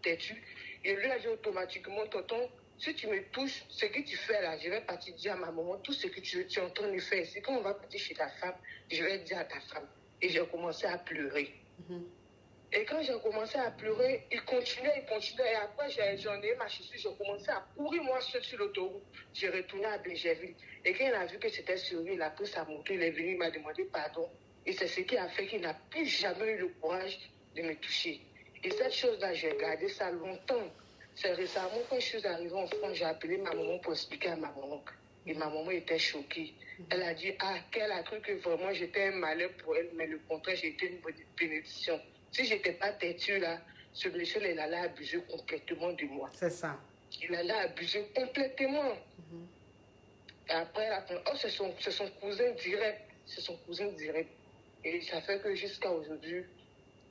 têtu, je lui ai dit automatiquement, tonton, si tu me touches, ce que tu fais là, je vais partir dire à ma maman tout ce que tu es en train de faire. C'est quand on va partir chez ta femme, je vais dire à ta femme. Et j'ai commencé à pleurer. Et quand j'ai commencé à pleurer, il continuait. Et après, j'en ai ma chaussure, j'ai commencé à courir, moi, sur l'autoroute. J'ai retourné à Benjerville. Et quand il a vu que c'était sur lui, il a pris sa moto, il est venu, il m'a demandé pardon. Et c'est ce qui a fait qu'il n'a plus jamais eu le courage de me toucher. Et cette chose-là, j'ai gardé ça longtemps. C'est récemment, quand je suis arrivée en France, j'ai appelé ma maman pour expliquer à ma maman. Et ma maman était choquée. Elle a dit, qu'elle a cru que vraiment j'étais un malheur pour elle, mais le contraire, j'étais une bénédiction. Si je n'étais pas têtue là, ce monsieur, il allait abuser complètement de moi. C'est ça. Il allait abuser complètement. Et après, c'est son cousin direct. C'est son cousin direct. Et ça fait que jusqu'à aujourd'hui,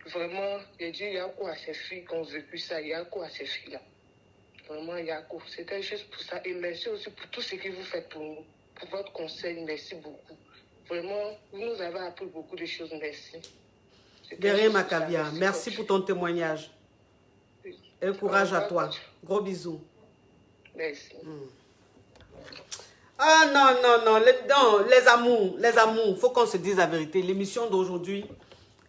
vraiment, j'ai dit, il y a quoi à ces filles qui ont vécu ça, il y a quoi à ces filles-là. Vraiment, il y a quoi. C'était juste pour ça. Et merci aussi pour tout ce que vous faites pour nous. Pour votre conseil, merci beaucoup. Vraiment, vous nous avez appris beaucoup de choses, merci. Derrière ma caviar, merci pour ton témoignage. Et courage à toi. Gros bisous. Merci. Ah non, les amours, faut qu'on se dise la vérité. L'émission d'aujourd'hui,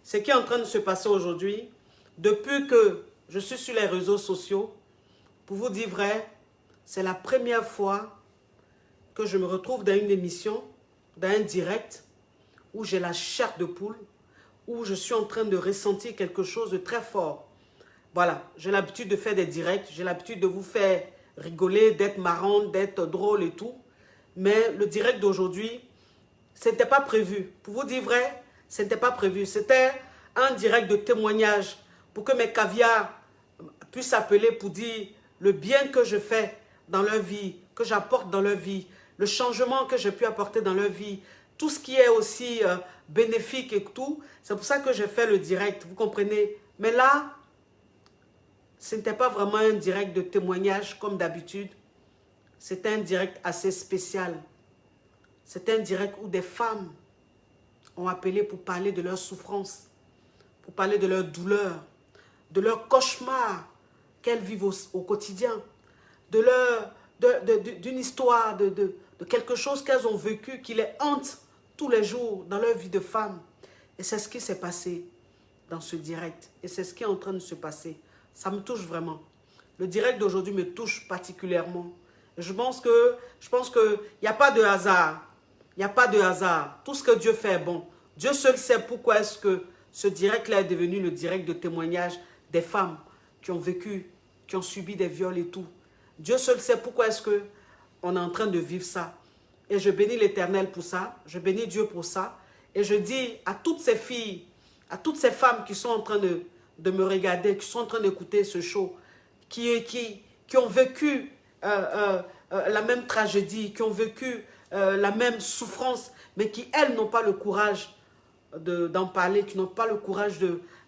ce qui est en train de se passer aujourd'hui, depuis que je suis sur les réseaux sociaux, pour vous dire vrai, c'est la première fois que je me retrouve dans une émission, dans un direct, où j'ai la chair de poule, où je suis en train de ressentir quelque chose de très fort. Voilà, j'ai l'habitude de faire des directs, j'ai l'habitude de vous faire rigoler, d'être marrante, d'être drôle et tout. Mais le direct d'aujourd'hui, ce n'était pas prévu. Pour vous dire vrai, Ce n'était pas prévu. C'était un direct de témoignage pour que mes caviars puissent appeler pour dire le bien que je fais dans leur vie, que j'apporte dans leur vie, le changement que j'ai pu apporter dans leur vie, tout ce qui est aussi bénéfique et tout. C'est pour ça que j'ai fait le direct, vous comprenez. Mais là, ce n'était pas vraiment un direct de témoignage comme d'habitude. C'était un direct assez spécial. C'était un direct où des femmes ont appelé pour parler de leur souffrance, pour parler de leur douleur, de leur cauchemar qu'elles vivent au quotidien, d'une histoire, de quelque chose qu'elles ont vécu, qui les hante tous les jours dans leur vie de femme. Et c'est ce qui s'est passé dans ce direct. Et c'est ce qui est en train de se passer. Ça me touche vraiment. Le direct d'aujourd'hui me touche particulièrement. Et je pense que il n'y a pas de hasard. Il n'y a pas de hasard. Tout ce que Dieu fait est bon. Dieu seul sait pourquoi est-ce que ce direct-là est devenu le direct de témoignage des femmes qui ont vécu, qui ont subi des viols et tout. Dieu seul sait pourquoi est-ce qu'on est en train de vivre ça. Et je bénis l'Éternel pour ça. Je bénis Dieu pour ça. Et je dis à toutes ces filles, à toutes ces femmes qui sont en train de me regarder, qui sont en train d'écouter ce show, qui ont vécu la même tragédie, qui ont vécu la même souffrance, mais qui, elles, n'ont pas le courage d'en parler, qui n'ont pas le courage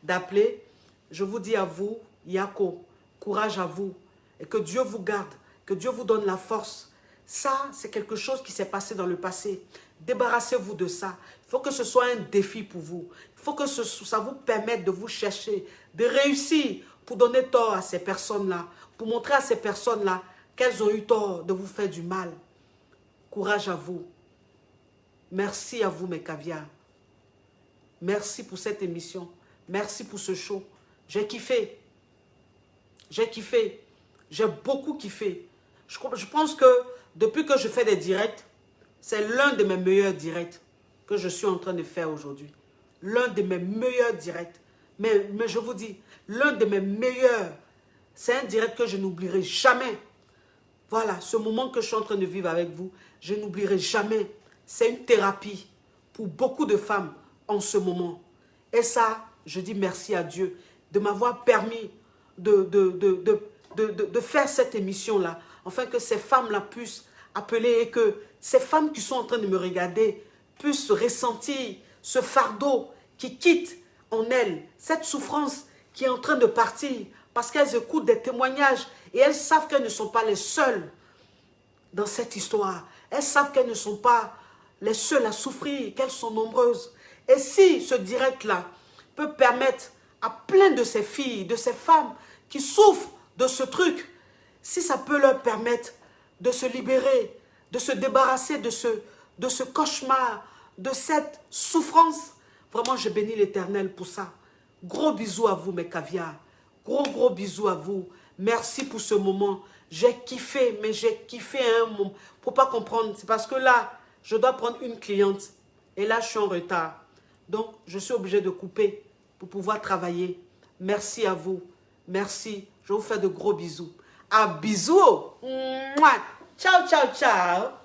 d'appeler. Je vous dis à vous, Yako, courage à vous, et que Dieu vous garde, que Dieu vous donne la force. Ça, c'est quelque chose qui s'est passé dans le passé. Débarrassez-vous de ça. Il faut que ce soit un défi pour vous. Il faut que ça vous permette de vous chercher, de réussir pour donner tort à ces personnes-là, pour montrer à ces personnes-là qu'elles ont eu tort de vous faire du mal. Courage à vous. Merci à vous, mes caviars. Merci pour cette émission. Merci pour ce show. J'ai kiffé. J'ai kiffé. J'ai beaucoup kiffé. Je pense que depuis que je fais des directs, c'est l'un de mes meilleurs directs que je suis en train de faire aujourd'hui. L'un de mes meilleurs directs. Mais je vous dis, l'un de mes meilleurs. C'est un direct que je n'oublierai jamais. Voilà, ce moment que je suis en train de vivre avec vous, je n'oublierai jamais. C'est une thérapie pour beaucoup de femmes en ce moment. Et ça, je dis merci à Dieu de m'avoir permis de faire cette émission-là, afin que ces femmes-là puissent appeler et que ces femmes qui sont en train de me regarder puissent ressentir ce fardeau qui quitte en elles, cette souffrance qui est en train de partir, parce qu'elles écoutent des témoignages et elles savent qu'elles ne sont pas les seules dans cette histoire. Elles savent qu'elles ne sont pas les seules à souffrir, qu'elles sont nombreuses. Et si ce direct-là peut permettre à plein de ces filles, de ces femmes qui souffrent de ce truc, si ça peut leur permettre de se libérer, de se débarrasser de ce cauchemar, de cette souffrance, vraiment je bénis l'Éternel pour ça. Gros bisous à vous mes caviars, gros bisous à vous. Merci pour ce moment. J'ai kiffé, mais j'ai kiffé un moment. Pour pas comprendre, c'est parce que là, je dois prendre une cliente. Et là, je suis en retard. Donc, je suis obligée de couper pour pouvoir travailler. Merci à vous. Merci. Je vous fais de gros bisous. À bisous. Mouah. Ciao, ciao, ciao.